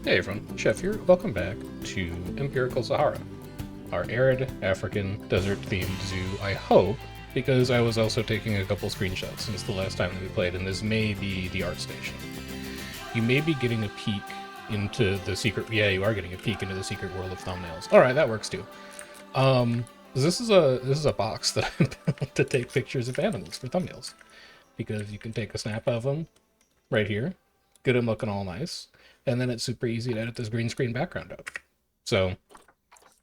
Hey everyone, Chef here. Welcome back to Empirical Sahara, our arid African desert themed zoo, I hope, because I was also taking a couple screenshots since the last time that we played, and this may be the art station. You may be getting a peek into the secret, yeah, you are getting a peek into the secret world of thumbnails. Alright, that works too. This is a box that I built to take pictures of animals for thumbnails, because you can take a snap of them right here, get them looking all nice, and then it's super easy to edit this green screen background out. So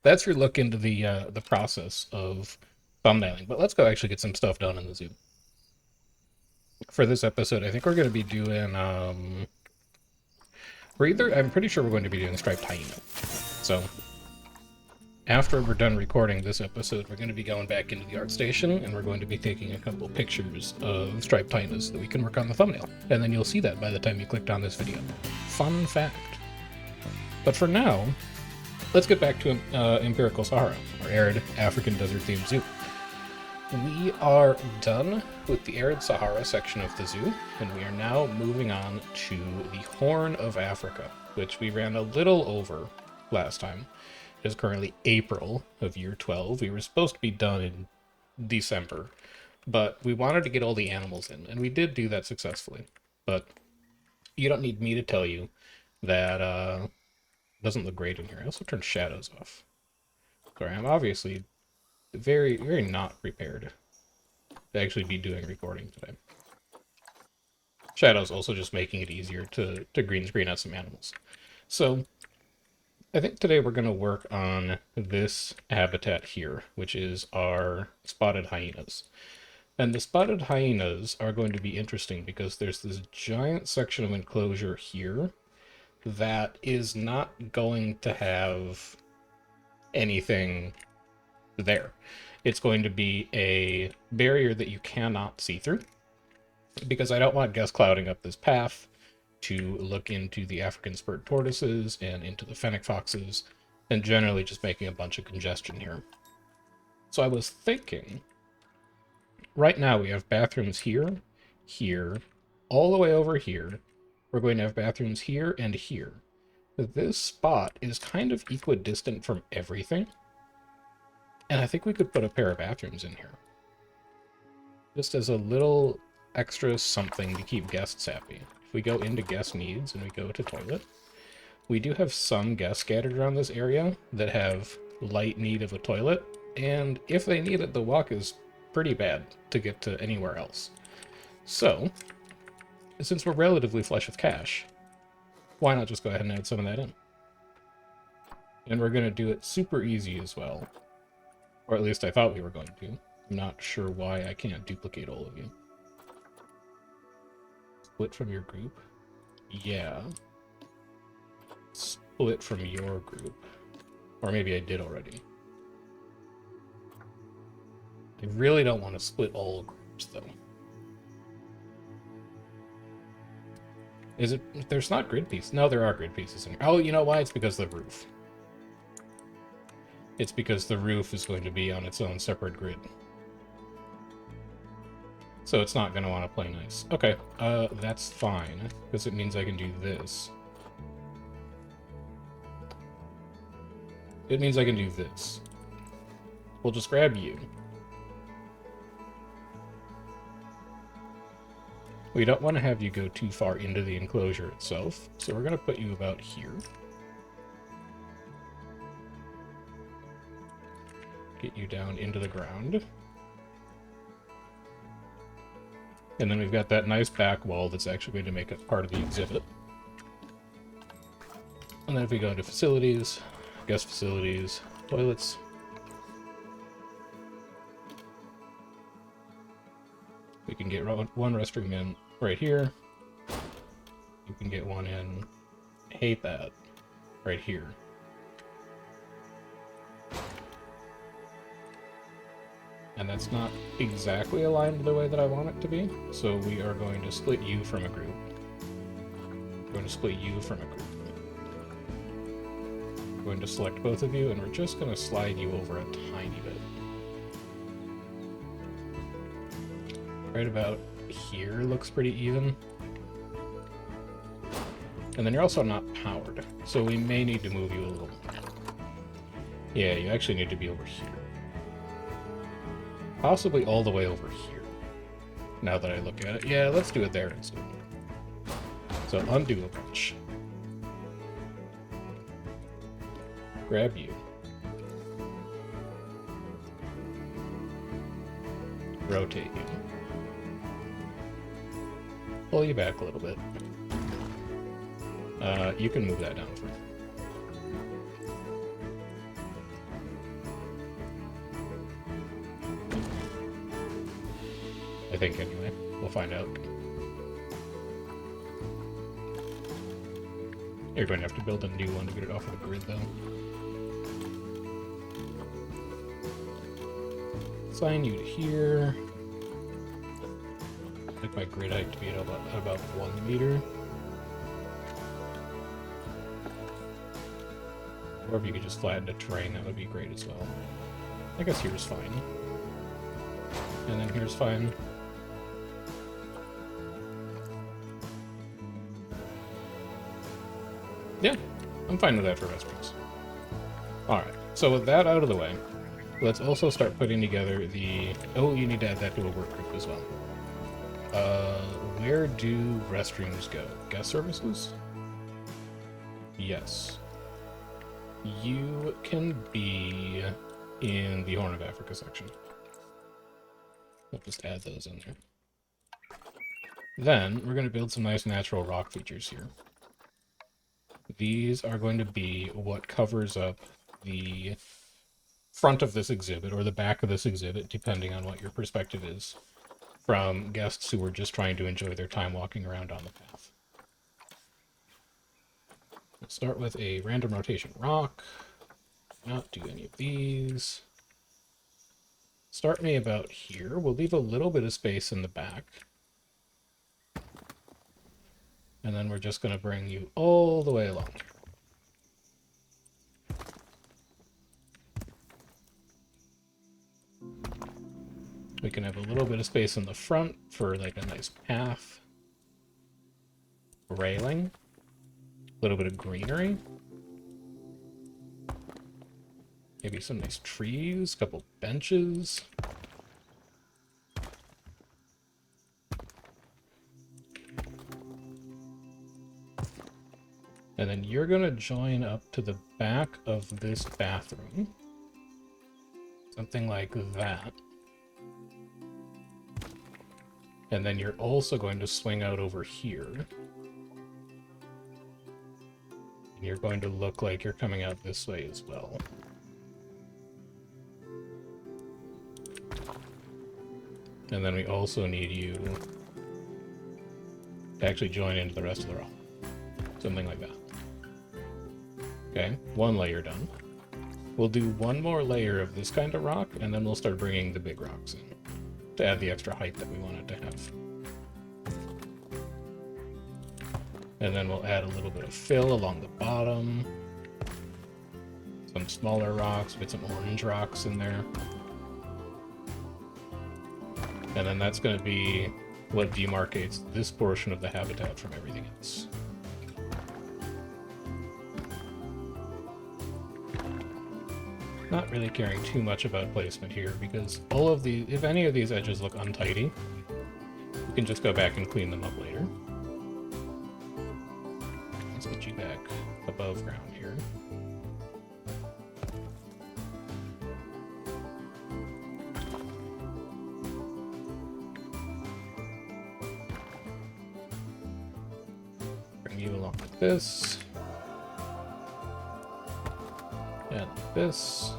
that's your look into the process of thumbnailing. But let's go actually get some stuff done in the zoo. For this episode, I think we're going to be doing I'm pretty sure we're going to be doing Striped Hyena. So after we're done recording this episode, we're going to be going back into the art station and we're going to be taking a couple pictures of Striped Hyenas that we can work on the thumbnail. And then you'll see that by the time you clicked on this video. Fun fact. But for now, let's get back to Empirical Sahara, our arid African desert themed zoo. We are done with the arid Sahara section of the zoo, and we are now moving on to the Horn of Africa, which we ran a little over last time. It is currently April of year 12. We were supposed to be done in December, but we wanted to get all the animals in, and we did do that successfully. But you don't need me to tell you that it doesn't look great in here. I also turned shadows off. Sorry, I'm obviously very, very not prepared to actually be doing recording today. Shadows also just making it easier to green screen out some animals. So I think today we're going to work on this habitat here, which is our spotted hyenas. And the spotted hyenas are going to be interesting because there's this giant section of enclosure here that is not going to have anything there. It's going to be a barrier that you cannot see through because I don't want guests clouding up this path to look into the African spurred tortoises and into the fennec foxes and generally just making a bunch of congestion here. So I was thinking, right now we have bathrooms here, here, all the way over here. We're going to have bathrooms here and here. This spot is kind of equidistant from everything. And I think we could put a pair of bathrooms in here. Just as a little extra something to keep guests happy. If we go into guest needs and we go to toilet, we do have some guests scattered around this area that have light need of a toilet. And if they need it, the walk is pretty bad to get to anywhere else. So, since we're relatively flush with cash, why not just go ahead and add some of that in? And we're going to do it super easy as well. Or at least I thought we were going to. I'm not sure why I can't duplicate all of you. Split from your group? Yeah. Split from your group. Or maybe I did already. I really don't want to split all groups, though. Is it... There's not grid pieces. No, there are grid pieces in here. Oh, you know why? It's because of the roof. It's because the roof is going to be on its own separate grid. So it's not going to want to play nice. Okay, that's fine, because it means I can do this. It means I can do this. We'll just grab you. We don't want to have you go too far into the enclosure itself, so we're going to put you about here. Get you down into the ground. And then we've got that nice back wall that's actually going to make it part of the exhibit. And then if we go into facilities, guest facilities, toilets. We can get one restroom in right here. You can get one in, I hate that, right here. And that's not exactly aligned the way that I want it to be, so we are going to split you from a group. We're going to split you from a group. We're going to select both of you, and we're just going to slide you over a tiny bit. Right about here looks pretty even. And then you're also not powered, so we may need to move you a little more. Yeah, you actually need to be over here. Possibly all the way over here. Now that I look at it. Yeah, let's do it there instead. So undo a bunch. Grab you. Rotate you. Pull you back a little bit. You can move that down for me. I think, anyway. We'll find out. You're going to have to build a new one to get it off of the grid, though. Assign you to here. I'd like my grid height to be at about 1 meter. Or if you could just flatten the terrain, that would be great as well. I guess here's fine. And then here's fine. Yeah, I'm fine with that for restaurants. Alright, so with that out of the way, let's also start putting together the... Oh, you need to add that to a work group as well. Where do restrooms go? Guest services? Yes. You can be in the Horn of Africa section. We'll just add those in there. Then, we're going to build some nice natural rock features here. These are going to be what covers up the front of this exhibit, or the back of this exhibit, depending on what your perspective is, from guests who are just trying to enjoy their time walking around on the path. We'll start with a random rotation rock. Not do any of these. Start me about here. We'll leave a little bit of space in the back. And then we're just going to bring you all the way along. We can have a little bit of space in the front for like a nice path. Railing. A little bit of greenery. Maybe some nice trees, a couple benches. And then you're going to join up to the back of this bathroom. Something like that. And then you're also going to swing out over here. And you're going to look like you're coming out this way as well. And then we also need you to actually join into the rest of the rock. Something like that. Okay, one layer done. We'll do one more layer of this kind of rock, and then we'll start bringing the big rocks in to add the extra height that we wanted to have. And then we'll add a little bit of fill along the bottom. Some smaller rocks, with some orange rocks in there. And then that's going to be what demarcates this portion of the habitat from everything else. Not really caring too much about placement here, because all of the, if any of these edges look untidy, we can just go back and clean them up later. Let's get you back above ground here. Bring you along with this. And this.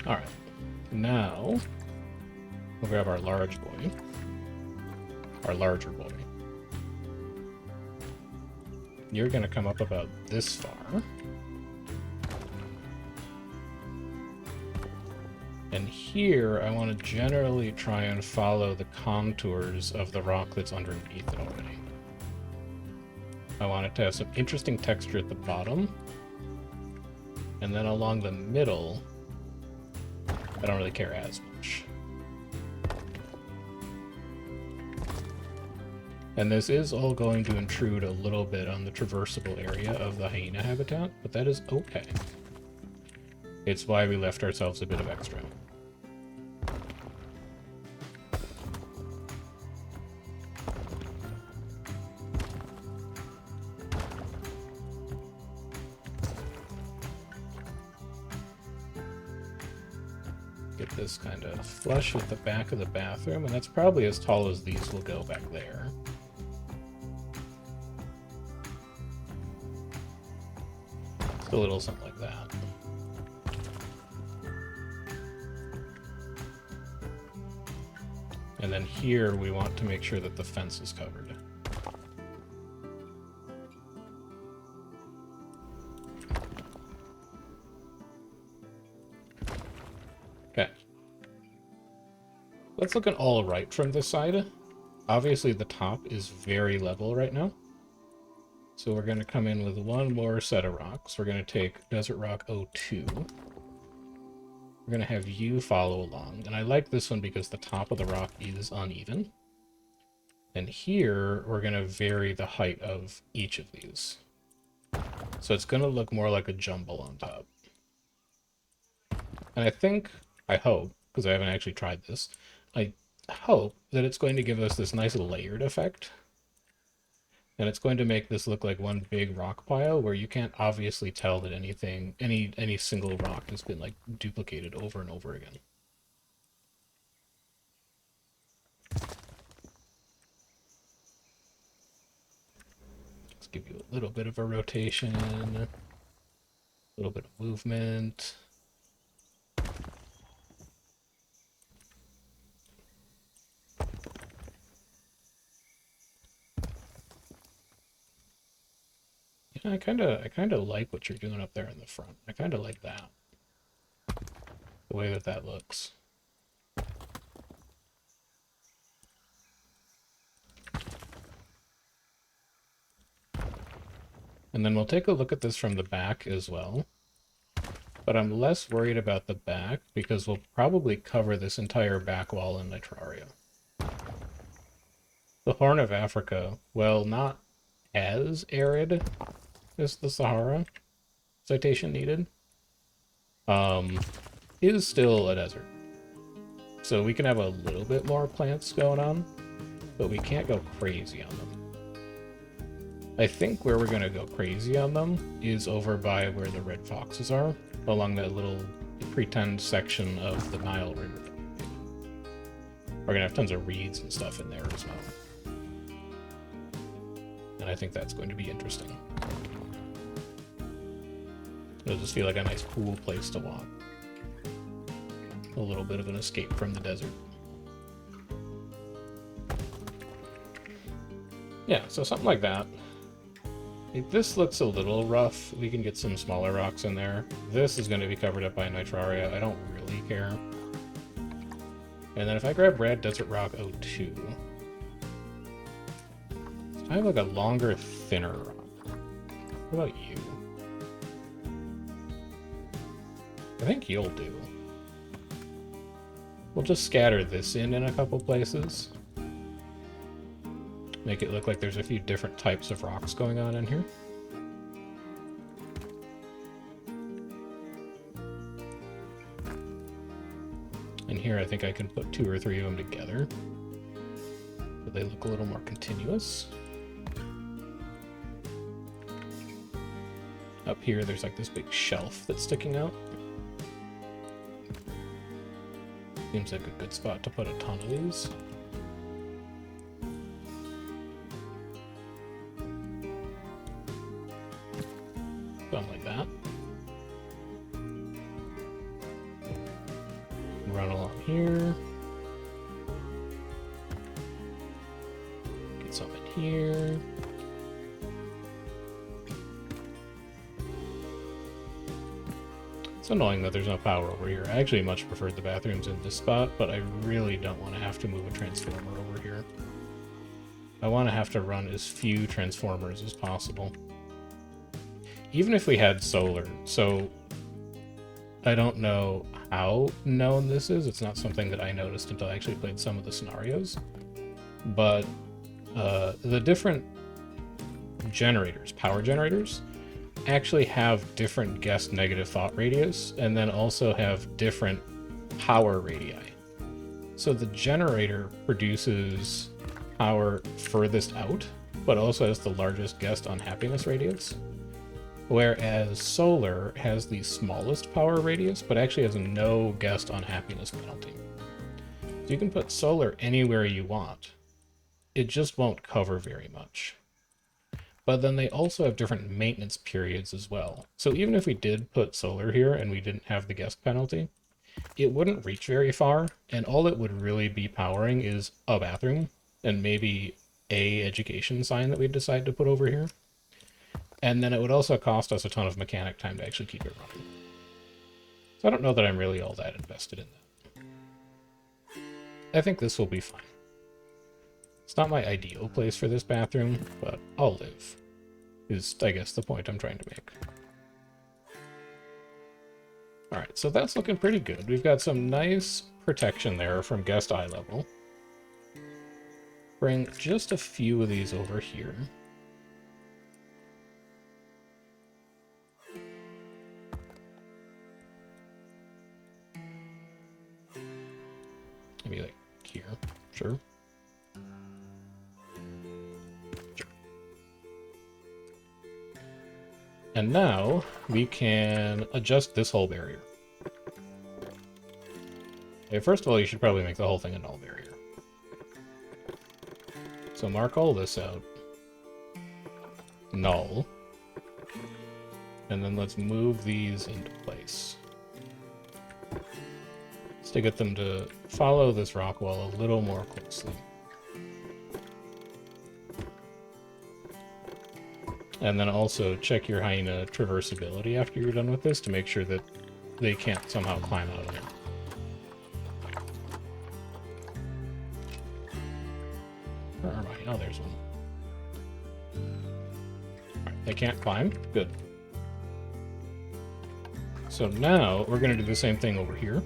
Alright, now we'll grab our large boy, our larger boy. You're going to come up about this far. And here, I want to generally try and follow the contours of the rock that's underneath it already. I want it to have some interesting texture at the bottom. And then along the middle, I don't really care as much. And this is all going to intrude a little bit on the traversable area of the hyena habitat, but that is okay. It's why we left ourselves a bit of extra. Get this kind of flush with the back of the bathroom, and that's probably as tall as these will go back there. Just a little something like that. And then here we want to make sure that the fence is covered. Okay. That's looking all right from this side. Obviously the top is very level right now. So we're going to come in with one more set of rocks. We're going to take Desert Rock 02. We're going to have you follow along. And I like this one because the top of the rock is uneven. And here we're going to vary the height of each of these. So it's going to look more like a jumble on top. And I hope, because I haven't actually tried this, I hope that it's going to give us this nice layered effect. And it's going to make this look like one big rock pile where you can't obviously tell that any single rock has been like duplicated over and over again. Let's give you a little bit of a rotation, a little bit of movement. I kind of like what you're doing up there in the front. I kind of like that. The way that looks. And then we'll take a look at this from the back as well. But I'm less worried about the back because we'll probably cover this entire back wall in Nitraria. The Horn of Africa, well, not as arid as the Sahara, citation needed, is still a desert. So we can have a little bit more plants going on, but we can't go crazy on them. I think where we're going to go crazy on them is over by where the red foxes are, along that little pretend section of the Nile River. We're going to have tons of reeds and stuff in there as well. And I think that's going to be interesting. It'll just feel like a nice cool place to walk. A little bit of an escape from the desert. Yeah, so something like that. This looks a little rough. We can get some smaller rocks in there. This is going to be covered up by Nitraria. I don't really care. And then if I grab Red Desert Rock 02, I have like a longer, thinner rock. What about you? I think you'll do. We'll just scatter this in a couple places. Make it look like there's a few different types of rocks going on in here. And here I think I can put 2 or 3 of them together, so they look a little more continuous. Up here there's like this big shelf that's sticking out. Seems like a good spot to put a ton of these. Something like that. Run along here. Get some in here. It's annoying that there's no power over here. I actually much preferred the bathrooms in this spot, but I really don't want to have to move a transformer over here. I want to have to run as few transformers as possible. Even if we had solar, so I don't know how known this is. It's not something that I noticed until I actually played some of the scenarios. But the different generators, power generators, actually have different guest negative thought radius, and then also have different power radii. So the generator produces power furthest out, but also has the largest guest unhappiness radius. Whereas solar has the smallest power radius, but actually has no guest unhappiness penalty. So you can put solar anywhere you want. It just won't cover very much. But then they also have different maintenance periods as well. So even if we did put solar here and we didn't have the guest penalty, it wouldn't reach very far, and all it would really be powering is a bathroom and maybe a education sign that we decide to put over here. And then it would also cost us a ton of mechanic time to actually keep it running. So I don't know that I'm really all that invested in that. I think this will be fine. It's not my ideal place for this bathroom, but I'll live, is, I guess, the point I'm trying to make. Alright, so that's looking pretty good. We've got some nice protection there from guest eye level. Bring just a few of these over here. Maybe like here, sure. And now we can adjust this whole barrier. Okay, first of all, you should probably make the whole thing a null barrier. So mark all this out. Null. And then let's move these into place. Just to get them to follow this rock wall a little more closely. And then also check your hyena traversability after you're done with this to make sure that they can't somehow climb out of there. Where are my... Oh, there's one. Alright, they can't climb. Good. So now we're going to do the same thing over here.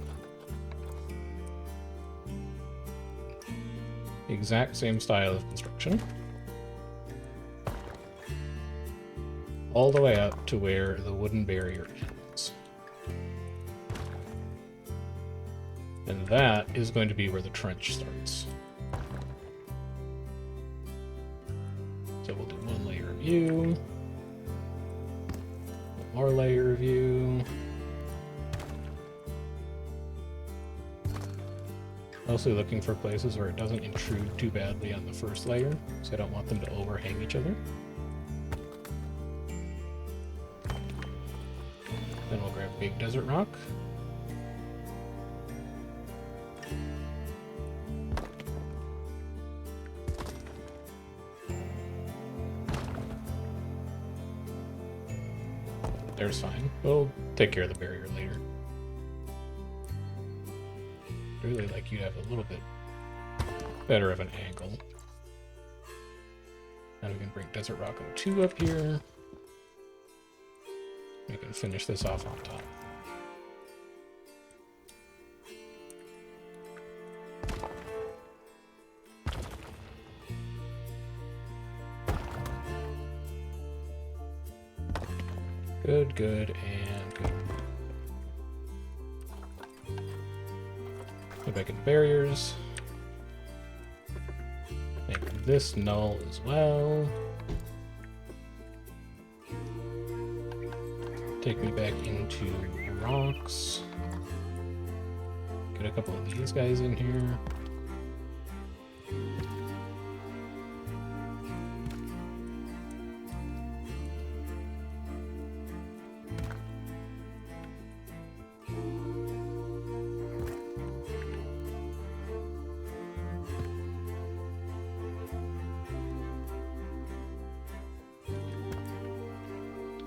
The exact same style of construction. All the way up to where the wooden barrier ends. And that is going to be where the trench starts. So we'll do one layer of view. One more layer of view. Mostly looking for places where it doesn't intrude too badly on the first layer, so I don't want them to overhang each other. Then we'll grab big desert rock. There's fine. We'll take care of the barrier later. I really like you to have a little bit better of an angle. Now we can bring desert rock 02 up here. We can finish this off on top. Good, good, and good. Go back into barriers. Make this null as well. Take me back into rocks. Get a couple of these guys in here.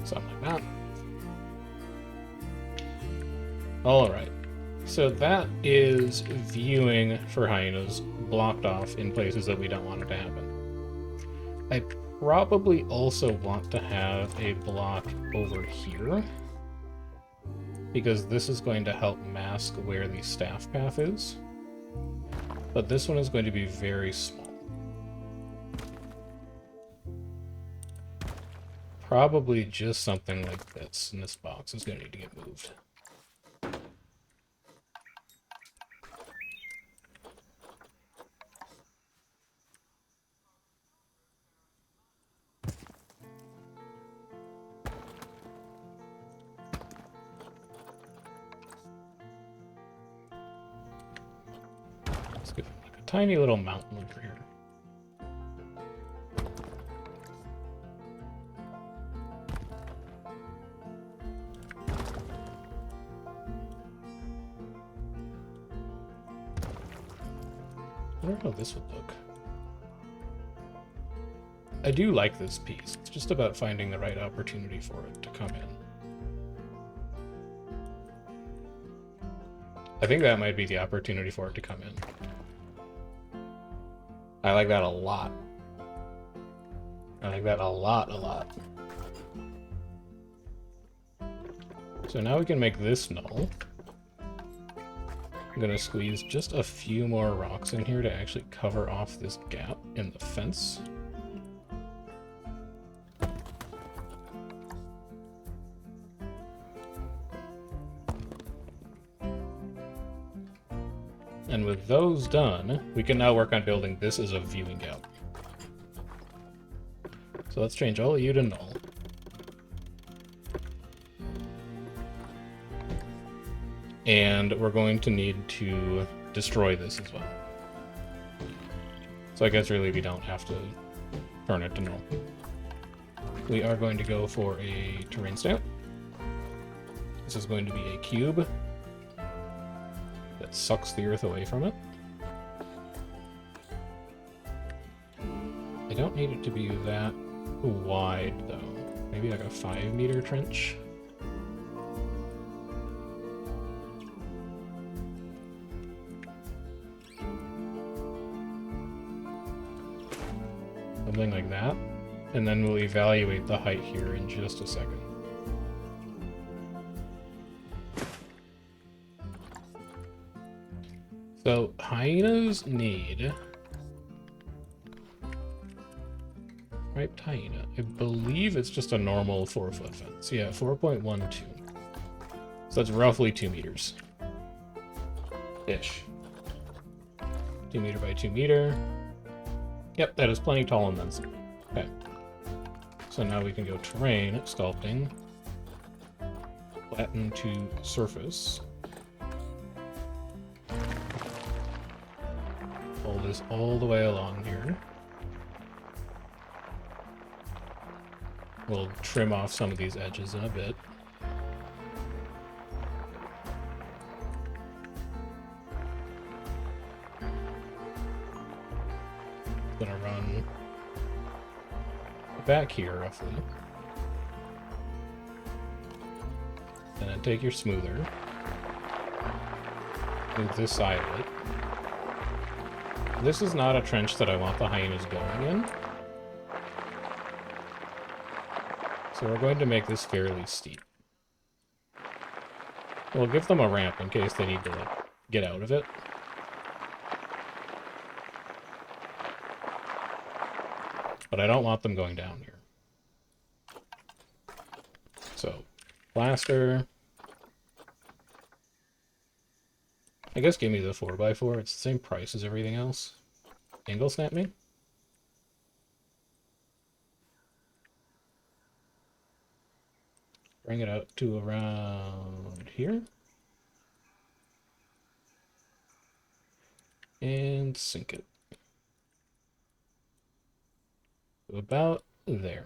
Something like that. Alright, so that is viewing for hyenas blocked off in places that we don't want it to happen. I probably also want to have a block over here, because this is going to help mask where the staff path is. But this one is going to be very small. probably just something like this, and this box is going to need to get moved. Let's get like a tiny little mountain over here. I don't know how this would look. I do like this piece. It's just about finding the right opportunity for it to come in. I think that might be the opportunity for it to come in. I like that a lot. I like that a lot. So now we can make this null. I'm gonna squeeze just a few more rocks in here to actually cover off this gap in the fence. And with those done, we can now work on building this as a viewing gap. So let's change all of you to null. And we're going to need to destroy this as well. So I guess really we don't have to turn it to null. We are going to go for a terrain stamp. This is going to be a cube that sucks the earth away from it. I don't need it to be that wide though. Maybe like a 5-meter trench. Something like that. And then we'll evaluate the height here in just a second. So, hyenas need... Striped hyena. I believe it's just a normal 4-foot fence. Yeah, 4.12. So that's roughly 2 meters. Ish. 2 meter by 2 meter. Yep, that is plenty tall and then some. Okay. So now we can go terrain, sculpting, flatten to surface. Pull this all the way along here. We'll trim off some of these edges in a bit. Gonna run back here roughly. And then take your smoother. Move this side of it. This is not a trench that I want the hyenas going in. So we're going to make this fairly steep. We'll give them a ramp in case they need to like, get out of it. But I don't want them going down here. So, plaster. I guess give me the 4x4. It's the same price as everything else. Angle snap me. Bring it out to around here. And sink it. About there.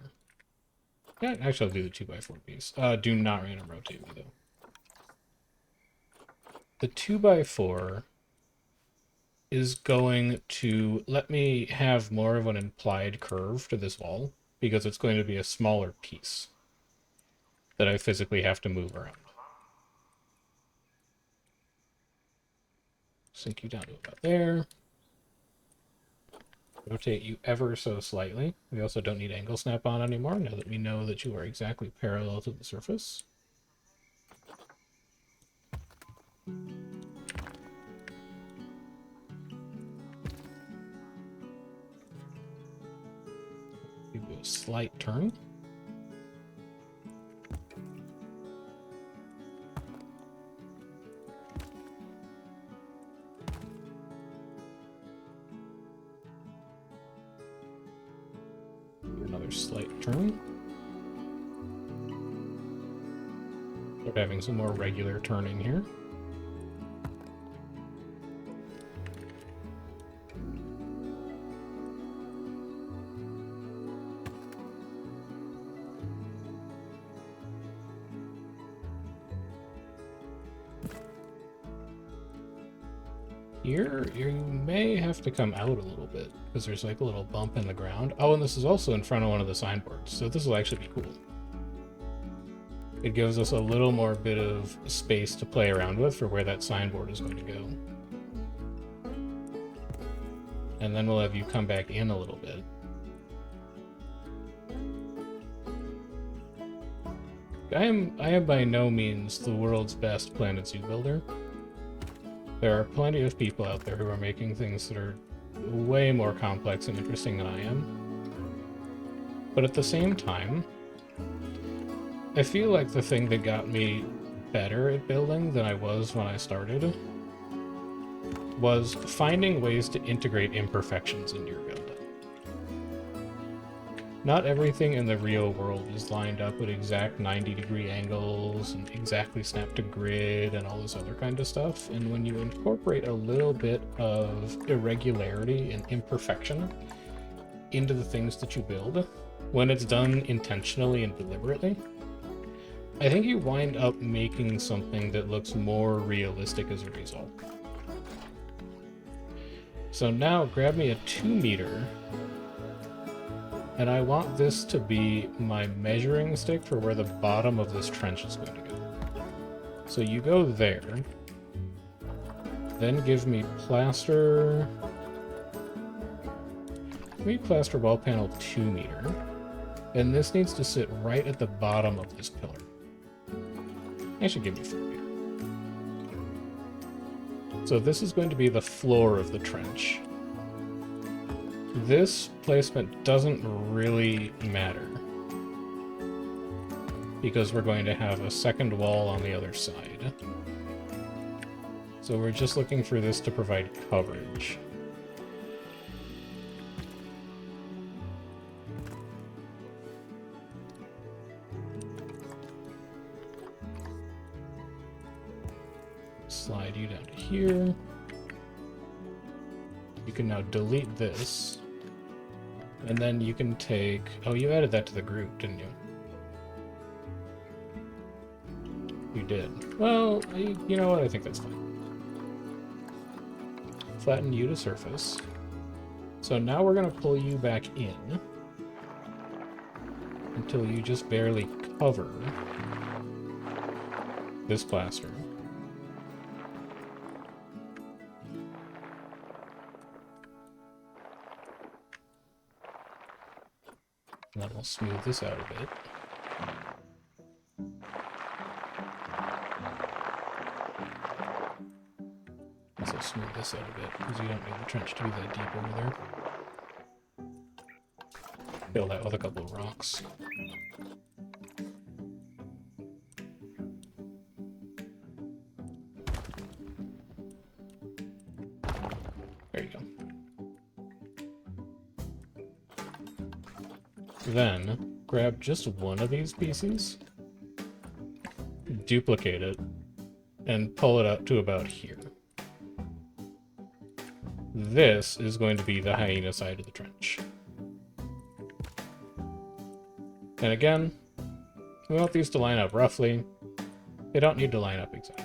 Yeah, actually I'll do the 2x4 piece. Do not random rotate me though. The 2x4 is going to let me have more of an implied curve to this wall because it's going to be a smaller piece that I physically have to move around. Sink you down to about there. Rotate you ever so slightly. We also don't need angle snap on anymore now that we know that you are exactly parallel to the surface. Give you a slight turn. Another slight turn. Start having some more regular turning here. Here, you may have to come out a little bit, because there's like a little bump in the ground. Oh, and this is also in front of one of the signboards, so this will actually be cool. It gives us a little more bit of space to play around with for where that signboard is going to go. And then we'll have you come back in a little bit. I am by no means the world's best Planet Zoo builder. There are plenty of people out there who are making things that are way more complex and interesting than I am. But at the same time, I feel like the thing that got me better at building than I was when I started was finding ways to integrate imperfections into your build. Not everything in the real world is lined up at exact 90-degree angles and exactly snapped to grid and all this other kind of stuff. And when you incorporate a little bit of irregularity and imperfection into the things that you build, when it's done intentionally and deliberately, I think you wind up making something that looks more realistic as a result. So now grab me a 2-meter. And I want this to be my measuring stick for where the bottom of this trench is going to go. So you go there, then give me plaster wall panel 2-meter, and this needs to sit right at the bottom of this pillar. Actually, give me 4-meter. So this is going to be the floor of the trench. This placement doesn't really matter because we're going to have a second wall on the other side. So we're just looking for this to provide coverage. Slide you down to here. You can now delete this. And then you can take... Oh, you added that to the group, didn't you? You did. Well, you know what? I think that's fine. Flatten you to surface. So now we're going to pull you back in until you just barely cover this plaster. And then we'll smooth this out a bit. Also smooth this out a bit, because you don't need the trench to be that deep over there. Fill that with a couple of rocks. There you go. Then, grab just one of these pieces, duplicate it, and pull it up to about here. This is going to be the hyena side of the trench. And again, we want these to line up roughly. They don't need to line up exactly.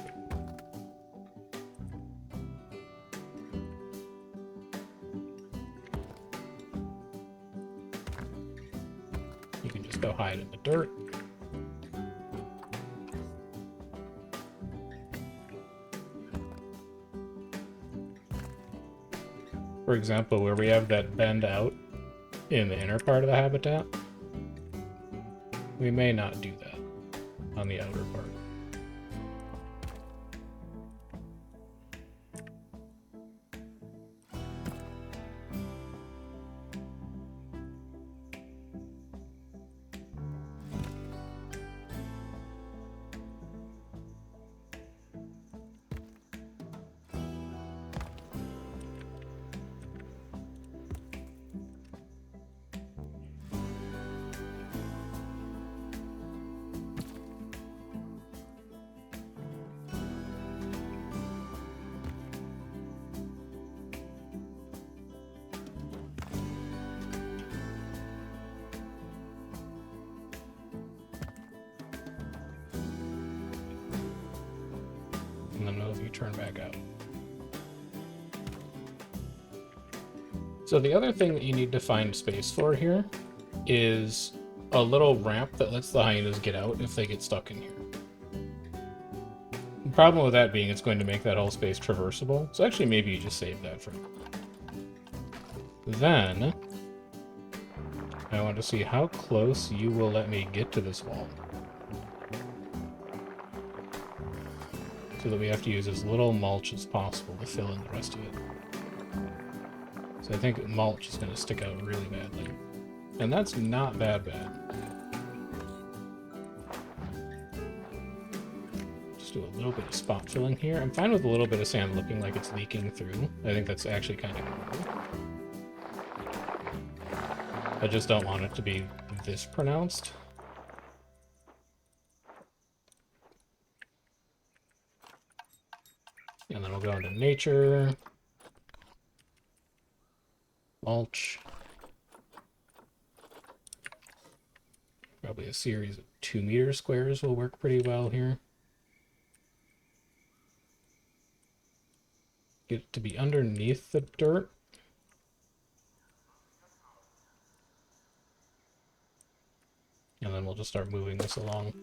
You can just go hide in the dirt. For example, where we have that bend out in the inner part of the habitat, we may not do that on the outer part. turn back out. So the other thing that you need to find space for here is a little ramp that lets the hyenas get out if they get stuck in here. The problem with that being it's going to make that whole space traversable, so actually maybe you just save that for now. Then, I want to see how close you will let me get to this wall. So that we have to use as little mulch as possible to fill in the rest of it. So I think mulch is going to stick out really badly. And that's not bad. Just do a little bit of spot filling here. I'm fine with a little bit of sand looking like it's leaking through. I think that's actually kind of cool. I just don't want it to be this pronounced. And then we'll go into nature. Mulch. Probably a series of 2-meter squares will work pretty well here. Get it to be underneath the dirt. And then we'll just start moving this along.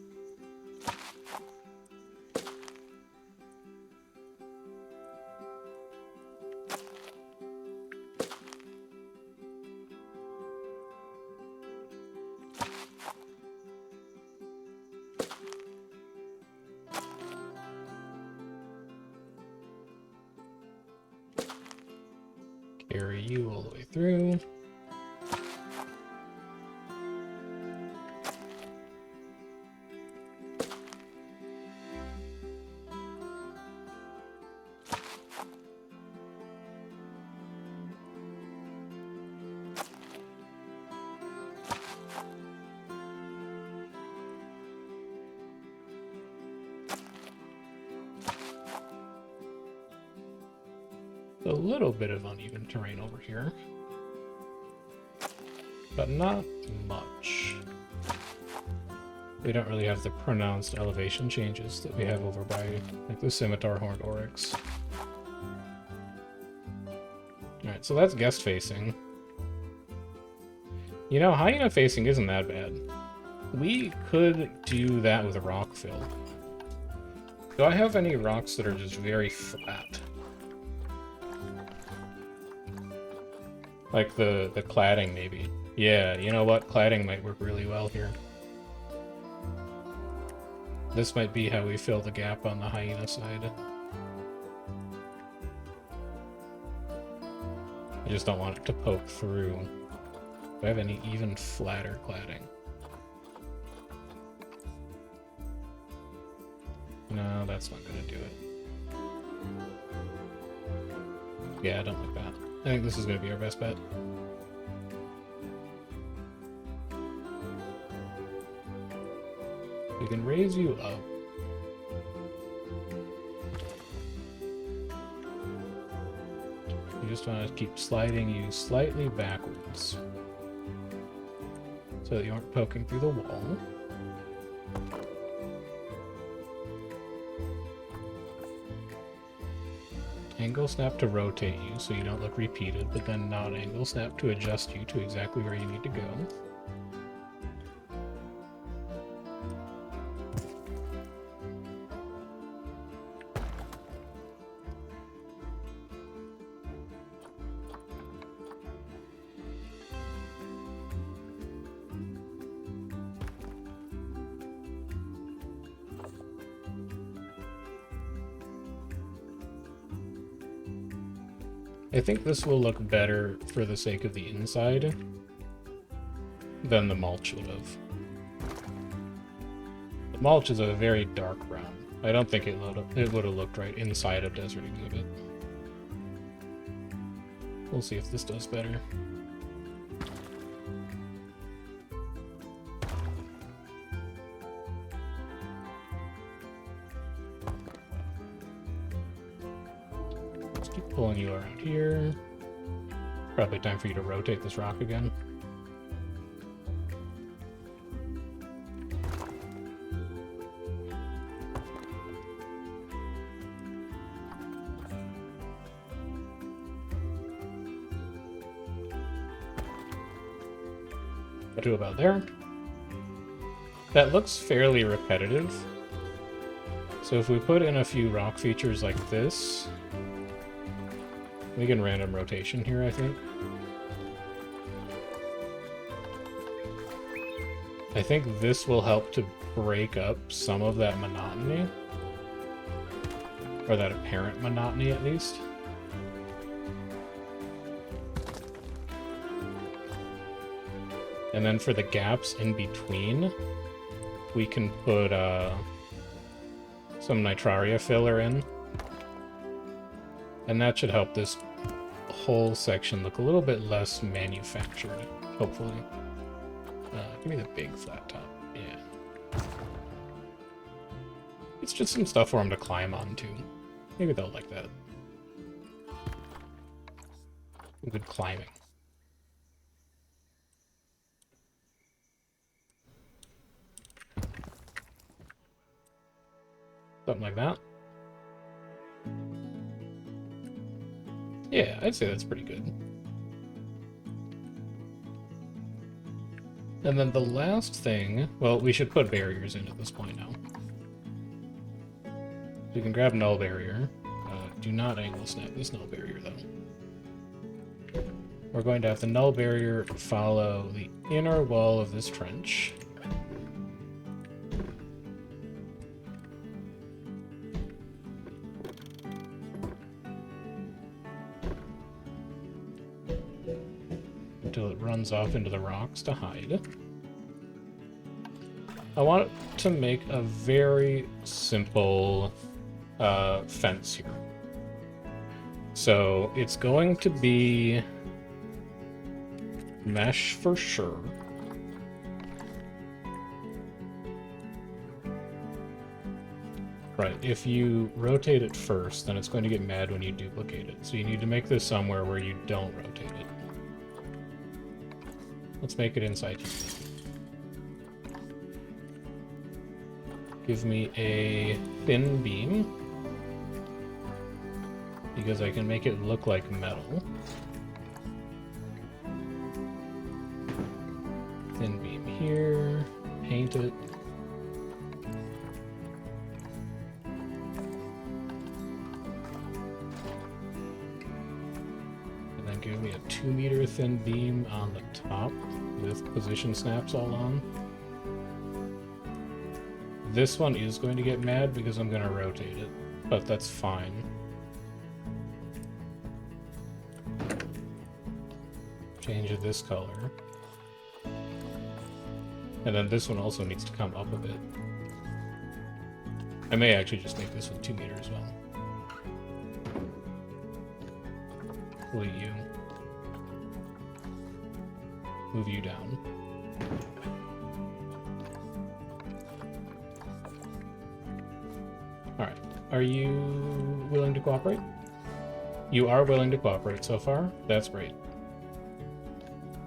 Carry you all the way through. A little bit of uneven terrain over here, but not much. We don't really have the pronounced elevation changes that we have over by like the scimitar horned oryx. Alright, so that's guest facing. You know, hyena facing isn't that bad. We could do that with a rock fill. Do I have any rocks that are just very flat? Like the cladding, maybe. Yeah, you know what? Cladding might work really well here. This might be how we fill the gap on the hyena side. I just don't want it to poke through. Do I have any even flatter cladding? No, that's not gonna do it. Yeah, I don't like that. I think this is going to be our best bet. We can raise you up. You just want to keep sliding you slightly backwards so that you aren't poking through the wall. Angle snap to rotate you so you don't look repeated, but then not angle snap to adjust you to exactly where you need to go. I think this will look better for the sake of the inside than the mulch would have. The mulch is a very dark brown. I don't think it would have looked right inside of Desert Exhibit. We'll see if this does better. Pulling you around here. Probably time for you to rotate this rock again. to about there. That looks fairly repetitive. So if we put in a few rock features like this, we can random rotation here, I think. I think this will help to break up some of that monotony. Or that apparent monotony, at least. And then for the gaps in between, we can put some Nitraria filler in. And that should help this whole section look a little bit less manufactured, hopefully. Give me the big flat top. Yeah. It's just some stuff for them to climb onto. Maybe they'll like that. Good climbing. Something like that. Yeah, I'd say that's pretty good. And then the last thing, well, we should put barriers in at this point now. So you can grab null barrier. Do not angle snap this null barrier though. We're going to have the null barrier follow the inner wall of this trench. Until it runs off into the rocks to hide. I want to make a very simple fence here. So it's going to be mesh for sure. Right, if you rotate it first, then it's going to get mad when you duplicate it. So you need to make this somewhere where you don't rotate it. Let's make it inside here. Give me a thin beam, because I can make it look like metal. Thin beam here, paint it. And then give me a 2-meter thin beam on the top with position snaps all on. This one is going to get mad because I'm going to rotate it, but that's fine. Change it this color. And then this one also needs to come up a bit. I may actually just make this one 2 meters as well. Delete you. Move you down. Alright. Are you willing to cooperate? You are willing to cooperate so far? That's great.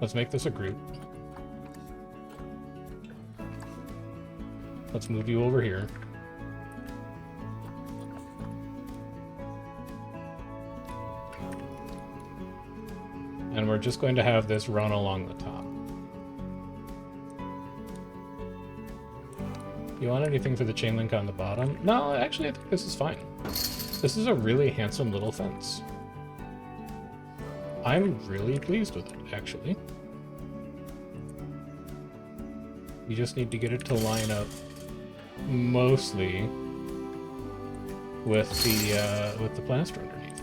Let's make this a group. Let's move you over here. And we're just going to have this run along the top. You want anything for the chain link on the bottom? No, actually, I think this is fine. This is a really handsome little fence. I'm really pleased with it, actually. You just need to get it to line up mostly with the plaster underneath.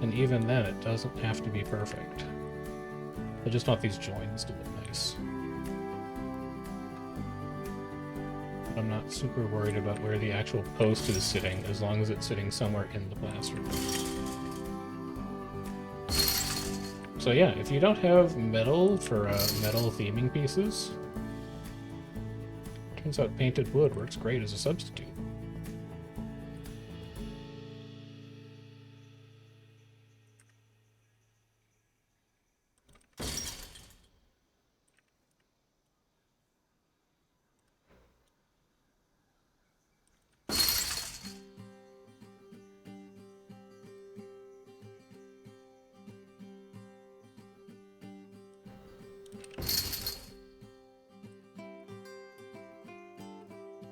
And even then, it doesn't have to be perfect. I just want these joins to look nice. But I'm not super worried about where the actual post is sitting, as long as it's sitting somewhere in the plaster. So yeah, if you don't have metal for metal theming pieces, turns out painted wood works great as a substitute.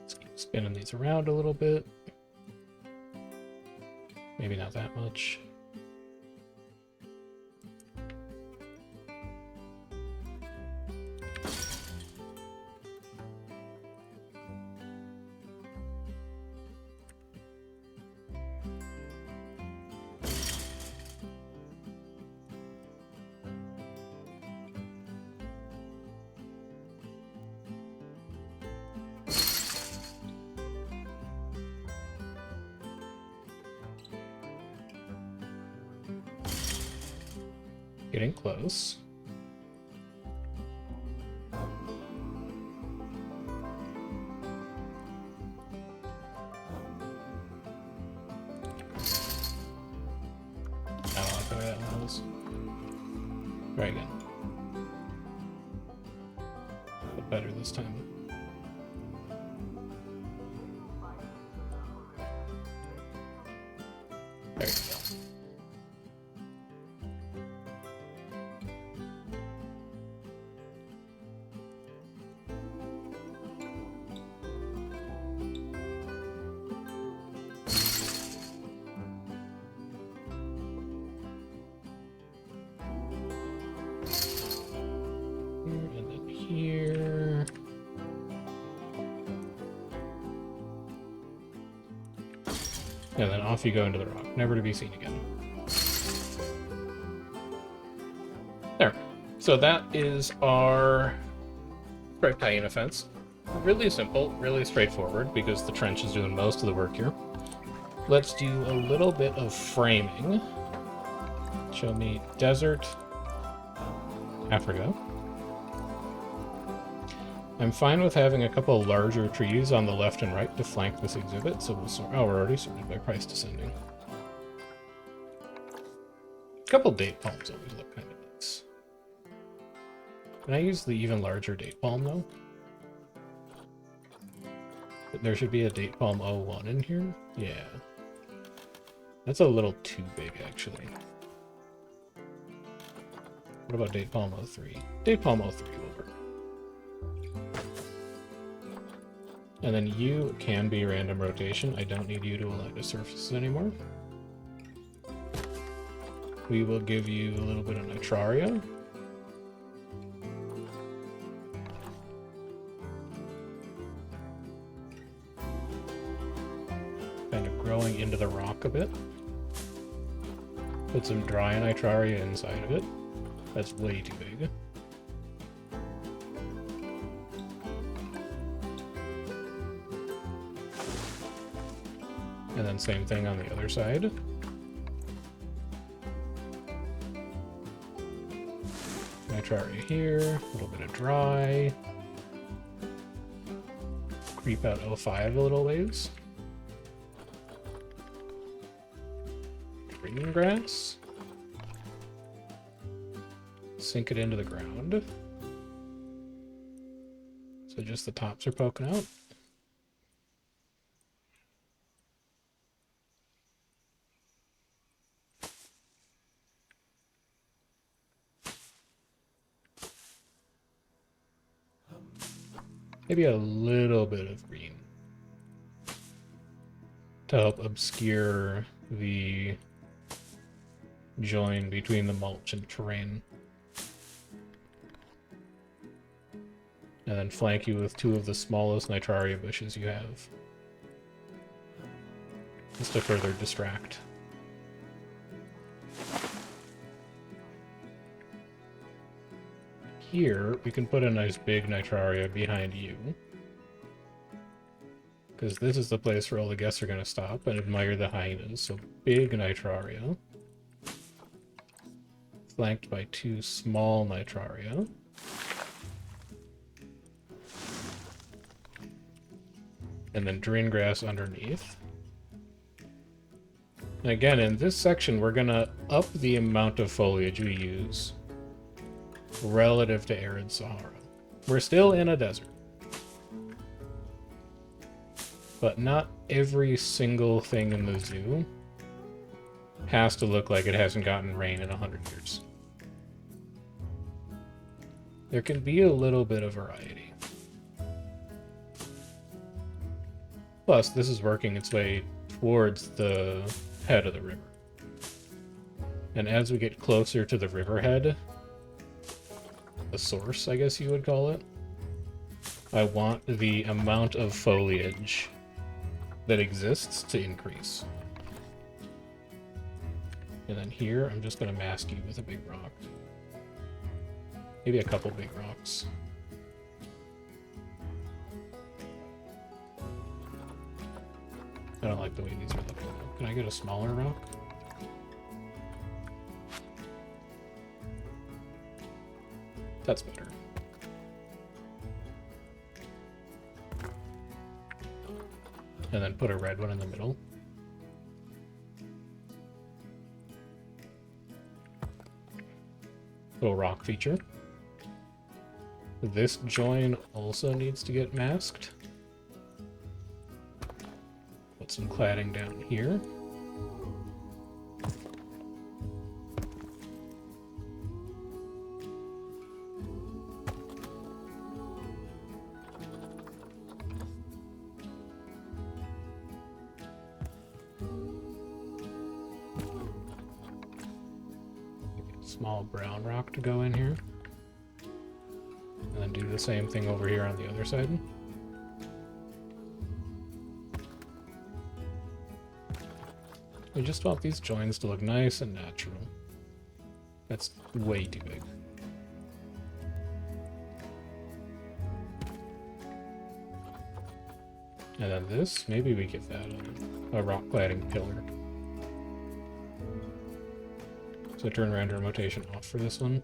Let's keep spinning these around a little bit. Maybe not that much. Getting close. I don't like the way that one was. Try again. But better this time. There you go. And then here. And then off you go into the rock, never to be seen again. There. So that is our striped hyena fence. Really simple, really straightforward, because the trench is doing most of the work here. Let's do a little bit of framing. Show me desert, Africa. I'm fine with having a couple larger trees on the left and right to flank this exhibit, so we'll sort. Oh, we're already sorted by price descending. A couple date palms always look kind of nice. Can I use the even larger date palm though? There should be a date palm 01 in here. Yeah. That's a little too big, actually. What about date palm 03? Date palm 03 will work. And then you can be random rotation. I don't need you to align to surfaces anymore. We will give you a little bit of Nitraria. Kind of growing into the rock a bit. Put some dry Nitraria inside of it. That's way too big. And then same thing on the other side. Nitraria here, a little bit of dry. Creep out 05 a little ways. Green grass. Sink it into the ground. So just the tops are poking out. Maybe a little bit of green to help obscure the join between the mulch and terrain. And then flank you with two of the smallest Nitraria bushes you have. Just to further distract. Here, we can put a nice big Nitraria behind you. Because this is the place where all the guests are going to stop and admire the hyenas. So big Nitraria. Flanked by two small Nitraria. And then drain grass underneath. And again, in this section, we're going to up the amount of foliage we use relative to arid Sahara. We're still in a desert. But not every single thing in the zoo has to look like it hasn't gotten rain in 100 years. there can be a little bit of variety. Plus, this is working its way towards the head of the river. And as we get closer to the riverhead, the source, I guess you would call it, I want the amount of foliage that exists to increase. And then here, I'm just going to mask you with a big rock. Maybe a couple big rocks. I don't like the way these are looking. Can I get a smaller rock? That's better. And then put a red one in the middle. Little rock feature. This join also needs to get masked. Put some cladding down here. Small brown rock to go in here. And then do the same thing over here on the other side. We just want these joins to look nice and natural. That's way too big. And then this, maybe we give that a rock cladding pillar. So turn render rotation off for this one.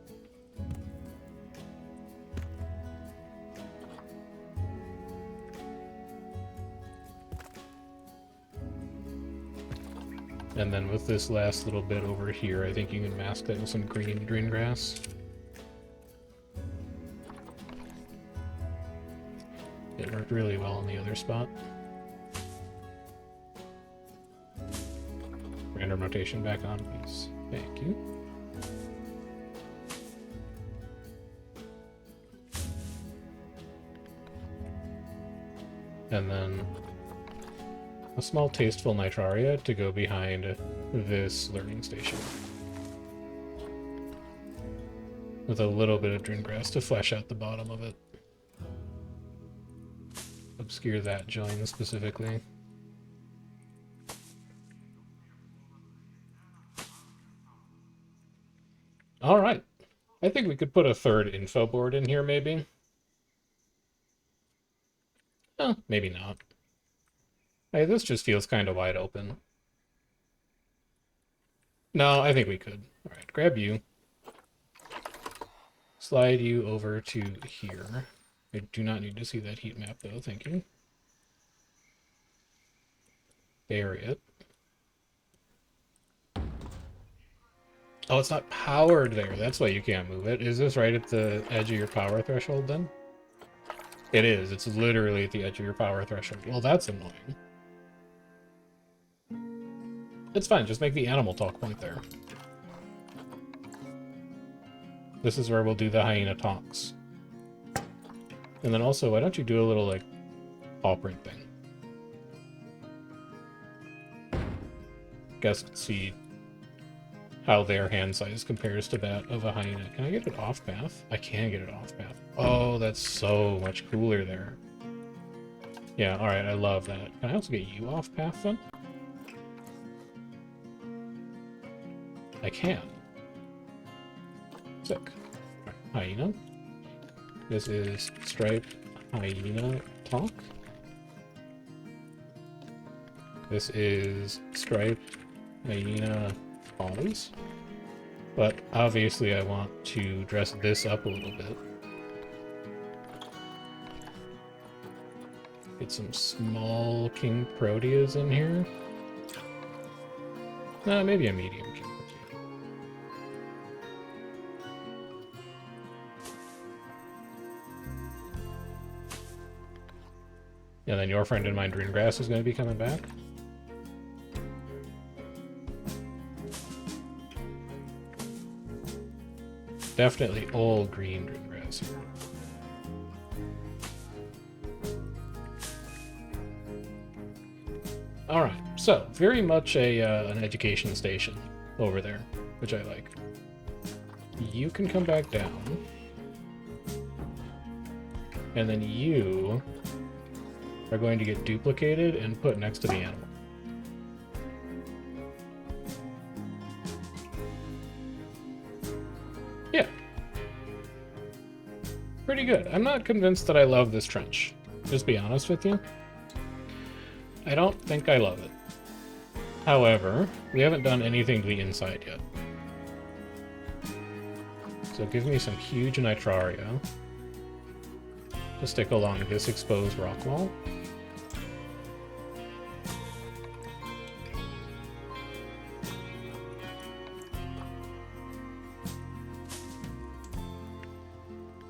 And then with this last little bit over here, I think you can mask that with some green grass. It worked really well on the other spot. Random rotation back on, please. Thank you. And then a small tasteful nitraria to go behind this learning station. With a little bit of drin grass to flesh out the bottom of it. Obscure that join specifically. Alright. I think we could put a third info board in here, maybe. Oh, maybe not. Hey, this just feels kind of wide open. No, I think we could. Alright, grab you. Slide you over to here. I do not need to see that heat map, though. Thank you. Bury it. Oh, it's not powered there. That's why you can't move it. Is this right at the edge of your power threshold, then? It is. It's literally at the edge of your power threshold. Well, that's annoying. It's fine. Just make the animal talk point there. This is where we'll do the hyena talks. And then also, why don't you do a little, like, paw print thing? Guess see how their hand size compares to that of a hyena. Can I get it off path? I can get it off path. Oh, that's so much cooler there. Yeah, alright, I love that. Can I also get you off path then? I can. Sick. Right, hyena. This is Striped Hyena talk. This is Striped Hyena pause. But obviously I want to dress this up a little bit. Get some small King Proteas in here. Maybe a medium King Protea. And then your friend and mine, Greengrass, is going to be coming back. Definitely all green Greengrass. things here. Alright, so very much an education station over there, which I like. You can come back down. And then you are going to get duplicated and put next to the animal. Yeah. Pretty good. I'm not convinced that I love this trench. Just be honest with you. I don't think I love it. However, we haven't done anything to the inside yet. So give me some huge nitraria to stick along this exposed rock wall.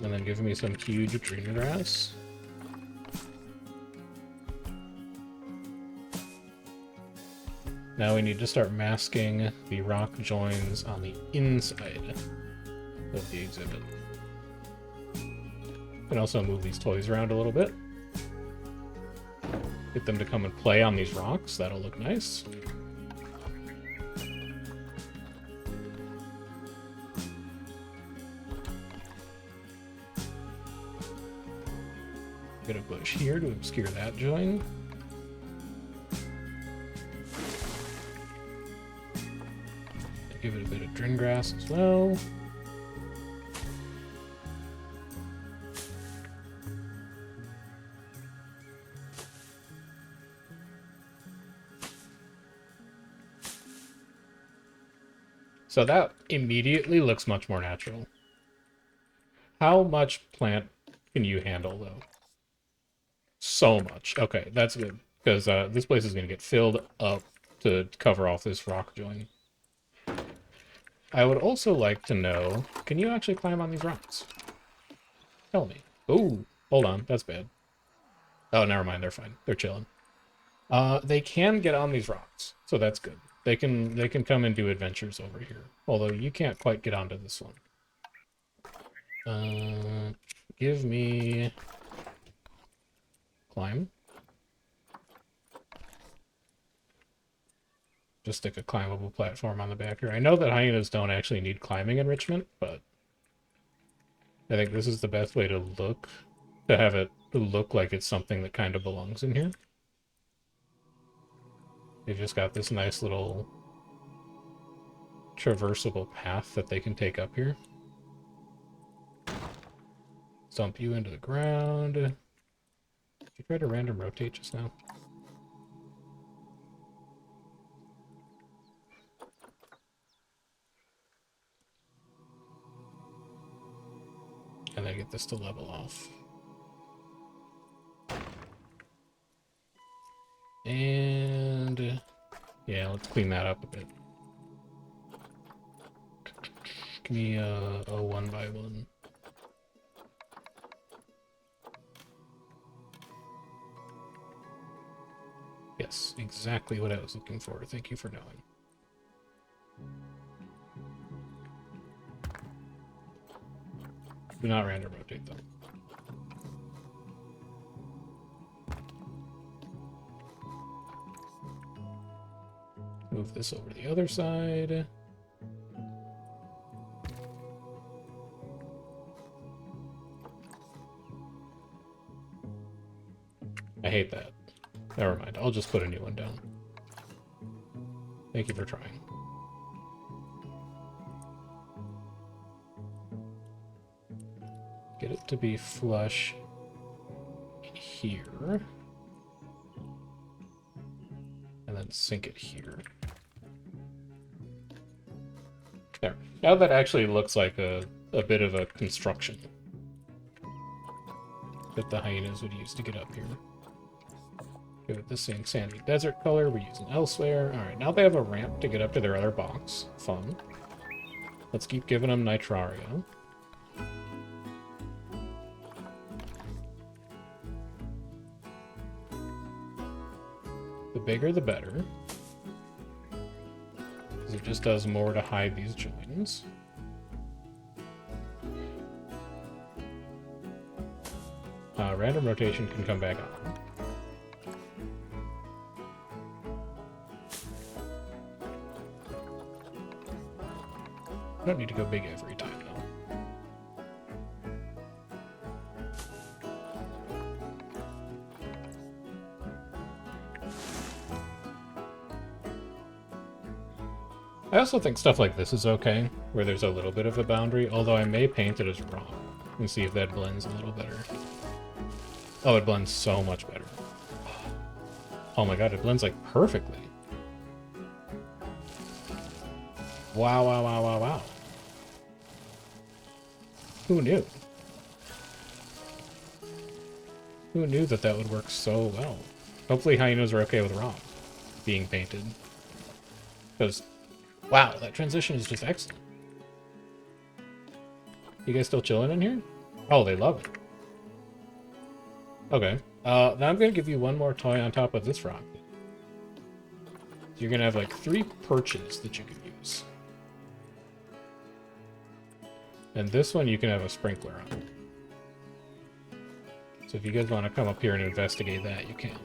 And then give me some huge green grass. Now we need to start masking the rock joins on the inside of the exhibit. You can also move these toys around a little bit. Get them to come and play on these rocks. That'll look nice. Get a bush here to obscure that join. Give it a bit of drin grass as well. So that immediately looks much more natural. How much plant can you handle, though? So much. Okay, that's good. Because this place is going to get filled up to cover off this rock join. I would also like to know, can you actually climb on these rocks? Tell me. Ooh, hold on, that's bad. Oh, never mind, they're fine. They're chilling. They can get on these rocks, so that's good. They can come and do adventures over here. Although you can't quite get onto this one. Give me climb. Just stick a climbable platform on the back here. I know that hyenas don't actually need climbing enrichment, but I think this is the best way to have it look like it's something that kind of belongs in here. They've just got this nice little traversable path that they can take up here. Dump you into the ground. Did you try to random rotate just now? And then get this to level off. And yeah, let's clean that up a bit. Give me a 1x1. Yes, exactly what I was looking for. Thank you for knowing. Do not random rotate them. Move this over to the other side. I hate that. Never mind, I'll just put a new one down. Thank you for trying. Get it to be flush here. And then sink it here. There. Now that actually looks like a bit of a construction that the hyenas would use to get up here. Give it the same sandy desert color we're using elsewhere. Alright, now they have a ramp to get up to their other box. Fun. Let's keep giving them nitraria. The bigger the better. Because it just does more to hide these joins. Random rotation can come back on. I don't need to go big every time, though. I also think stuff like this is okay, where there's a little bit of a boundary, although I may paint it as rock and see if that blends a little better. Oh, it blends so much better. Oh my god, it blends like perfectly. Wow, wow, wow, wow, wow. Who knew? Who knew that that would work so well? Hopefully hyenas are okay with rock being painted. Because, wow, that transition is just excellent. You guys still chilling in here? Oh, they love it. Okay. Now I'm going to give you one more toy on top of this rock. You're going to have like 3 perches that you can use. And this one you can have a sprinkler on. So if you guys want to come up here and investigate that, you can.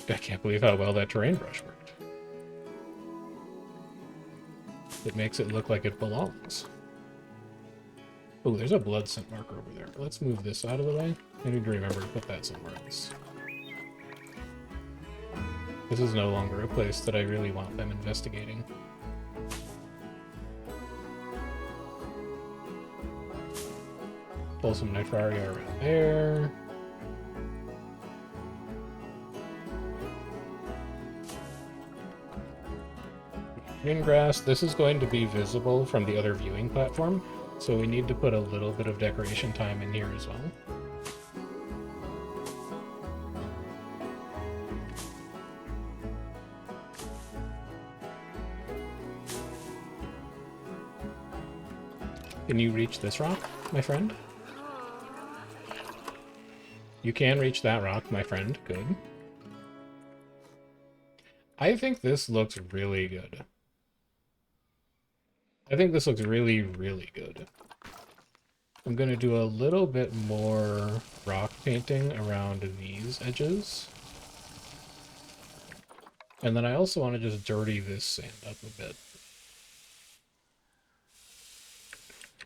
I can't believe how well that terrain brush worked. It makes it look like it belongs. Oh, there's a blood scent marker over there. Let's move this out of the way. I need to remember to put that somewhere else. This is no longer a place that I really want them investigating. Pull some nitraria around there. Green grass. This is going to be visible from the other viewing platform, so we need to put a little bit of decoration time in here as well. Can you reach this rock, my friend? You can reach that rock, my friend. Good. I think this looks really good. I think this looks really, really good. I'm going to do a little bit more rock painting around these edges. And then I also want to just dirty this sand up a bit.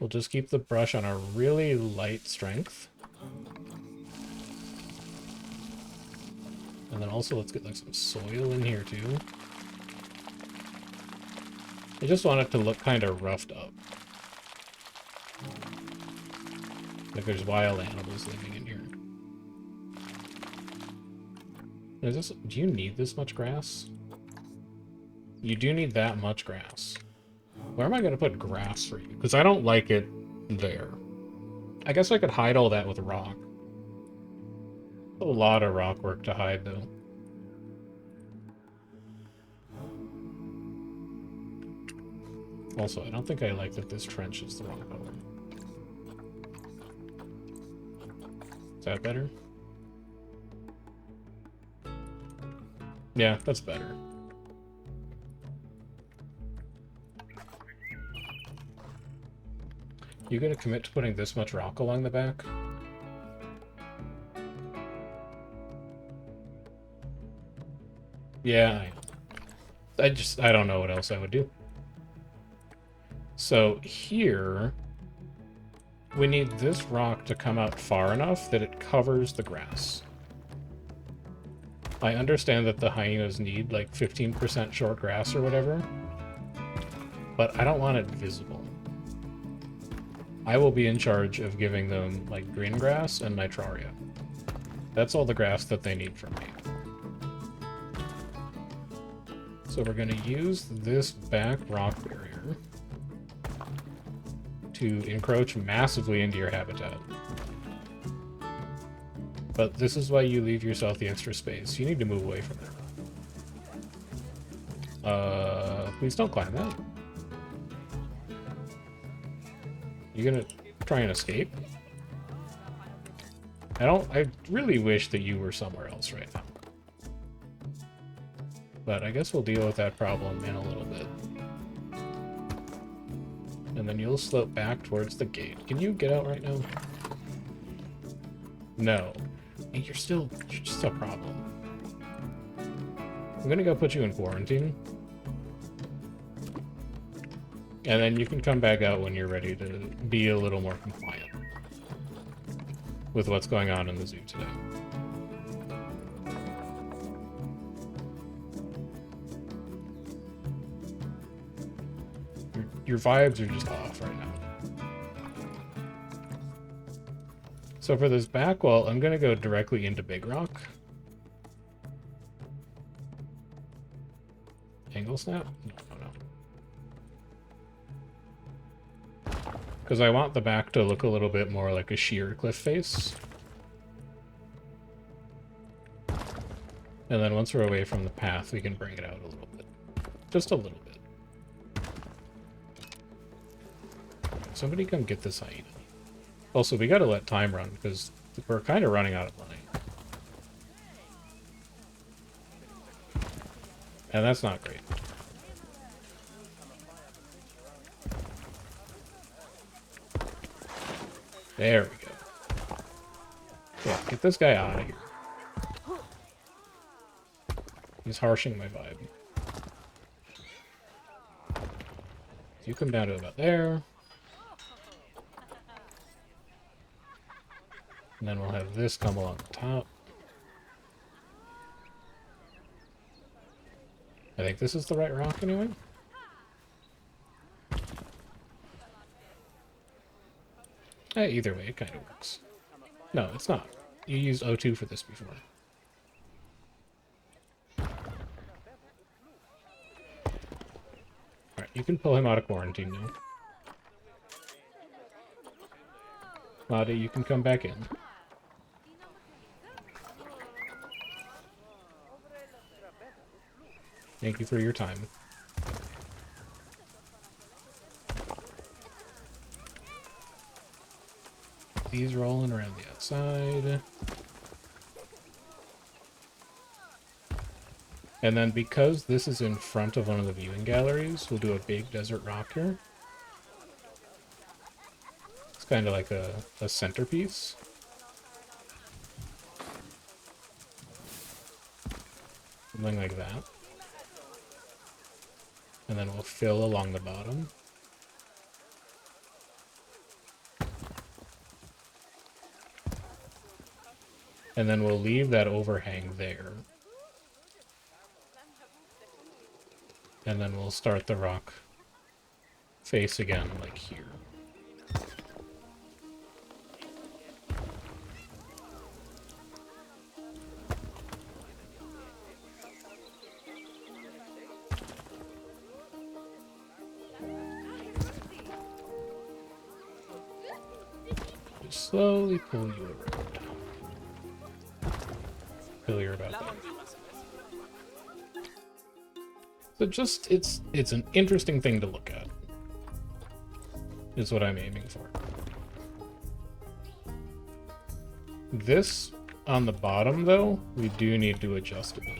We'll just keep the brush on a really light strength. And then also let's get like some soil in here too. I just want it to look kind of roughed up. Like there's wild animals living in here. Is this, do you need this much grass? You do need that much grass. Where am I going to put grass for you? Because I don't like it there. I guess I could hide all that with rock. A lot of rock work to hide, though. Also, I don't think I like that this trench is the wrong color. Is that better? Yeah, that's better. You gonna commit to putting this much rock along the back? Yeah, I don't know what else I would do. So here, we need this rock to come out far enough that it covers the grass. I understand that the hyenas need like 15% short grass or whatever, but I don't want it visible. I will be in charge of giving them like green grass and nitraria. That's all the grass that they need from me. So we're going to use this back rock barrier to encroach massively into your habitat. But this is why you leave yourself the extra space. You need to move away from there. Please don't climb that. You gonna try and escape? I really wish that you were somewhere else right now. But I guess we'll deal with that problem in a little bit. And then you'll slope back towards the gate. Can you get out right now? No. Hey, you're just a problem. I'm gonna go put you in quarantine. And then you can come back out when you're ready to be a little more compliant with what's going on in the zoo today. Your vibes are just off right now. So for this back wall, I'm going to go directly into Big Rock. Angle snap? No. Because I want the back to look a little bit more like a sheer cliff face. And then once we're away from the path, we can bring it out a little bit. Just a little bit. Somebody come get this hyena. Also, we gotta let time run, because we're kind of running out of money. And that's not great. There we go. Yeah, get this guy out of here. He's harshing my vibe. You come down to about there. And then we'll have this come along the top. I think this is the right rock anyway. Either way, it kind of works. No, it's not. You used O2 for this before. Alright, you can pull him out of quarantine now. Lottie, you can come back in. Thank you for your time. These rolling around the outside. And then because this is in front of one of the viewing galleries, we'll do a big desert rock here. It's kind of like a centerpiece. Something like that. And then we'll fill along the bottom. And then we'll leave that overhang there. And then we'll start the rock face again, like here. Just slowly pull you around. Familiar about that. So just, it's an interesting thing to look at, is what I'm aiming for. This, on the bottom though, we do need to adjust a bit.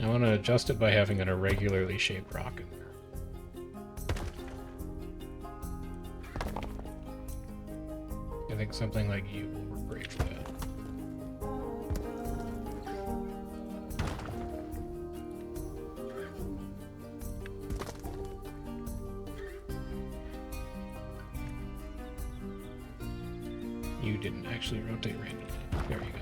I want to adjust it by having an irregularly shaped rock in there. I think something like you will work great for that. You didn't actually rotate randomly. There you go.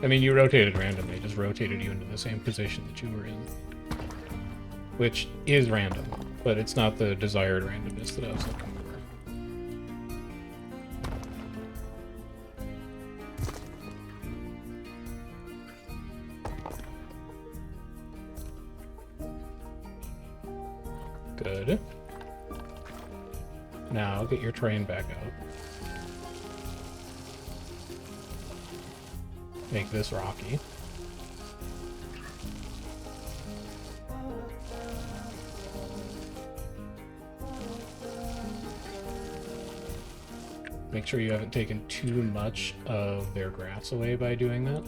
I mean, you rotated randomly, just rotated you into the same position that you were in. Which is random, but it's not the desired randomness that I was looking for. Good. Now get your train back out. Make this rocky. Make sure you haven't taken too much of their grass away by doing that.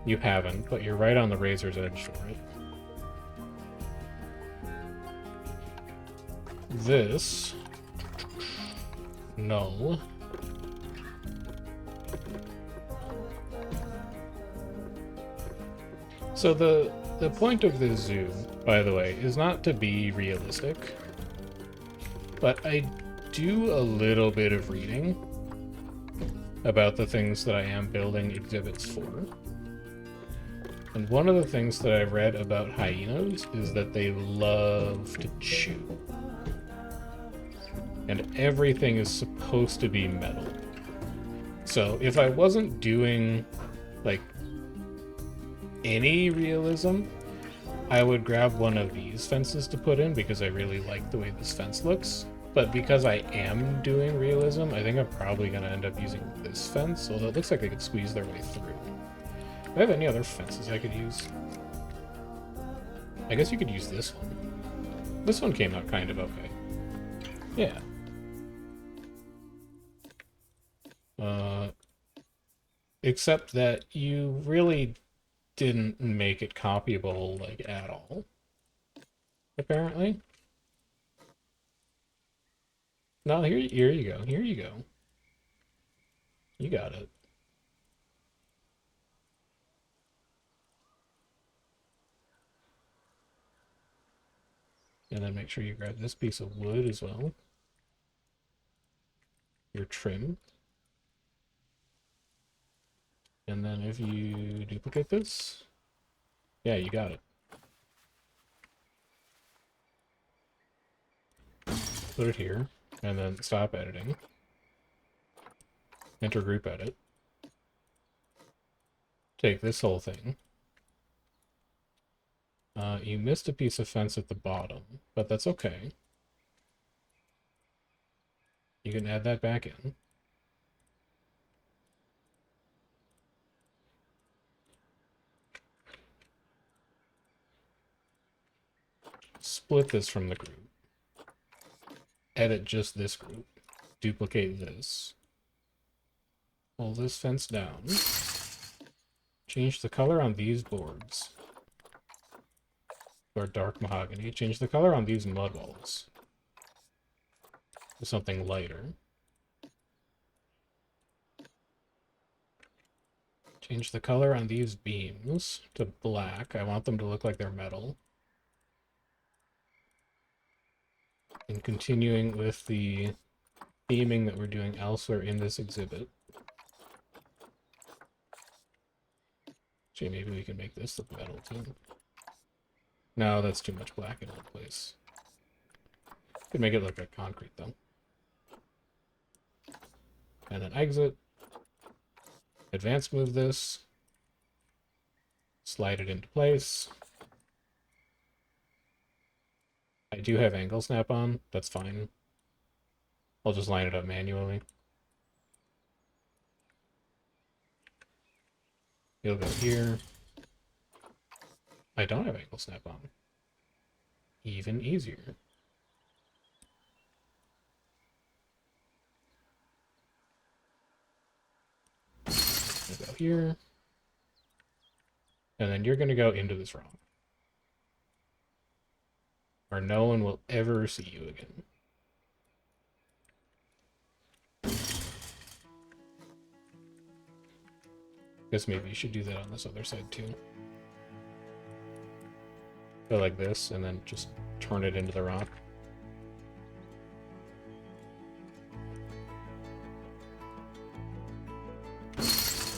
You haven't, but you're right on the razor's edge for it. This... No. So the point of this zoo, by the way, is not to be realistic, but I do a little bit of reading about the things that I am building exhibits for. And one of the things that I've read about hyenas is that they love to chew. And everything is supposed to be metal. So if I wasn't doing, like, any realism, I would grab one of these fences to put in because I really like the way this fence looks. But because I am doing realism, I think I'm probably going to end up using this fence, although it looks like they could squeeze their way through. Do I have any other fences I could use? I guess you could use this one. This one came out kind of okay. Yeah. Except that you really didn't make it copyable, like, at all. Apparently. No, here you go. Here you go. You got it. And then make sure you grab this piece of wood as well. Your trim. And then if you duplicate this, yeah, you got it. Put it here, and then stop editing. Enter group edit. Take this whole thing. You missed a piece of fence at the bottom, but that's okay. You can add that back in. Split this from the group. Edit just this group. Duplicate this. Pull this fence down. Change the color on these boards. Or dark mahogany. Change the color on these mud walls to something lighter. Change the color on these beams to black. I want them to look like they're metal. And continuing with the theming that we're doing elsewhere in this exhibit. Actually, maybe we can make this look metal too. No, that's too much black in one place. Could make it look like concrete though. And then exit. Advance move this. Slide it into place. I do have angle snap on. That's fine. I'll just line it up manually. You'll go here. I don't have angle snap on. Even easier. You'll go here. And then you're going to go into this rock. Or no one will ever see you again. Guess maybe you should do that on this other side too. Go like this, and then just turn it into the rock.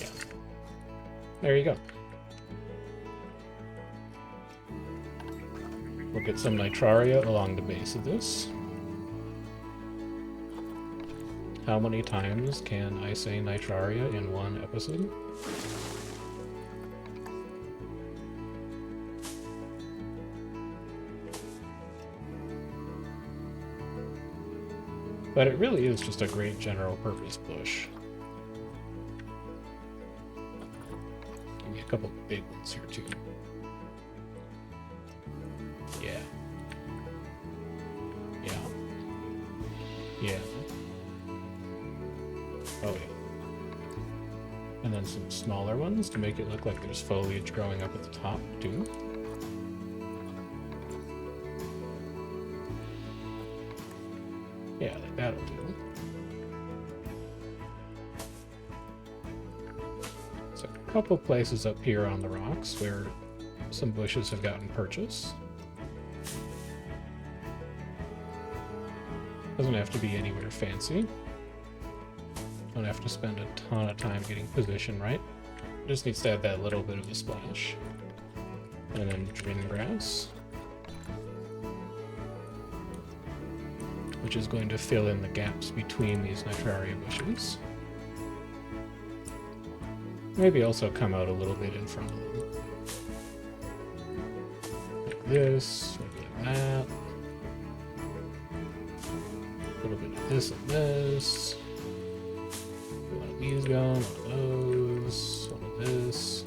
Yeah. There you go. We'll get some nitraria along the base of this. How many times can I say nitraria in one episode? But it really is just a great general purpose bush. Give me a couple big ones here too. Yeah. Yeah. Yeah. Oh yeah. And then some smaller ones to make it look like there's foliage growing up at the top, too. Yeah, like that'll do. So a couple places up here on the rocks where some bushes have gotten purchase. Doesn't have to be anywhere fancy. Don't have to spend a ton of time getting position right. Just needs to have that little bit of a splash. And then drin grass, which is going to fill in the gaps between these nitraria bushes. Maybe also come out a little bit in front of them. Like this, maybe like that. A little bit of this and this. One of these going, one of those, one of this.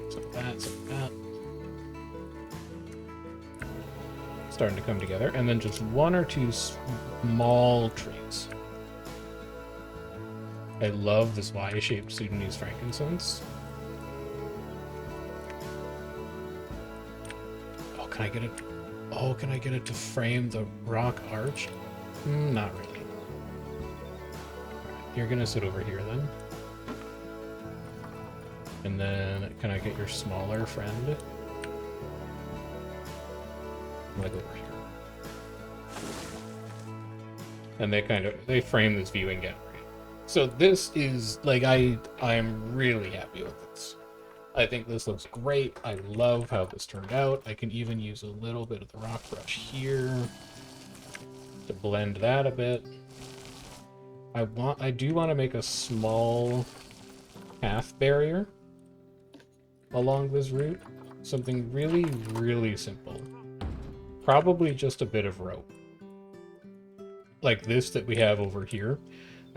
Some of that, some of that. Starting to come together, and then just one or two small trees. I love this Y-shaped Sudanese frankincense. Oh, can I get it? Oh, can I get it to frame the rock arch? Not really. You're gonna sit over here then. And then, can I get your smaller friend? Like over here. And they frame this viewing gallery. So this is, like, I'm really happy with this. I think this looks great. I love how this turned out. I can even use a little bit of the rock brush here to blend that a bit. I do want to make a small path barrier along this route. Something really, really simple. Probably just a bit of rope. Like this that we have over here.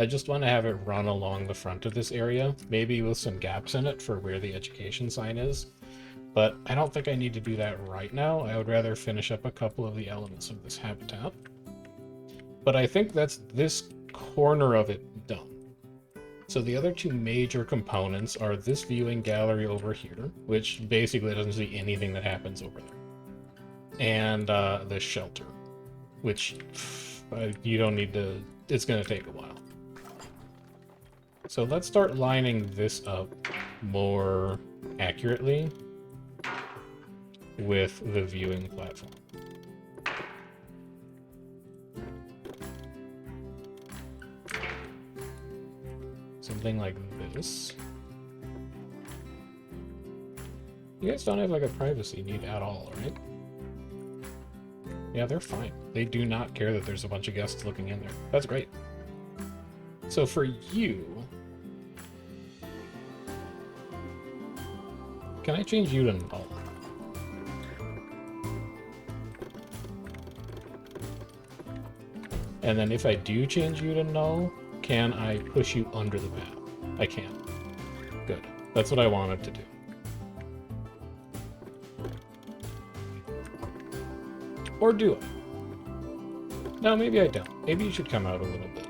I just want to have it run along the front of this area, maybe with some gaps in it for where the education sign is. But I don't think I need to do that right now. I would rather finish up a couple of the elements of this habitat. But I think that's this corner of it done. So the other two major components are this viewing gallery over here, which basically doesn't see anything that happens over there. And the shelter, which you don't need to, it's going to take a while. So let's start lining this up more accurately with the viewing platform. Something like this. You guys don't have like a privacy need at all, right? Yeah, they're fine. They do not care that there's a bunch of guests looking in there. That's great. So for you, can I change you to null? And then if I do change you to null, can I push you under the map? I can. Good. That's what I wanted to do. Or do I? No, maybe I don't. Maybe you should come out a little bit.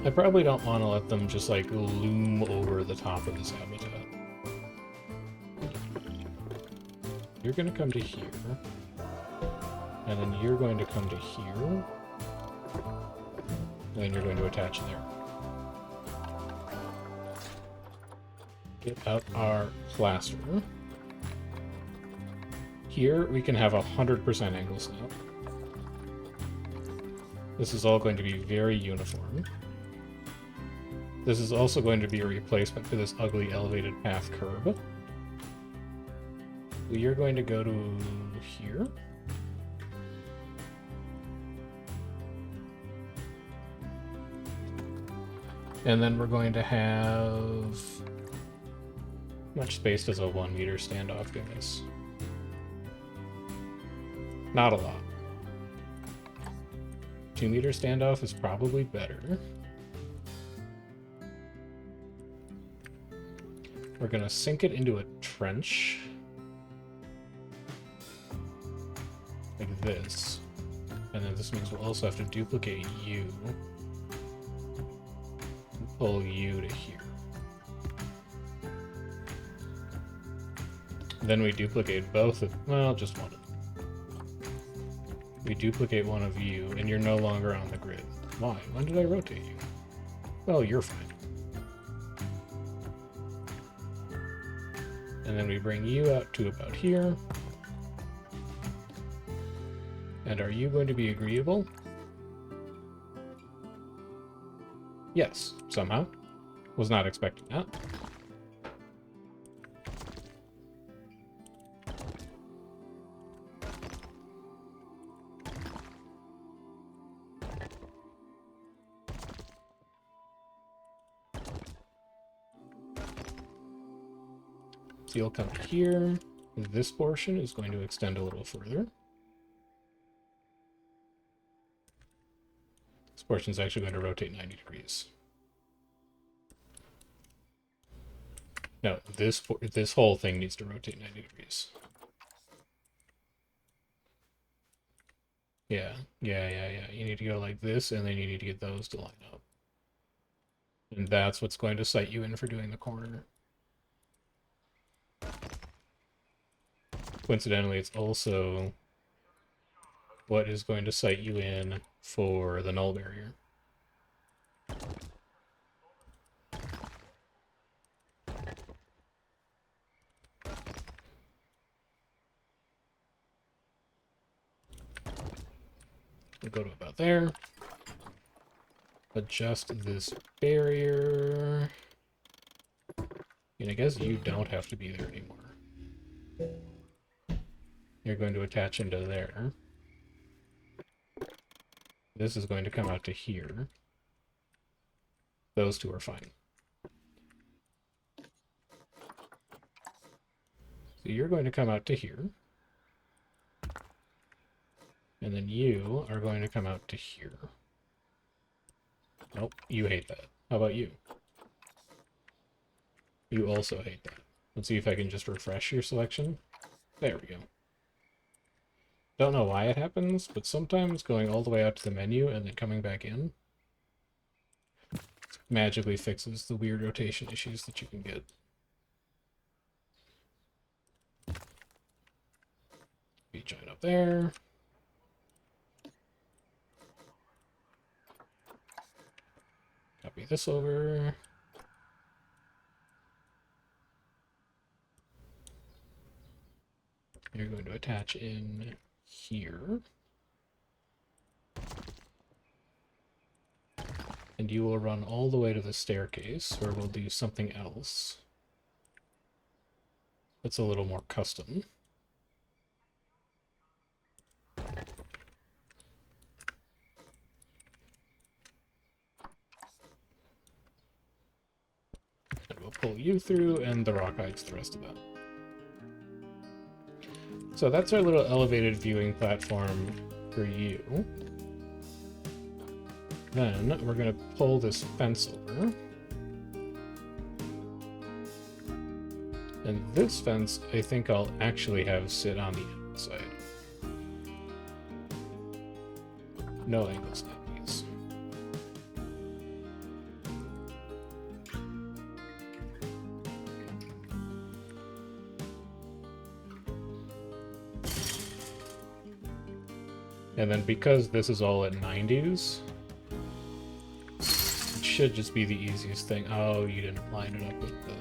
I probably don't want to let them just like loom over the top of this habitat. You're going to come to here. And then you're going to come to here. And then you're going to attach there. Get out our plaster. Here we can have 100% angle snap. This is all going to be very uniform. This is also going to be a replacement for this ugly elevated path curb. We are going to go to here. And then we're going to have... How much space does a 1 meter standoff give us? Not a lot. 2 meter standoff is probably better. We're going to sink it into a trench. Like this. And then this means we'll also have to duplicate you. And pull you to here. Then we duplicate both of, well, just one of them. We duplicate one of you, and you're no longer on the grid. Why? When did I rotate you? Well, you're fine. And then we bring you out to about here. And are you going to be agreeable? Yes, somehow. Was not expecting that. So you'll come here. This portion is going to extend a little further. This portion is actually going to rotate 90 degrees. No, this whole thing needs to rotate 90 degrees. Yeah. You need to go like this, and then you need to get those to line up. And that's what's going to sight you in for doing the corner. Coincidentally, it's also what is going to sight you in for the null barrier. We'll go to about there. Adjust this barrier. And I guess you don't have to be there anymore. You're going to attach into there. This is going to come out to here. Those two are fine. So you're going to come out to here. And then you are going to come out to here. Nope, you hate that. How about you? You also hate that. Let's see if I can just refresh your selection. There we go. Don't know why it happens, but sometimes going all the way out to the menu and then coming back in magically fixes the weird rotation issues that you can get. Be giant up there. Copy this over. You're going to attach in here. And you will run all the way to the staircase, where we'll do something else that's a little more custom. And we'll pull you through, and the rock hides the rest of that. So that's our little elevated viewing platform for you. Then we're going to pull this fence over. And this fence, I think I'll actually have sit on the outside. No angle snappies. And then because this is all at 90s, it should just be the easiest thing. Oh, you didn't line it up with the...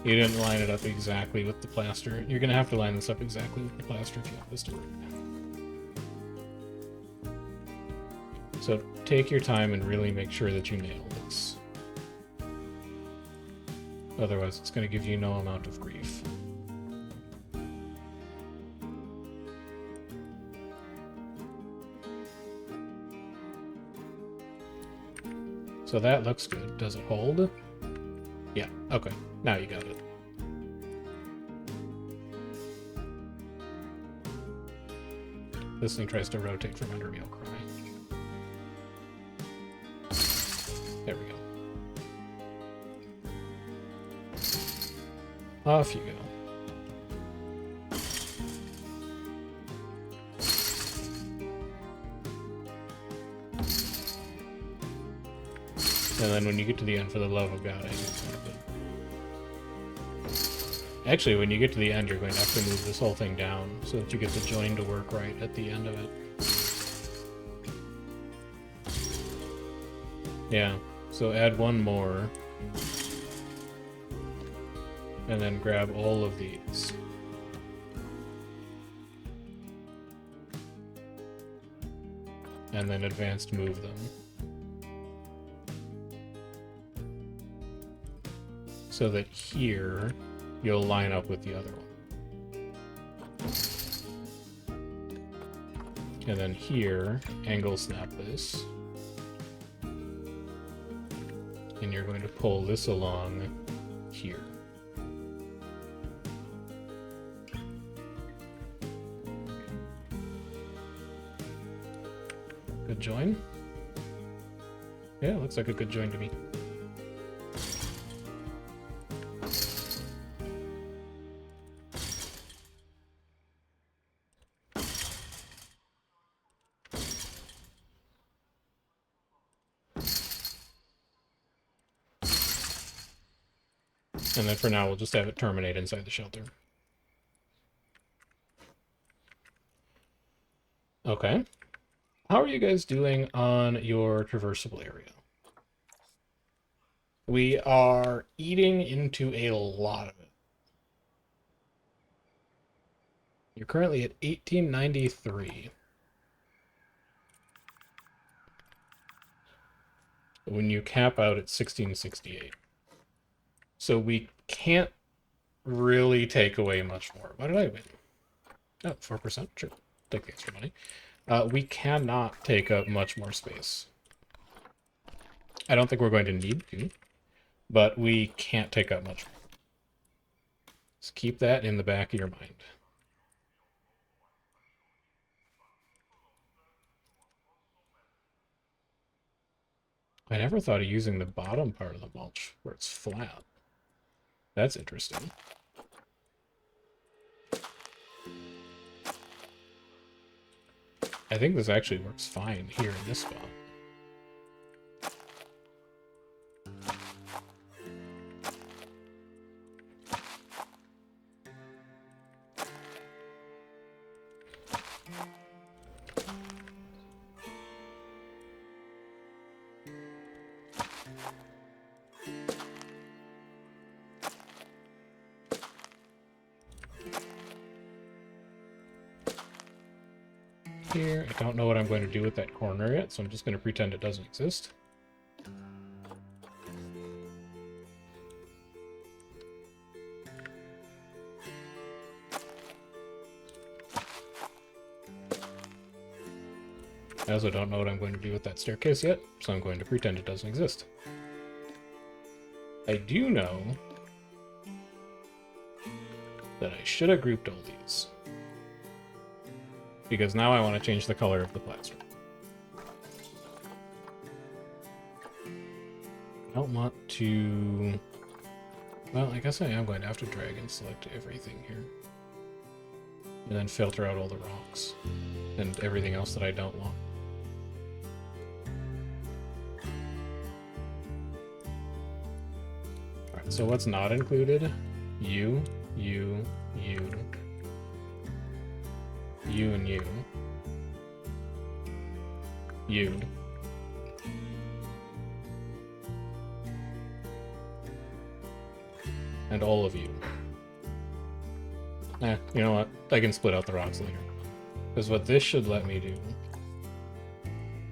You didn't line it up exactly with the plaster. You're gonna have to line this up exactly with the plaster if you want this to work. So take your time and really make sure that you nail this. Otherwise, it's gonna give you no amount of grief. So that looks good. Does it hold? Yeah, okay. Now you got it. This thing tries to rotate from under me, I'll cry. There we go. Off you go. And then when you get to the end, for the love of God, I do something. Actually, when you get to the end, you're going to have to move this whole thing down so that you get the join to work right at the end of it. Yeah, so add one more. And then grab all of these. And then advanced move them. So that here, you'll line up with the other one. And then here, angle snap this. And you're going to pull this along here. Good join? Yeah, looks like a good join to me. And then for now, we'll just have it terminate inside the shelter. Okay. How are you guys doing on your traversable area? We are eating into a lot of it. You're currently at 1893. When you cap out at 1668. So we can't really take away much more. What did I win? Oh, 4%. Sure. Take the extra money. We cannot take up much more space. I don't think we're going to need to, but we can't take up much more. Just keep that in the back of your mind. I never thought of using the bottom part of the mulch where it's flat. That's interesting. I think this actually works fine here in this spot. Here, I don't know what I'm going to do with that corner yet, so I'm just going to pretend it doesn't exist. I also don't know what I'm going to do with that staircase yet, so I'm going to pretend it doesn't exist. I do know that I should have grouped all these, because now I want to change the color of the plaster. I don't want to... Well, I guess I am going to have to drag and select everything here. And then filter out all the rocks and everything else that I don't want. Alright, so what's not included? You, and you. You. And all of you. You know what? I can split out the rocks later. Because what this should let me do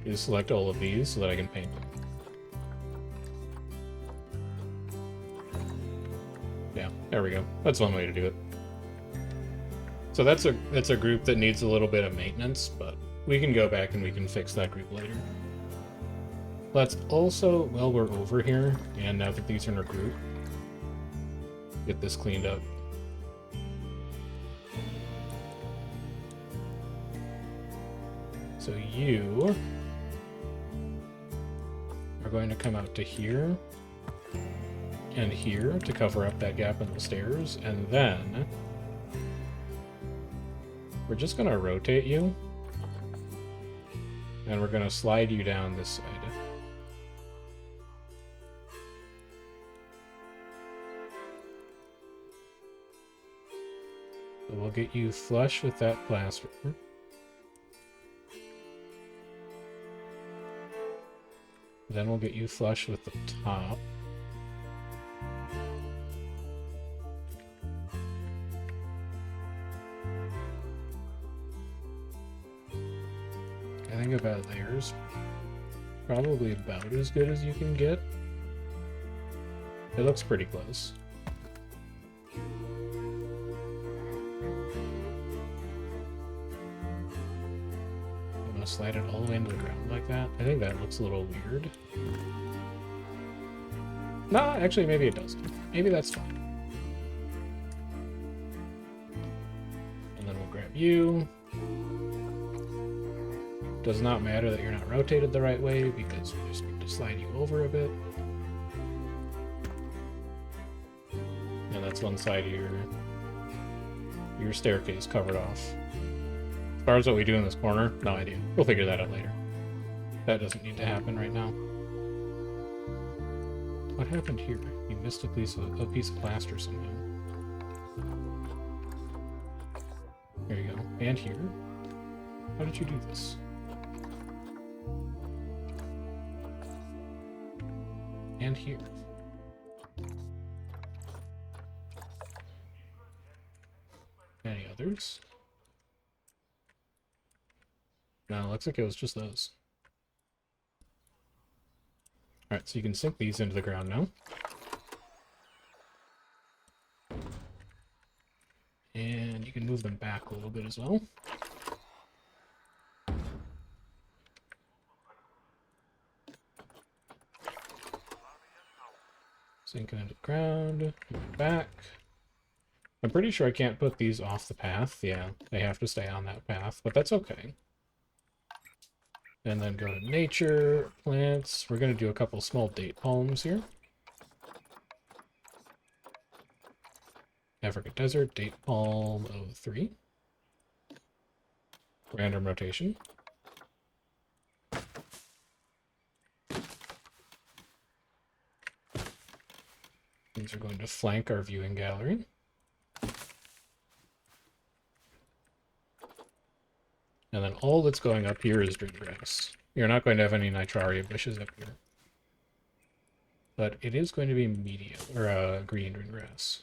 is select all of these so that I can paint them. Yeah, there we go. That's one way to do it. So that's a group that needs a little bit of maintenance, but we can go back and we can fix that group later. Let's also, while we're over here, and now that these are in a group, get this cleaned up. So you are going to come out to here. and here to cover up that gap in the stairs, and then we're just gonna rotate you, and we're gonna slide you down this side. So we'll get you flush with that plaster. Then we'll get you flush with the top. I think about there's probably about as good as you can get. It looks pretty close. I'm gonna slide it all the way into the ground like that. I think that looks a little weird. No, actually, maybe it doesn't. Maybe that's fine. And then we'll grab you. Does not matter that you're not rotated the right way because we just need to slide you over a bit. And that's one side of your staircase covered off. As far as what we do in this corner, no idea. We'll figure that out later. That doesn't need to happen right now. What happened here? You missed a piece of plaster somehow. There you go. And here. How did you do this? And here. Any others? No, looks like it was just those. Alright, so you can sink these into the ground now. And you can move them back a little bit as well. Sink it into the ground, move it back. I'm pretty sure I can't put these off the path. Yeah, they have to stay on that path, but that's okay. And then go to nature, plants. We're going to do a couple small date palms here. Africa Desert, date palm 03. Random rotation. These are going to flank our viewing gallery. And then all that's going up here is green grass. You're not going to have any nitraria bushes up here. But it is going to be medium, or green grass.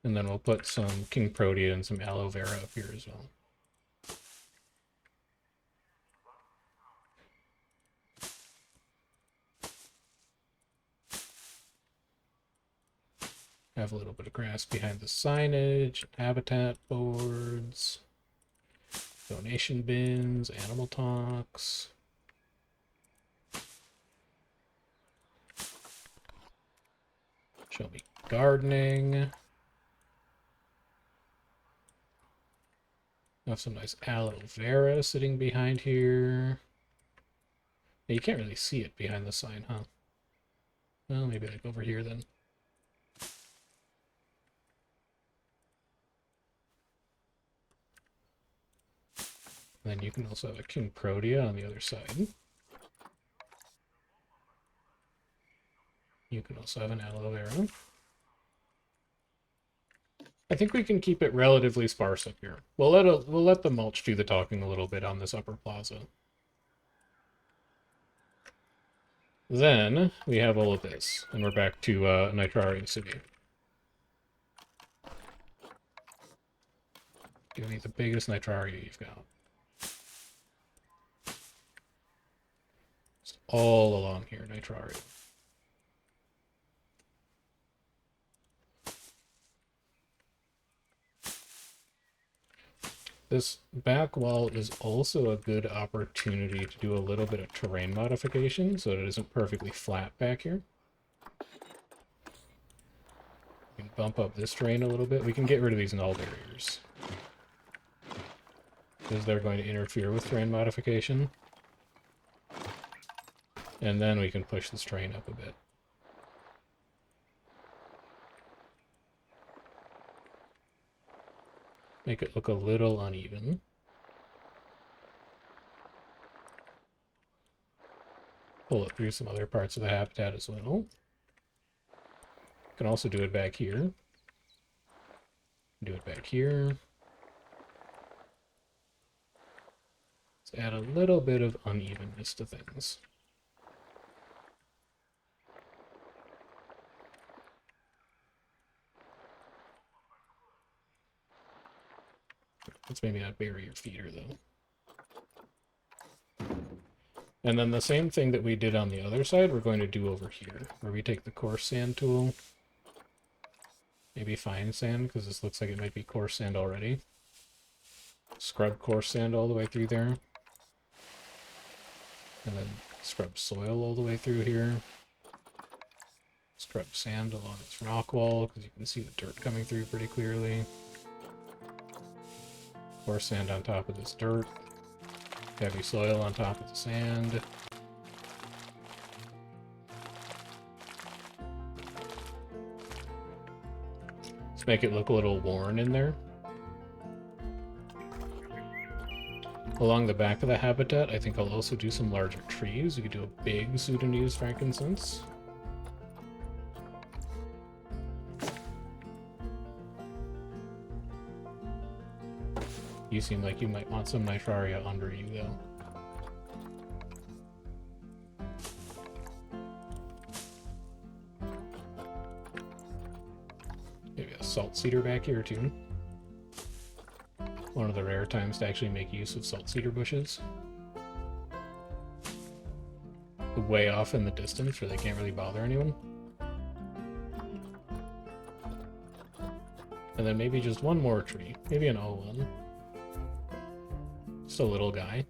And then we'll put some king protea and some aloe vera up here as well. Have a little bit of grass behind the signage, habitat boards, donation bins, animal talks. Show me gardening. Have some nice aloe vera sitting behind here. Yeah, you can't really see it behind the sign, huh? Well, maybe like over here then. And then you can also have a king protea on the other side. You can also have an aloe vera. I think we can keep it relatively sparse up here. We'll let the mulch do the talking a little bit on this upper plaza. Then we have all of this, and we're back to Nitraria City. Give me the biggest Nitraria you've got. Just all along here, Nitraria. This back wall is also a good opportunity to do a little bit of terrain modification so that it isn't perfectly flat back here. We can bump up this terrain a little bit. We can get rid of these null barriers because they're going to interfere with terrain modification. And then we can push this terrain up a bit. Make it look a little uneven. Pull it through some other parts of the habitat as well. Can also do it back here. Do it back here. Let's add a little bit of unevenness to things. Let's maybe not bury your feeder though. And then the same thing that we did on the other side, we're going to do over here, where we take the coarse sand tool, maybe fine sand, because this looks like it might be coarse sand already. Scrub coarse sand all the way through there. And then scrub soil all the way through here. Scrub sand along this rock wall, because you can see the dirt coming through pretty clearly. Coarse sand on top of this dirt. Heavy soil on top of the sand. Let's make it look a little worn in there. Along the back of the habitat, I think I'll also do some larger trees. We could do a big Sudanese frankincense. You seem like you might want some nitraria under you, though. Maybe a salt cedar back here, too. One of the rare times to actually make use of salt cedar bushes. Way off in the distance where they can't really bother anyone. And then maybe just one more tree. Maybe an O1. Just a little guy.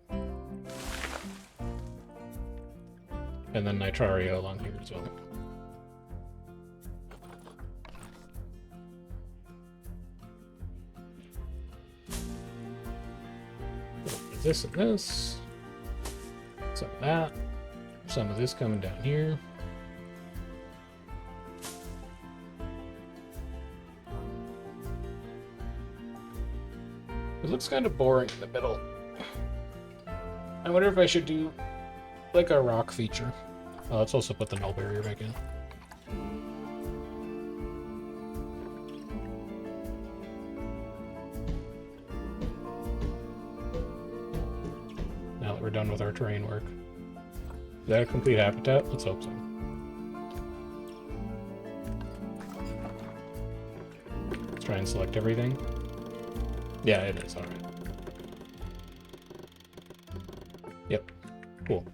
And then nitraria along here as well. This and this. Some of that. Some of this coming down here. It looks kind of boring in the middle. I wonder if I should do like a rock feature. Let's also put the null barrier back in. Now that we're done with our terrain work. Is that a complete habitat? Let's hope so. Let's try and select everything. Yeah, it is. Alright. Yep. Cool.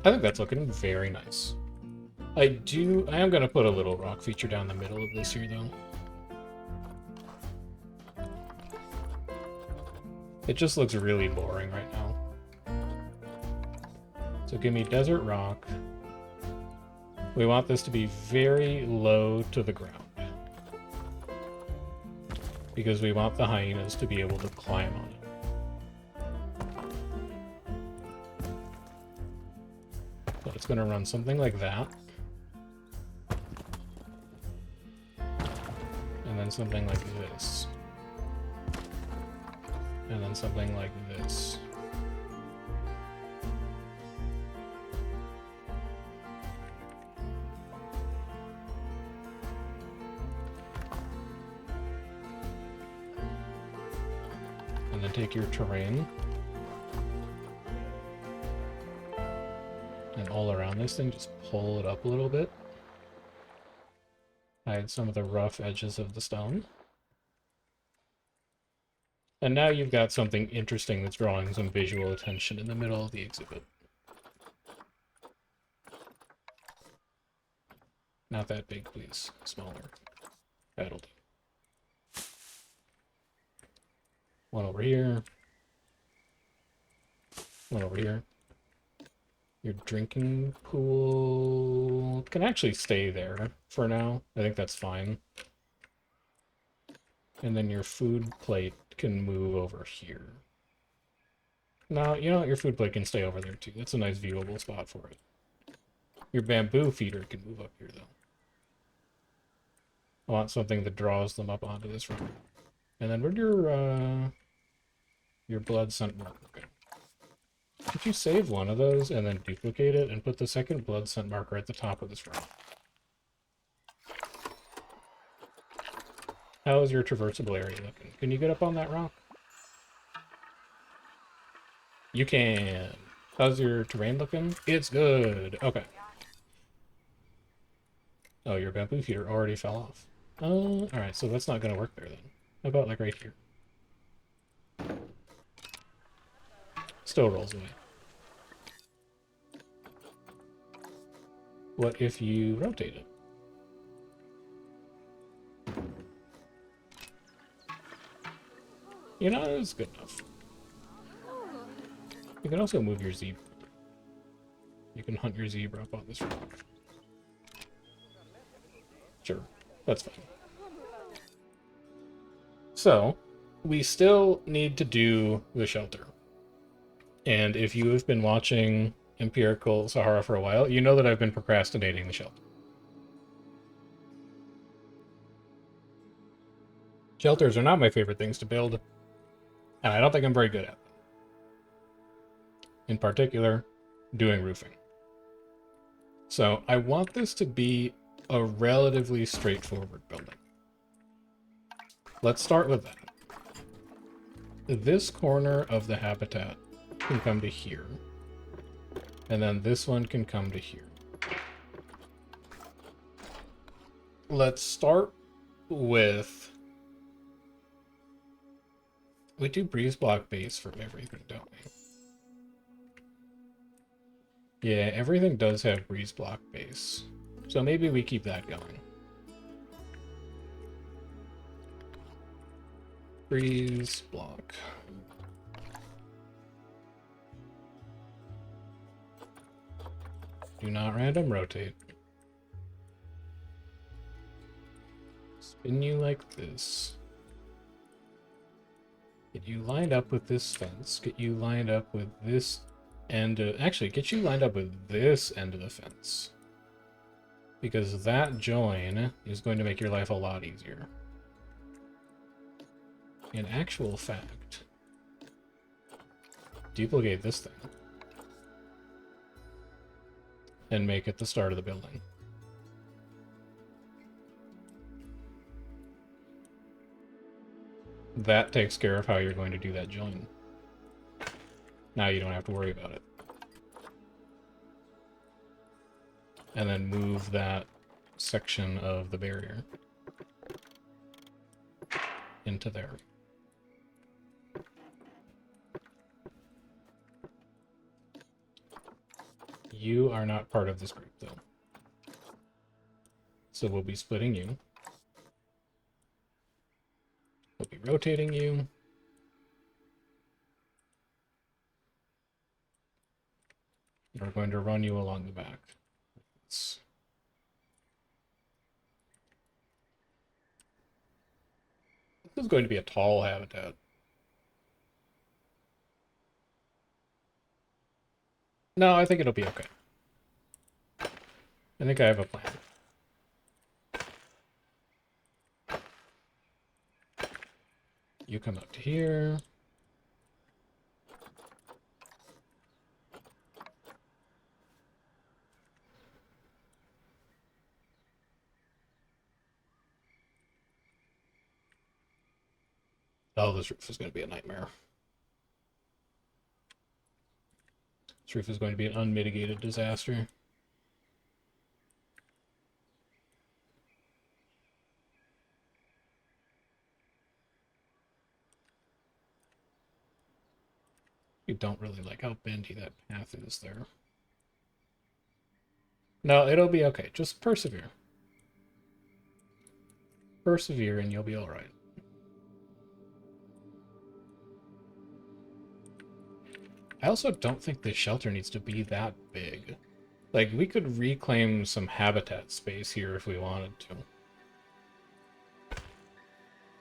I think that's looking very nice. I am going to put a little rock feature down the middle of this here, though. It just looks really boring right now. So give me desert rock. We want this to be very low to the ground. Because we want the hyenas to be able to climb on it. So it's going to run something like that. And then something like this. And then something like this. And then take your terrain. And all around this thing, just pull it up a little bit. Hide some of the rough edges of the stone. And now you've got something interesting that's drawing some visual attention in the middle of the exhibit. Not that big, please. Smaller. That'll do. One over here. One over here. Your drinking pool can actually stay there for now. I think that's fine. And then your food plate can move over here. No, you know what? Your food plate can stay over there too. That's a nice viewable spot for it. Your bamboo feeder can move up here though. I want something that draws them up onto this rock. And then where'd your blood scent marker go? Could you save one of those and then duplicate it and put the second blood scent marker at the top of this rock? How is your traversable area looking? Can you get up on that rock? You can. How's your terrain looking? It's good. Okay. Oh, your bamboo feeder already fell off. Alright, so that's not going to work there then. How about like right here? Still rolls away. What if you rotate it? You know, it's good enough. You can also move your zebra. You can hunt your zebra up on this rock. Sure, that's fine. So, we still need to do the shelter. And if you have been watching Empirical Sahara for a while, you know that I've been procrastinating the shelter. Shelters are not my favorite things to build, and I don't think I'm very good at them. In particular, doing roofing. So I want this to be a relatively straightforward building. Let's start with that. This corner of the habitat can come to here. And then this one can come to here. Let's start with... We do breeze block base for everything, don't we? Yeah, everything does have breeze block base. So maybe we keep that going. Breeze block. Do not random rotate. Spin you like this. Get you lined up with this fence. Get you lined up with this end of... Actually, get you lined up with this end of the fence. Because that join is going to make your life a lot easier. In actual fact, duplicate this thing. And make it the start of the building. That takes care of how you're going to do that join. Now you don't have to worry about it. And then move that section of the barrier into there. You are not part of this group, though. So we'll be splitting you. We'll be rotating you. We're going to run you along the back. This is going to be a tall habitat. No, I think it'll be okay. I think I have a plan. You come up to here. Oh, this roof is going to be a nightmare. This roof is going to be an unmitigated disaster. You don't really like how bendy that path is there. No, it'll be okay. Just persevere. Persevere and you'll be alright. I also don't think this shelter needs to be that big. Like, we could reclaim some habitat space here if we wanted to.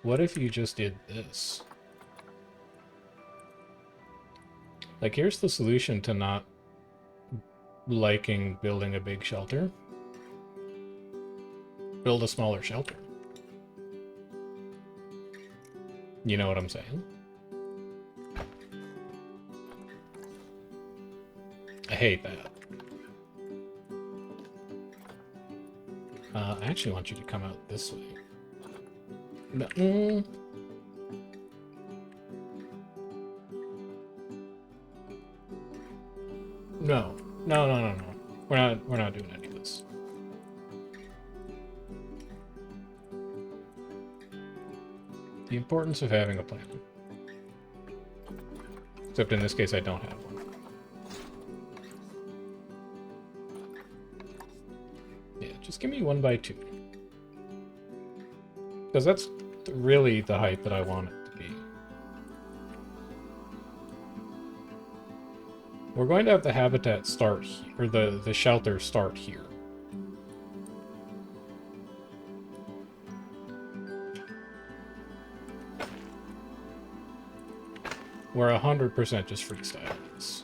What if you just did this? Like, here's the solution to not liking building a big shelter. Build a smaller shelter. You know what I'm saying? I hate that. I actually want you to come out this way. No. No. No, no, no, no. We're not doing any of this. The importance of having a plan. Except in this case, I don't have one. Yeah, just give me 1 by 2. Because that's really the height that I want it to be. We're going to have the habitat start here, or the shelter start here. We're 100% just freestyle this.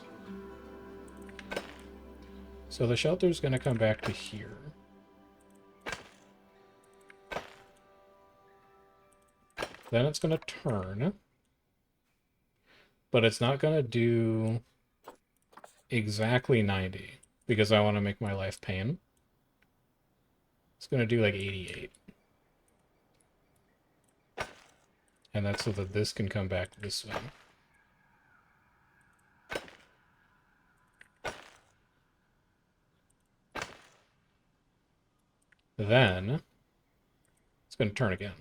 So the shelter's going to come back to here. Then it's going to turn. But it's not going to do exactly 90, because I want to make my life pain. It's going to do like 88. And that's so that this can come back this way. Then it's going to turn again.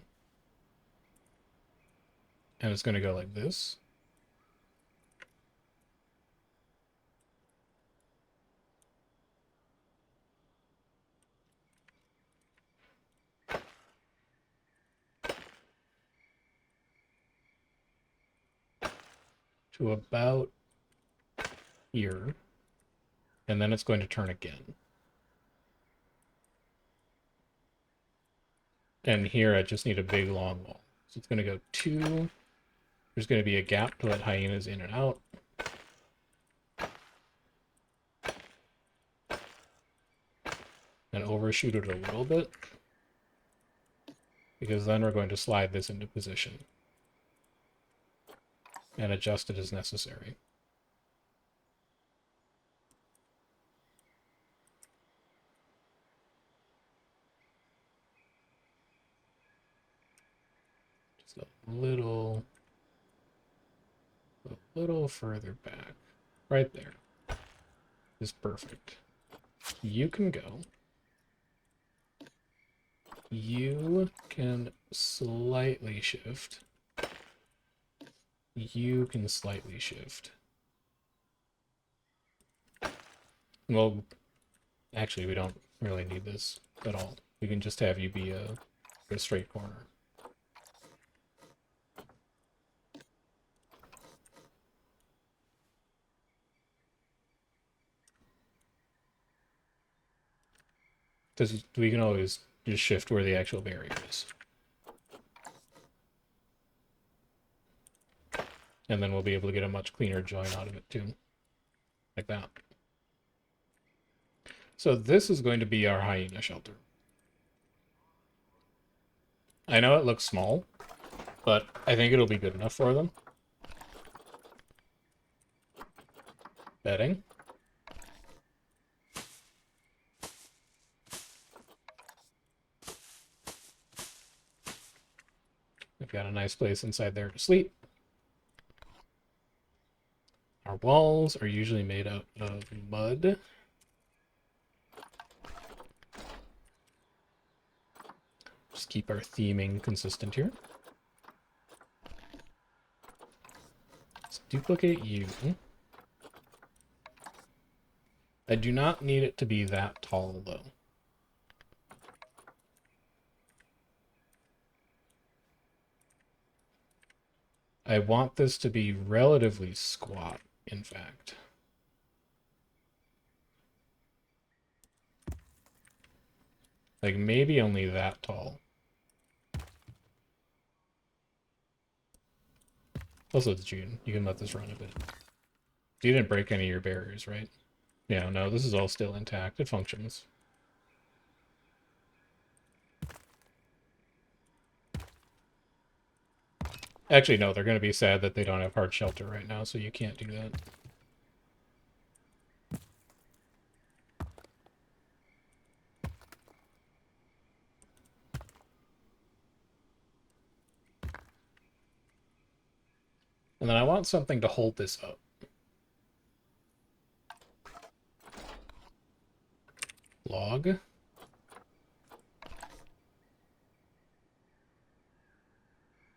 And it's going to go like this. To about here. And then it's going to turn again. And here I just need a big long wall. So it's going to go 2. There's going to be a gap to let hyenas in and out. And overshoot it a little bit. Because then we're going to slide this into position. And adjust it as necessary. Just a little further back. Right there. Is perfect. You can go. You can slightly shift. You can slightly shift. Well, actually, we don't really need this at all. We can just have you be a straight corner. Because we can always just shift where the actual barrier is. And then we'll be able to get a much cleaner join out of it too. Like that. So this is going to be our hyena shelter. I know it looks small, but I think it'll be good enough for them. Bedding. We've got a nice place inside there to sleep. Our walls are usually made out of mud. Just keep our theming consistent here. Let's duplicate you. I do not need it to be that tall, though. I want this to be relatively squat, in fact. Like, maybe only that tall. Also, it's June. You can let this run a bit. You didn't break any of your barriers, right? Yeah, no, this is all still intact. It functions. Actually, no, they're going to be sad that they don't have hard shelter right now, so you can't do that. And then I want something to hold this up. Log.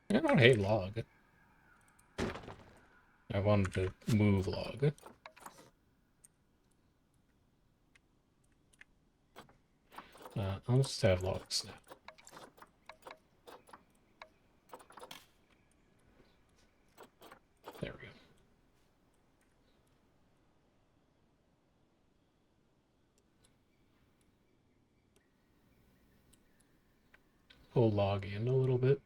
I don't hate log. I wanted to move log. I'll just have log snap. There we go. Pull log in a little bit.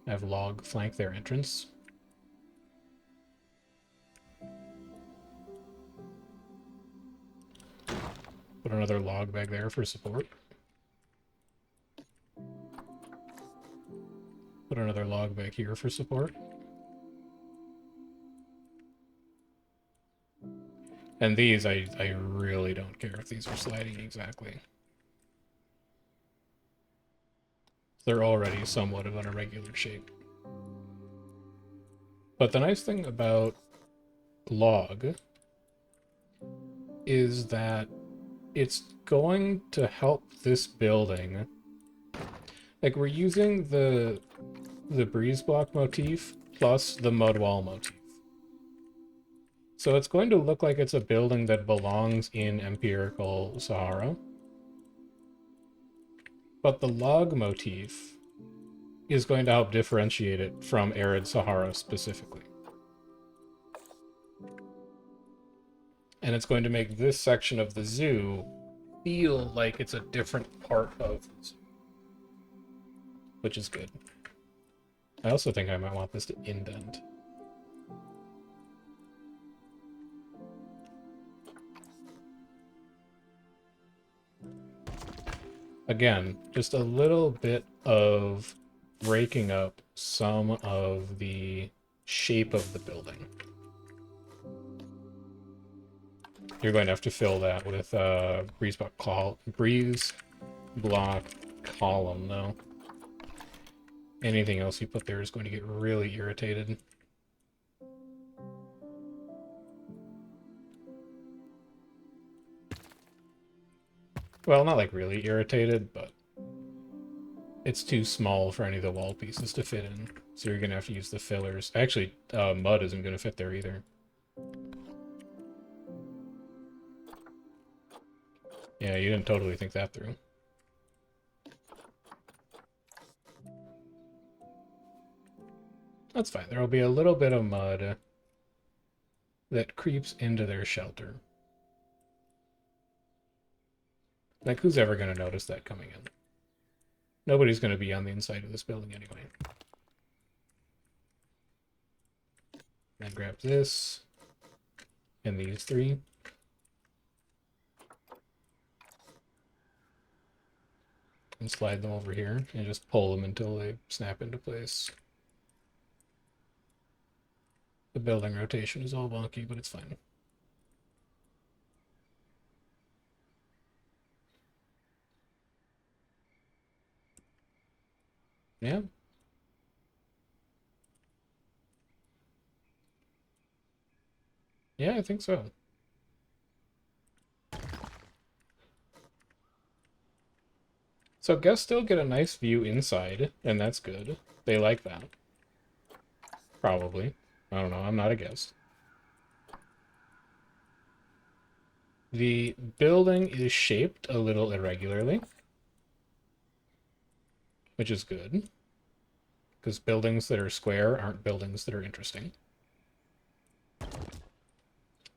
Have log flank their entrance. Put another log back there for support. Put another log back here for support. And these, I really don't care if these are sliding exactly. They're already somewhat of an irregular shape. But the nice thing about log is that it's going to help this building. Like, we're using the breeze block motif plus the mud wall motif. So it's going to look like it's a building that belongs in empirical Sahara. But the log motif is going to help differentiate it from arid Sahara specifically. And it's going to make this section of the zoo feel like it's a different part of the zoo, which is good. I also think I might want this to indent. Again, just a little bit of breaking up some of the shape of the building. You're going to have to fill that with breeze block column, though. Anything else you put there is going to get really irritated. Well, not like really irritated, but it's too small for any of the wall pieces to fit in. So you're going to have to use the fillers. Actually, mud isn't going to fit there either. Yeah, you didn't totally think that through. That's fine. There will be a little bit of mud that creeps into their shelter. Like, who's ever going to notice that coming in? Nobody's going to be on the inside of this building anyway. And grab this and these three. And slide them over here and just pull them until they snap into place. The building rotation is all wonky, but it's fine. Yeah. Yeah, I think so. So guests still get a nice view inside, and that's good. They like that. Probably. I don't know, I'm not a guest. The building is shaped a little irregularly, which is good, because buildings that are square aren't buildings that are interesting.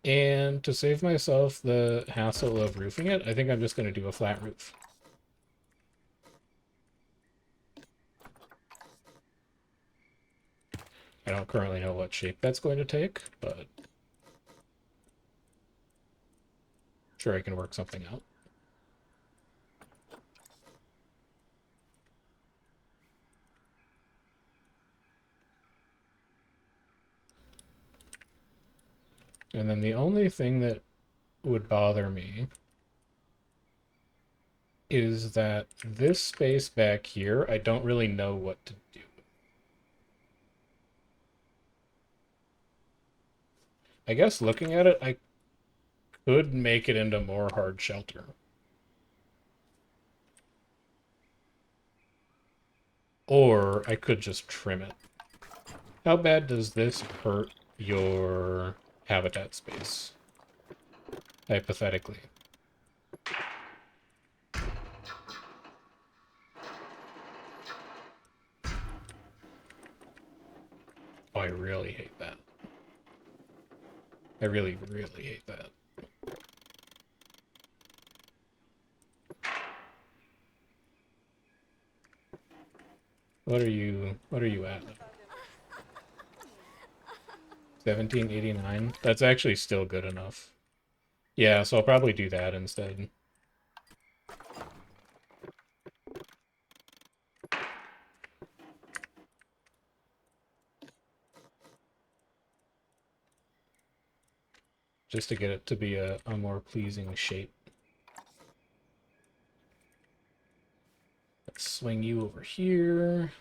And to save myself the hassle of roofing it, I think I'm just going to do a flat roof. I don't currently know what shape that's going to take, but I'm sure I can work something out. And then the only thing that would bother me is that this space back here, I don't really know what to do. I guess looking at it, I could make it into more hard shelter. Or I could just trim it. How bad does this hurt your habitat space? Hypothetically. Oh, I really hate that. I really, really hate that. What are you at? 1789? That's actually still good enough. Yeah, so I'll probably do that instead. Just to get it to be a more pleasing shape. Let's swing you over here.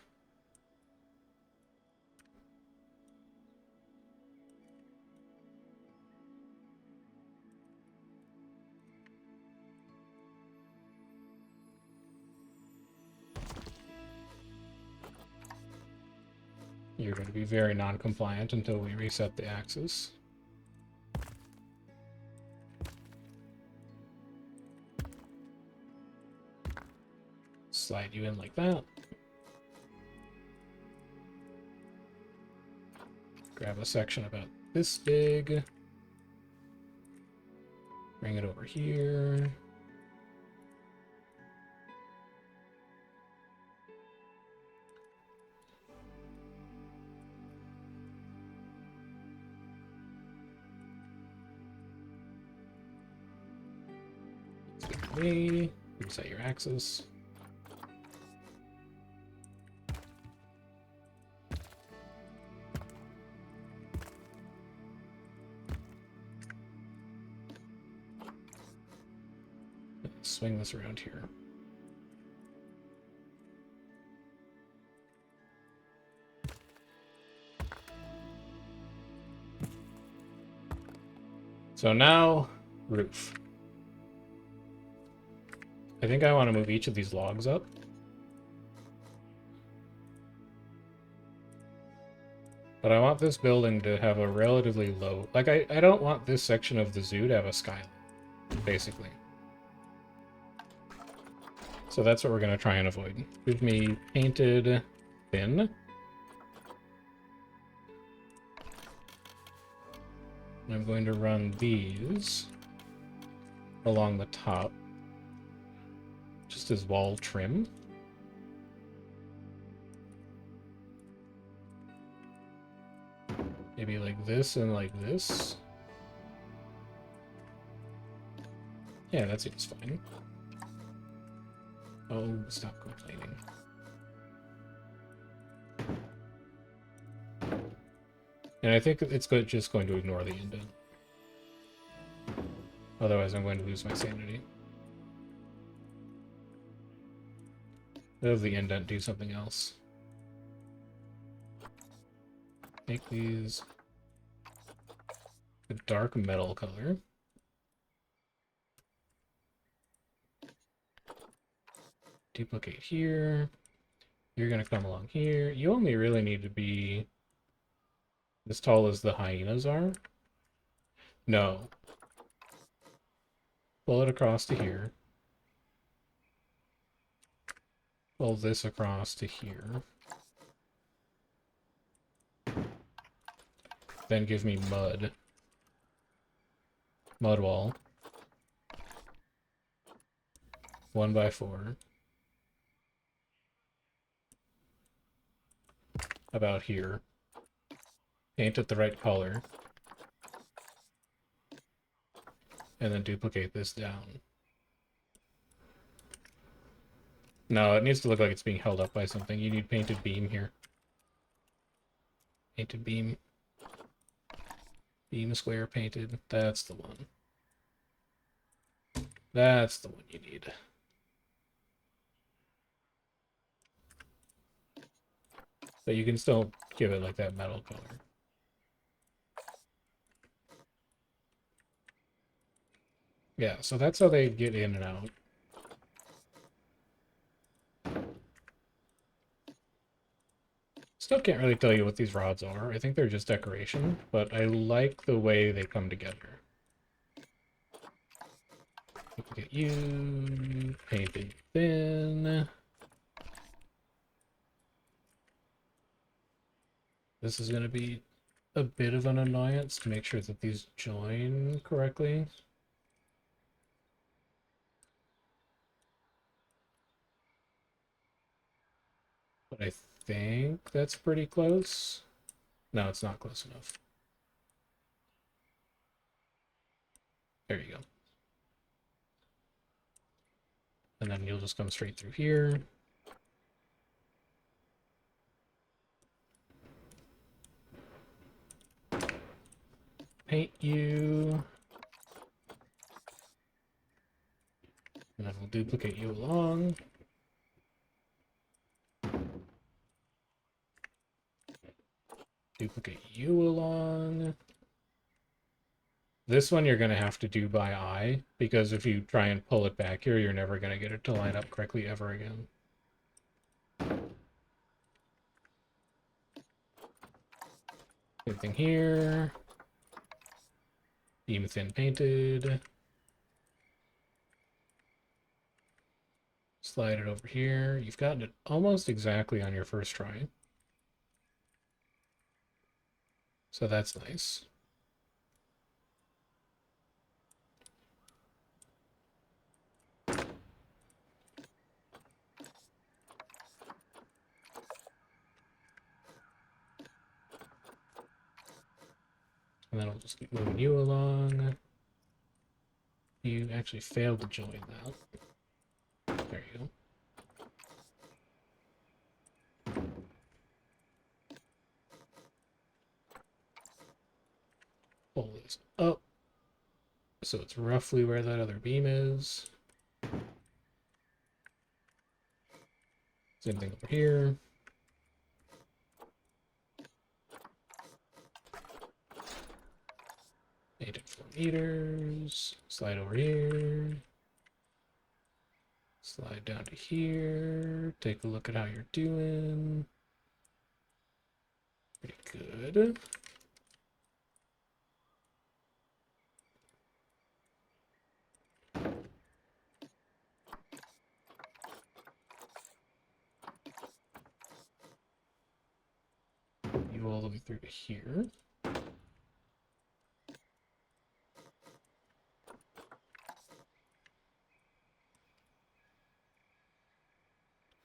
You're going to be very non-compliant until we reset the axis. Slide you in like that. Grab a section about this big. Bring it over here. Reset your axis. Swing this around here. So now, roof. I think I want to move each of these logs up. But I want this building to have a relatively low... Like, I don't want this section of the zoo to have a skyline, basically. So that's what we're going to try and avoid. Give me painted thin. And I'm going to run these along the top, just as wall trim. Maybe like this and like this. Yeah, that seems fine. Oh, stop complaining. And I think it's just going to ignore the indent. Otherwise, I'm going to lose my sanity. Have the indent do something else. Make these a dark metal color. Duplicate here. You're going to come along here. You only really need to be as tall as the hyenas are. No. Pull it across to here. Pull this across to here. Then give me mud. mud wall, 1x4, about here. Paint it the right color, and then duplicate this down. No, it needs to look like it's being held up by something. You need painted beam here. Painted beam. Beam square painted. That's the one. That's the one you need. But you can still give it like that metal color. Yeah, so that's how they get in and out. Still can't really tell you what these rods are. I think they're just decoration, but I like the way they come together. Get you painted thin. This is going to be a bit of an annoyance to make sure that these join correctly. But I think that's pretty close. No, it's not close enough. There you go. And then you'll just come straight through here. Paint you. And then we'll duplicate you along. Duplicate you along. This one you're going to have to do by eye, because if you try and pull it back here, you're never going to get it to line up correctly ever again. Same thing here. Beam thin painted. Slide it over here. You've gotten it almost exactly on your first try. So that's nice. And then I'll just keep moving you along. You actually failed to join that. There you go. Pull this up. So it's roughly where that other beam is. Same thing over here. 4 meters. Slide over here. Slide down to here. Take a look at how you're doing. Pretty good. You all the way through to here.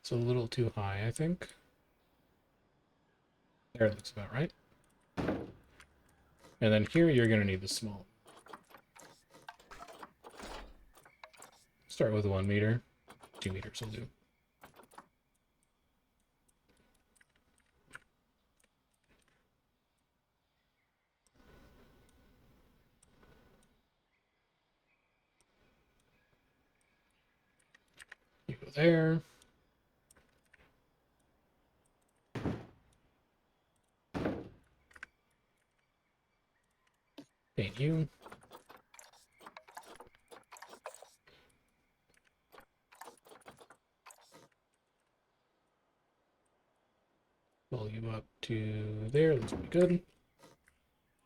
It's a little too high, I think. There, it looks about right. And then here you're going to need the small. Start with 1 meter. 2 meters will do. You go there. Paint you. Pull you up to there. Looks pretty good.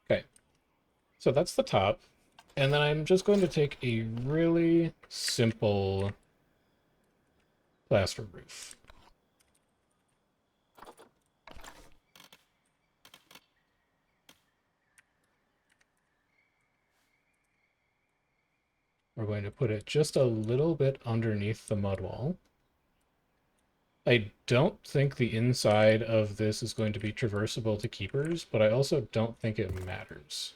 Okay. So that's the top. And then I'm just going to take a really simple plaster roof. We're going to put it just a little bit underneath the mud wall. I don't think the inside of this is going to be traversable to keepers, but I also don't think it matters.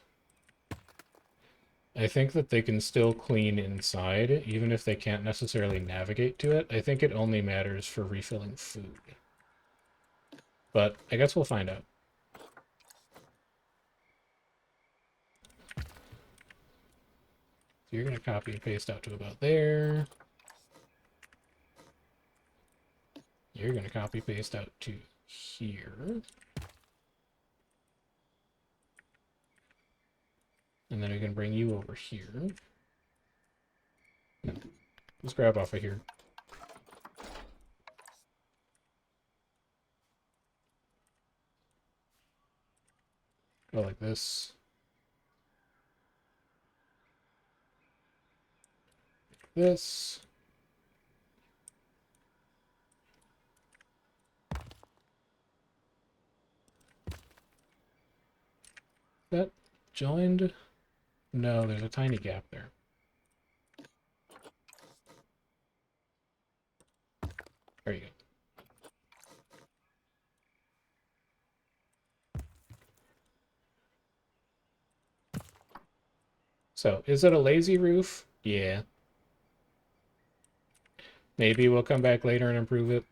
I think that they can still clean inside, even if they can't necessarily navigate to it. I think it only matters for refilling food. But I guess we'll find out. So you're going to copy and paste out to about there. You're going to copy paste out to here. And then we can bring you over here. Let's grab off of here. Go like this. Like this. That joined? No, there's a tiny gap there. There you go. So, is it a lazy roof? Yeah. Maybe we'll come back later and improve it.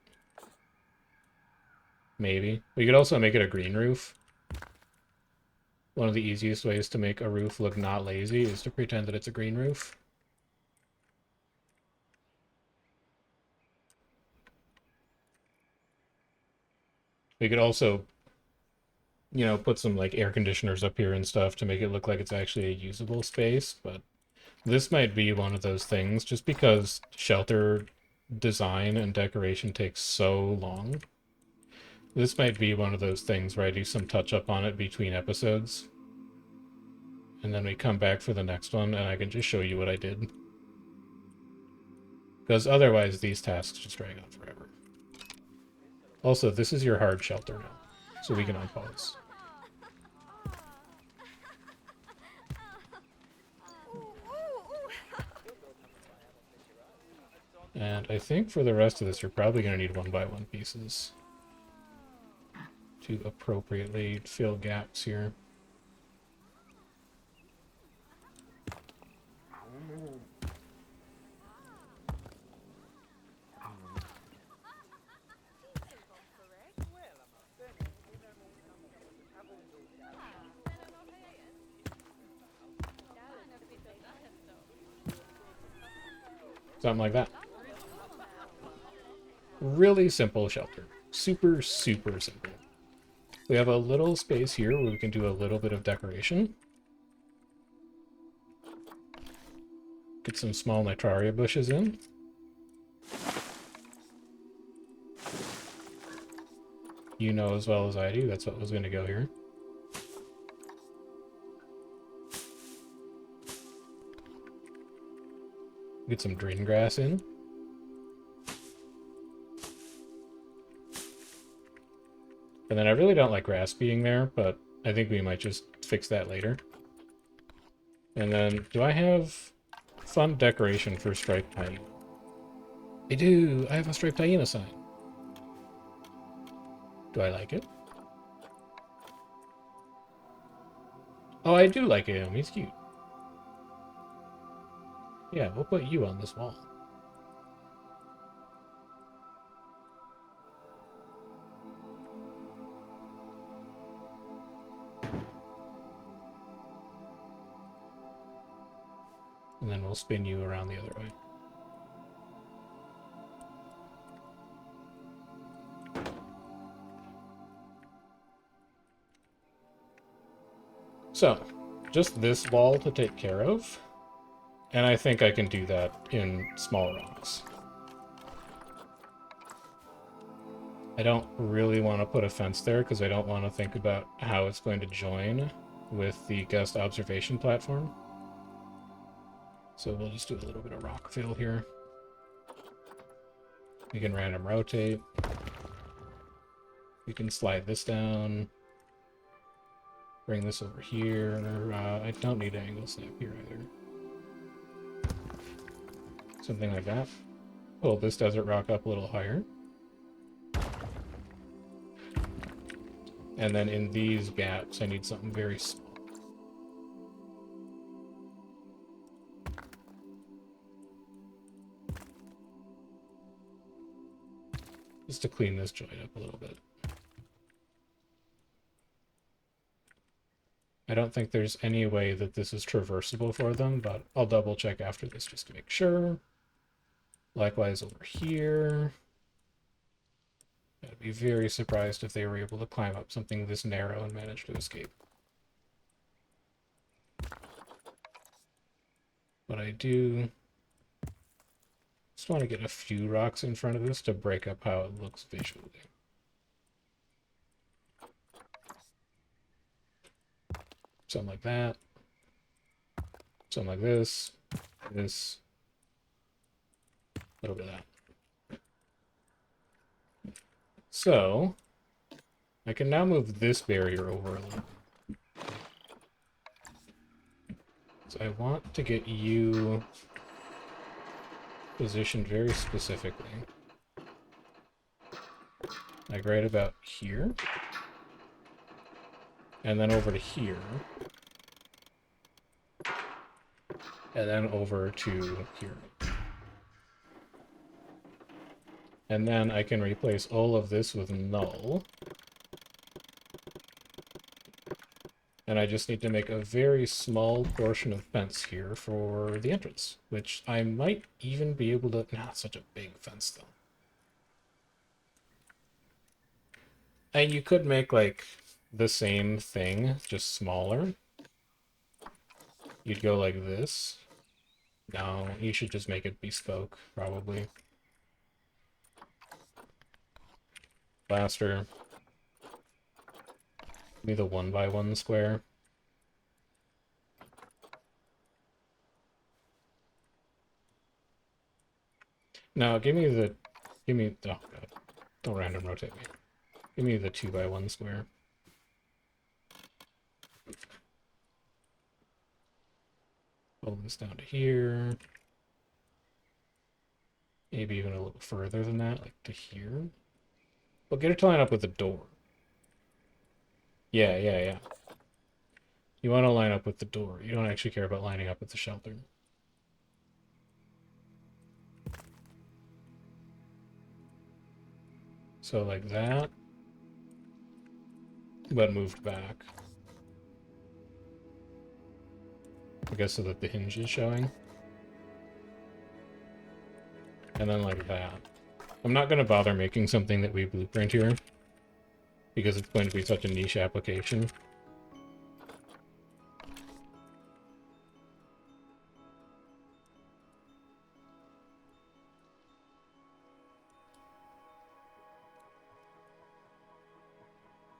Maybe. We could also make it a green roof. One of the easiest ways to make a roof look not lazy is to pretend that it's a green roof. We could also, you know, put some like air conditioners up here and stuff to make it look like it's actually a usable space, but this might be one of those things just because shelter design and decoration takes so long. This might be one of those things where I do some touch up on it between episodes. And then we come back for the next one and I can just show you what I did. Because otherwise these tasks just drag on forever. Also, this is your hard shelter now, so we can unpause. And I think for the rest of this, you're probably going to need 1x1 pieces to appropriately fill gaps here. Something like that. Really simple shelter. Super, super simple. We have a little space here where we can do a little bit of decoration. Get some small nitraria bushes in. You know as well as I do, that's what was going to go here. Get some green grass in. And then I really don't like grass being there, but I think we might just fix that later. And then, do I have fun decoration for Striped Hyena? I do! I have a Striped Hyena sign. Do I like it? Oh, I do like him. He's cute. Yeah, we'll put you on this wall. And then we'll spin you around the other way. So, just this wall to take care of. And I think I can do that in small rocks. I don't really want to put a fence there because I don't want to think about how it's going to join with the guest observation platform. So we'll just do a little bit of rock fill here. We can random rotate. We can slide this down. Bring this over here. I don't need angle snap here either. Something like that. Pull this desert rock up a little higher. And then in these gaps, I need something very small. Just to clean this joint up a little bit. I don't think there's any way that this is traversable for them, but I'll double check after this just to make sure. Likewise over here. I'd be very surprised if they were able to climb up something this narrow and manage to escape. But I do just want to get a few rocks in front of this to break up how it looks visually. Something like that. Something like this. This. A little bit of that. So, I can now move this barrier over a little. So I want to get you positioned very specifically. Like right about here. And then over to here. And then over to here. And then I can replace all of this with null. And I just need to make a very small portion of fence here for the entrance, which I might even be able to... Nah, it's such a big fence, though. And you could make, like, the same thing, just smaller. You'd go like this. No, you should just make it bespoke, probably. Blaster. Give me the 1x1 square. No, give me, oh god, don't random rotate me. Give me the 2x1 square. Pull this down to here. Maybe even a little further than that, like to here. Well, get it to line up with the door. Yeah. You want to line up with the door. You don't actually care about lining up with the shelter. So like that. But moved back. I guess so that the hinge is showing. And then like that. I'm not going to bother making something that we blueprint here, because it's going to be such a niche application.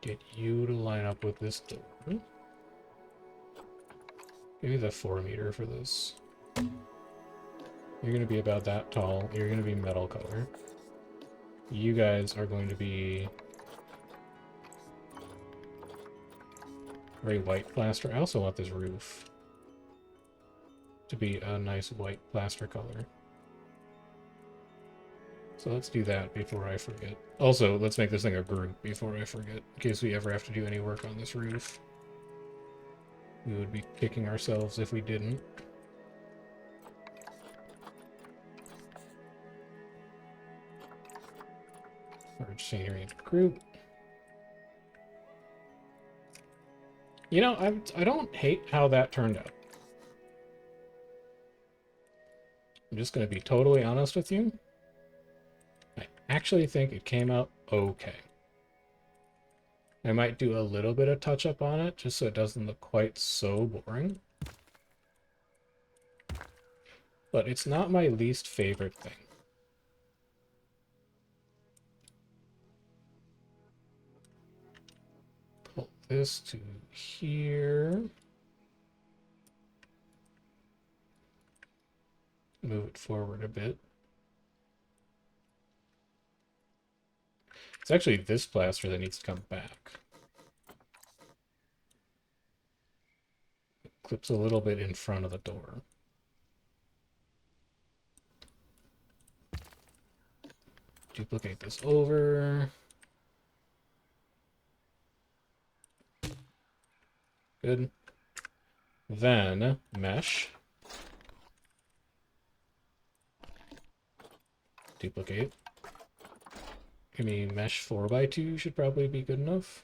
Get you to line up with this door. Give me the 4 meter for this. You're going to be about that tall. You're going to be metal color. You guys are going to be very white plaster. I also want this roof to be a nice white plaster color. So let's do that before I forget. Also, let's make this thing a group before I forget, in case we ever have to do any work on this roof. We would be kicking ourselves if we didn't. Merge scenery into group. You know, I don't hate how that turned out. I'm just going to be totally honest with you. I actually think it came out okay. I might do a little bit of touch-up on it, just so it doesn't look quite so boring. But it's not my least favorite thing. Pull this to here. Move it forward a bit. It's actually this plaster that needs to come back. It clips a little bit in front of the door. Duplicate this over. Good. Then mesh. Duplicate. I mean, mesh 4x2 should probably be good enough.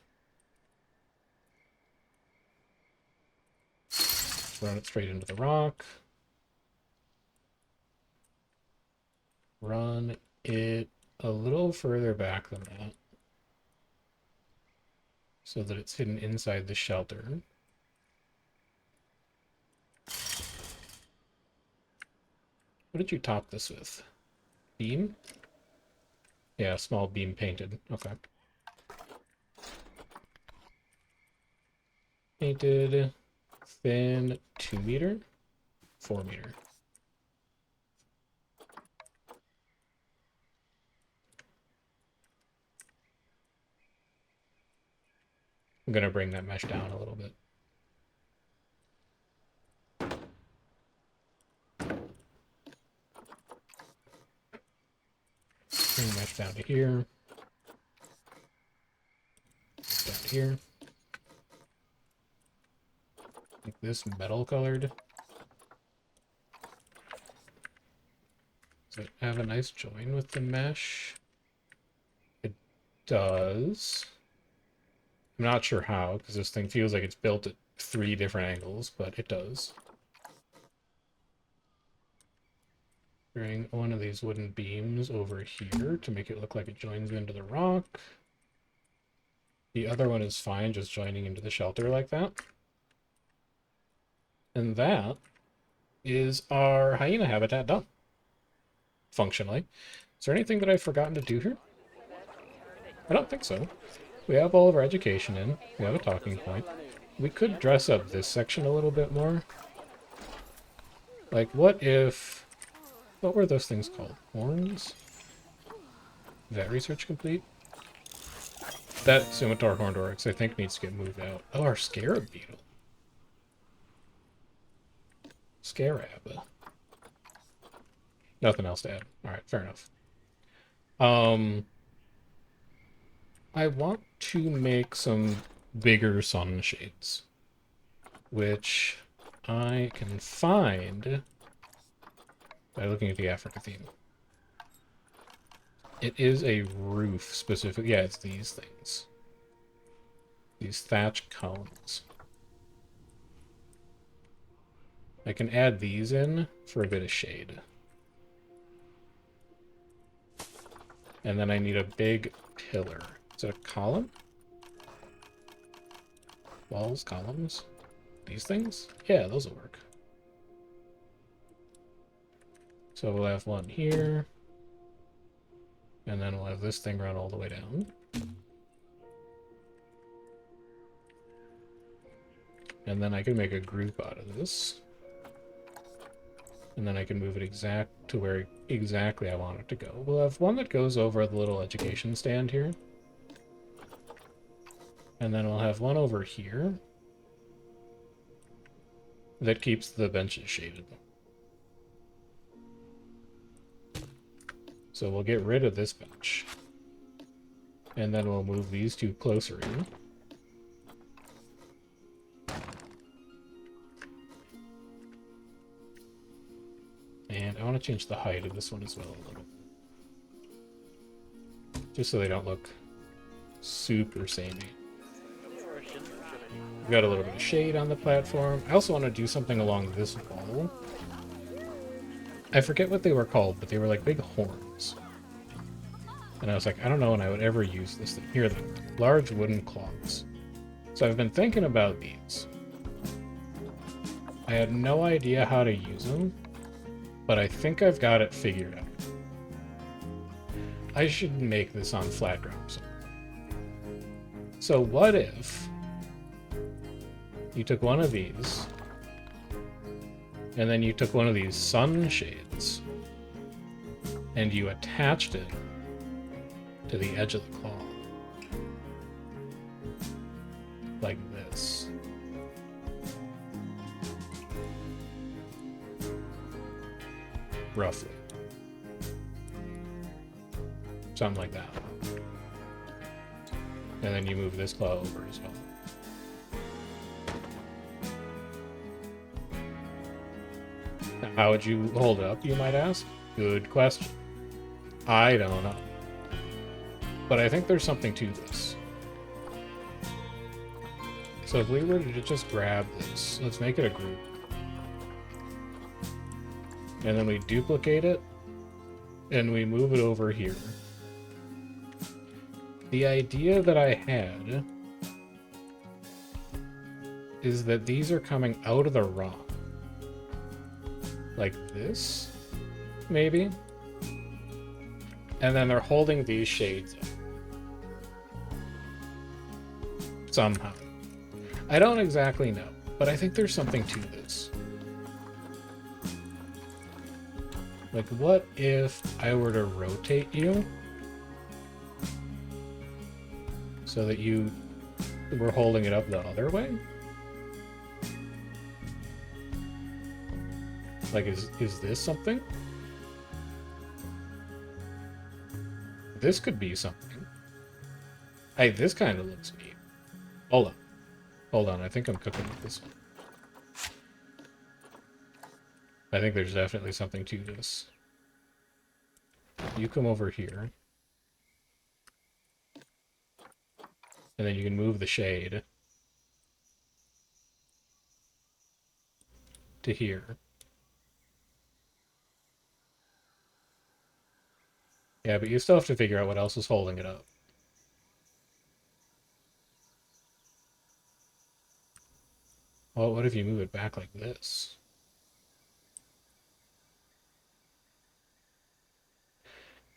Run it straight into the rock. Run it a little further back than that, so that it's hidden inside the shelter. What did you top this with? Beam? Yeah, small beam painted. Okay. Painted, thin, 2 meter, 4 meter. I'm gonna bring that mesh down a little bit. Bring the mesh down to here. Down to here. Like this metal colored. Does it have a nice join with the mesh? It does. I'm not sure how, because this thing feels like it's built at 3 different angles, but it does. Bring one of these wooden beams over here to make it look like it joins into the rock. The other one is fine, just joining into the shelter like that. And that is our hyena habitat done. Functionally. Is there anything that I've forgotten to do here? I don't think so. We have all of our education in. We have a talking point. We could dress up this section a little bit more. Like, what if... What were those things called? Horns? Is that research complete? That scimitar horned oryx, I think, needs to get moved out. Oh, our scarab beetle. Scarab. Nothing else to add. Alright, fair enough. I want to make some bigger sunshades, which I can find by looking at the Africa theme. It is a roof specific. Yeah, it's these things. These thatch cones. I can add these in for a bit of shade. And then I need a big pillar. Is it a column? Walls, columns? These things? Yeah, those will work. So we'll have one here. And then we'll have this thing run all the way down. And then I can make a group out of this. And then I can move it exact to where exactly I want it to go. We'll have one that goes over the little education stand here. And then we'll have one over here that keeps the benches shaded. So we'll get rid of this bench. And then we'll move these two closer in. And I want to change the height of this one as well a little. Just so they don't look super samey. We've got a little bit of shade on the platform. I also want to do something along this wall. I forget what they were called, but they were like big horns. And I was like, I don't know when I would ever use this thing. Here, the large wooden claws. So I've been thinking about these. I had no idea how to use them, but I think I've got it figured out. I should make this on flat ground. So what if you took one of these, and then you took one of these sunshades, and you attached it to the edge of the claw. Like this. Roughly. Something like that. And then you move this claw over as well. Now, how would you hold it up, you might ask? Good question. I don't know. But I think there's something to this. So if we were to just grab this, let's make it a group. And then we duplicate it, and we move it over here. The idea that I had is that these are coming out of the rock. Like this, maybe? And then they're holding these shades up. Somehow. I don't exactly know, but I think there's something to this. Like, what if I were to rotate you so that you were holding it up the other way? Like, is this something? This could be something. Hey, this kind of looks neat. Hold on. Hold on, I think I'm cooking with this one. I think there's definitely something to this. You come over here. And then you can move the shade to here. Yeah, but you still have to figure out what else is holding it up. Well, what if you move it back like this?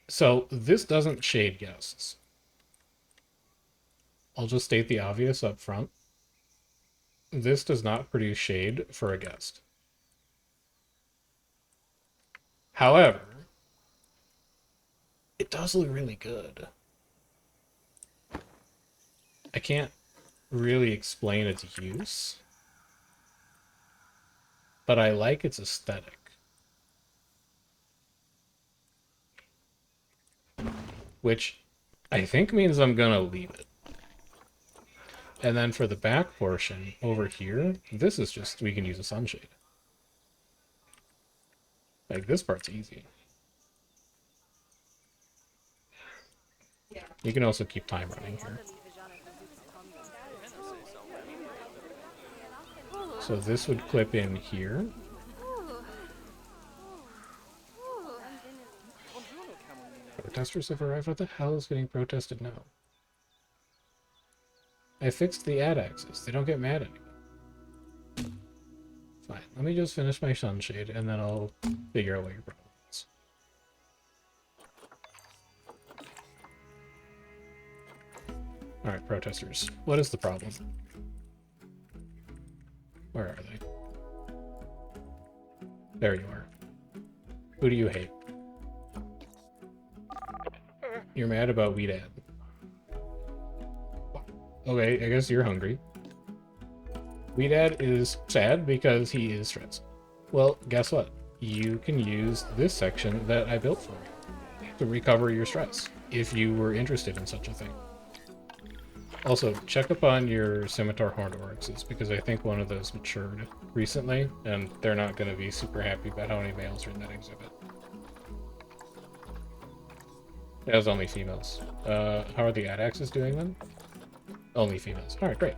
So, this doesn't shade guests. I'll just state the obvious up front. This does not produce shade for a guest. However, it does look really good. I can't really explain its use, but I like its aesthetic. Which I think means I'm gonna leave it. And then for the back portion over here, this is just, we can use a sunshade. Like, this part's easy. You can also keep time running here. So this would clip in here. Protesters have arrived. What the hell is getting protested now? I fixed the ad axis. They don't get mad anymore. Fine. Let me just finish my sunshade, and then I'll figure out what your problem is. Alright, protesters. What is the problem? Where are they? There you are. Who do you hate? You're mad about Weed Ad. Okay, I guess you're hungry. Weed Ad is sad because he is stressed. Well, guess what? You can use this section that I built for you to recover your stress, if you were interested in such a thing. Also, check up on your Scimitar Horned Oryxes, because I think one of those matured recently, and they're not going to be super happy about how many males are in that exhibit. It has only females. How are the ad-axes doing then? Only females. Alright, great.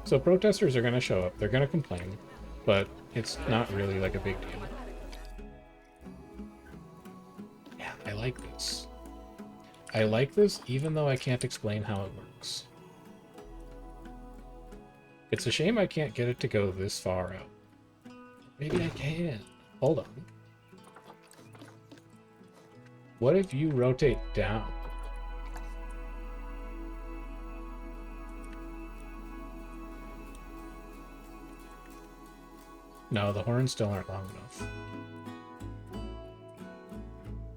So protesters are going to show up, they're going to complain, but it's not really like a big deal. Yeah, I like this. I like this even though I can't explain how it works. It's a shame I can't get it to go this far out. Maybe I can. Hold on. What if you rotate down? No, the horns still aren't long enough.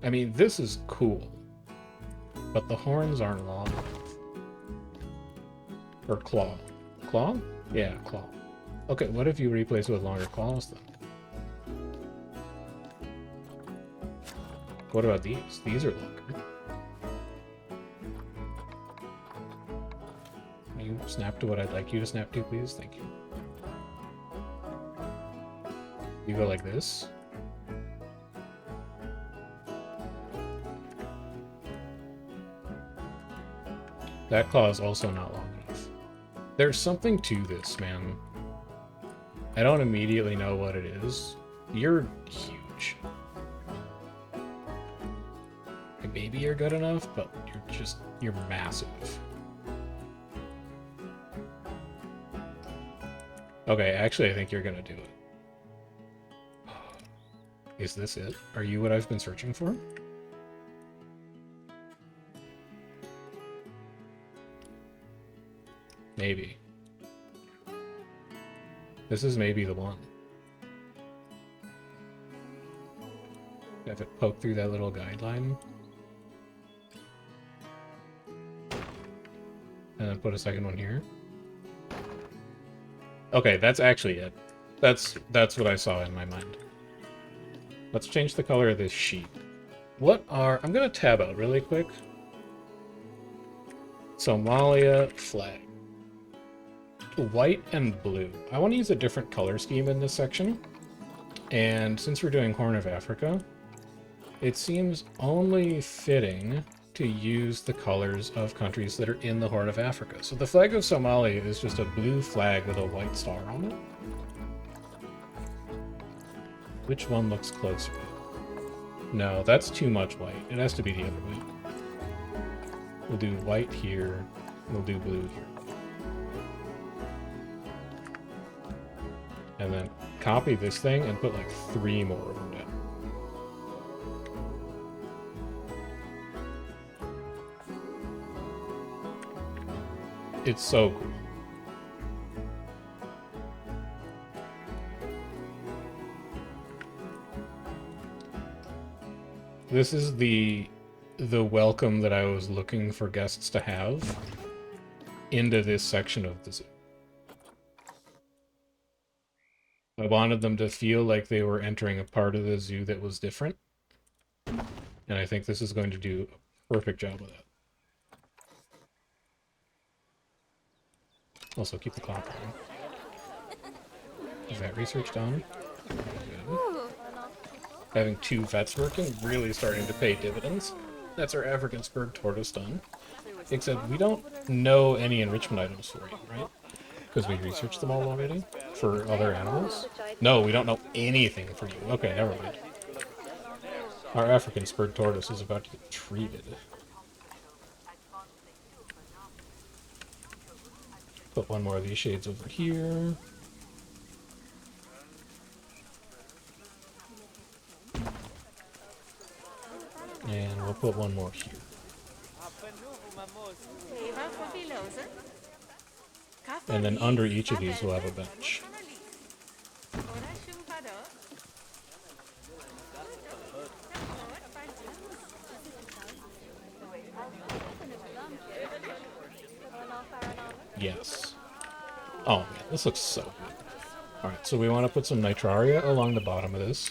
I mean, this is cool, but the horns aren't long enough. Or claw. Claw? Yeah, claw. Okay, what if you replace it with longer claws then? What about these? These are longer. you snap to what I'd like you to snap to, please? Thank you. You go like this. That claw is also not long enough. There's something to this, man. I don't immediately know what it is. You're huge. Like, maybe you're good enough, but you're massive. Okay, actually, I think you're gonna do it. Is this it? Are you what I've been searching for? Maybe. This is maybe the one. Have it poke through that little guideline. And then put a second one here. Okay, that's actually it. That's what I saw in my mind. Let's change the color of this sheet. I'm gonna tab out really quick. Somalia flag. White and blue. I want to use a different color scheme in this section. And since we're doing Horn of Africa, it seems only fitting to use the colors of countries that are in the Horn of Africa. So the flag of Somalia is just a blue flag with a white star on it. Which one looks closer? No, that's too much white. It has to be the other way. We'll do white here. We'll do blue here. And then copy this thing and put like 3 more of them down. It's so cool. This is the welcome that I was looking for guests to have into this section of the zoo. I wanted them to feel like they were entering a part of the zoo that was different. And I think this is going to do a perfect job of that. Also, keep the clock on. Is that research done? Good. Having 2 vets working, really starting to pay dividends. That's our African spurred tortoise done. Except we don't know any enrichment items for you, right? Because we researched them all already for other animals. No, we don't know anything for you. Okay, never mind. Our African spurred tortoise is about to get treated. Put one more of these shades over here. And we'll put one more here. And then under each of these we'll have a bench. Yes. Oh man, this looks so good. Alright, so we want to put some nitraria along the bottom of this.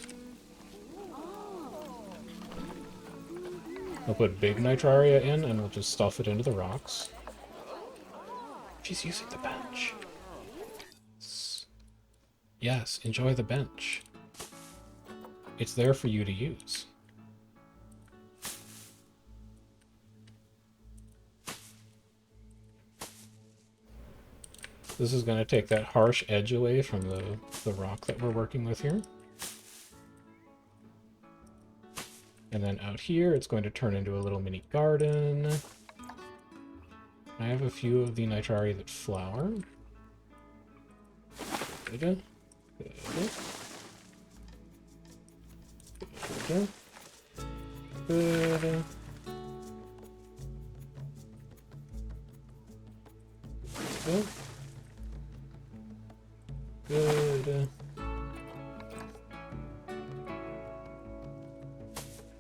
I'll put big nitraria in and we'll just stuff it into the rocks. She's using the bench. Yes, enjoy the bench. It's there for you to use. This is going to take that harsh edge away from the rock that we're working with here. And then out here, it's going to turn into a little mini garden. I have a few of the nitraria that flower. Good. Good. Good. Good. Good. Good.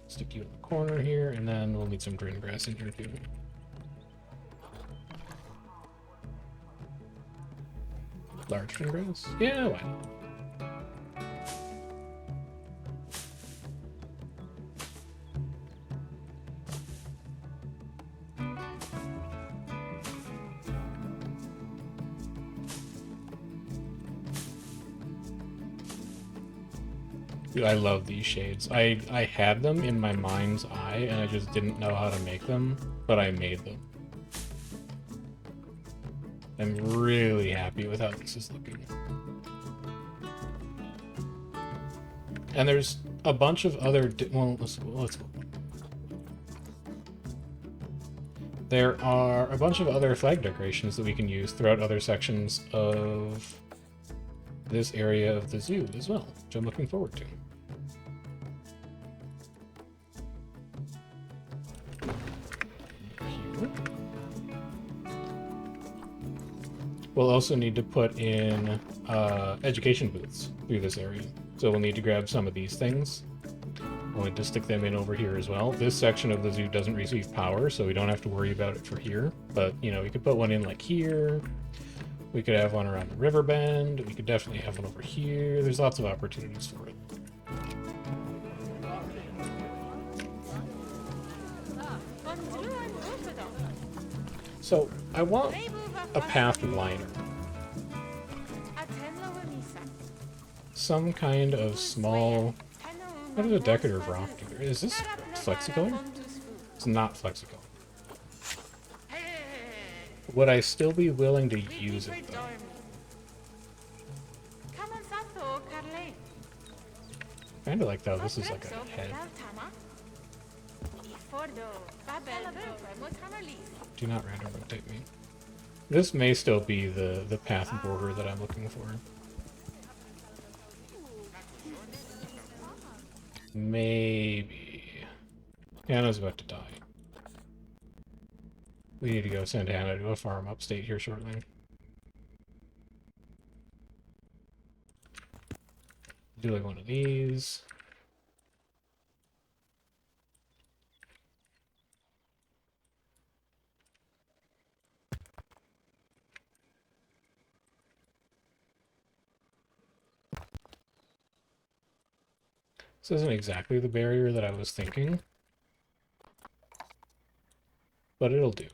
Stick you in the corner here, and then we'll need some green grass in here too. Large green grass? Yeah, why not? Dude, I love these shades. I had them in my mind's eye, and I just didn't know how to make them, but I made them. I'm really happy with how this is looking. And there's a bunch of other... well, let's go. There are a bunch of other flag decorations that we can use throughout other sections of this area of the zoo as well, which I'm looking forward to. Here. We'll also need to put in education booths through this area. So we'll need to grab some of these things. We'll need to stick them in over here as well. This section of the zoo doesn't receive power, so we don't have to worry about it for here. But, you know, we could put one in like here. We could have one around the river bend. We could definitely have one over here. There's lots of opportunities for it. So I want a path liner. Some kind of small... what is a decorative rock do? Is this flexicolor? It's not flexicolor. Would I still be willing to use it, though? Kinda like though, this is like a head. Do not random rotate me. This may still be the path border that I'm looking for. Maybe. Hannah's about to die. We need to go send Hannah to a farm upstate here shortly. Do like one of these. This isn't exactly the barrier that I was thinking, but it'll do.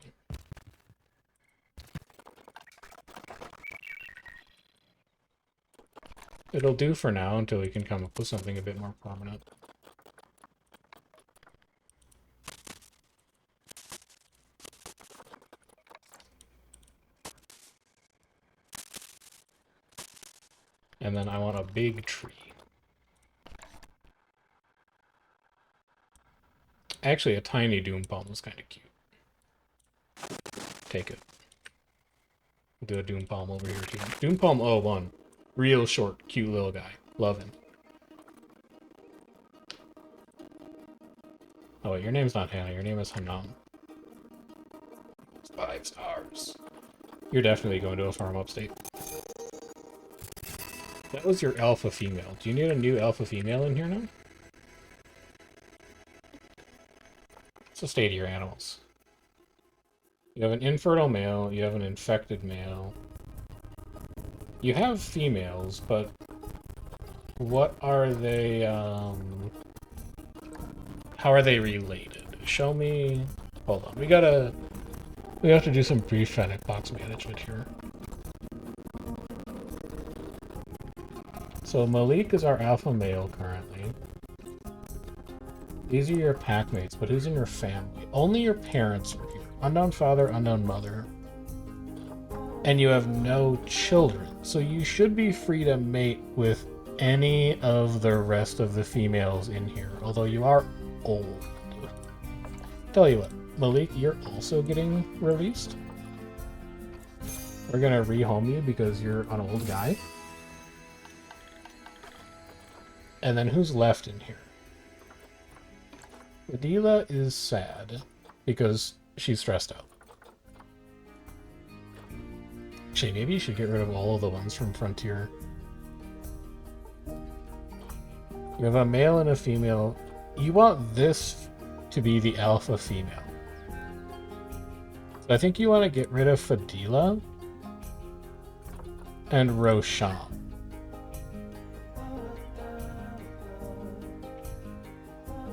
It'll do for now until we can come up with something a bit more prominent. And then I want a big tree. Actually, a tiny doom palm is kind of cute. Take it. We'll do a doom palm over here too. Doom palm 01. Real short, cute little guy. Love him. Oh wait, your name's not Hannah. Your name is Hanam. 5 stars. You're definitely going to a farm upstate. That was your alpha female. Do you need a new alpha female in here now? What's the state of your animals? You have an infertile male, you have an infected male. You have females, but what are they, how are they related? Show me... hold on, we have to do some brief fennec box management here. So Malik is our alpha male currently. These are your pack mates, but who's in your family? Only your parents are here. Unknown father, unknown mother. And you have no children. So you should be free to mate with any of the rest of the females in here. Although you are old. Tell you what, Malik, you're also getting released. We're gonna rehome you because you're an old guy. And then who's left in here? Adila is sad because she's stressed out. Actually, maybe you should get rid of all of the ones from Frontier. You have a male and a female. You want this to be the alpha female. So I think you want to get rid of Fadila and Roshan.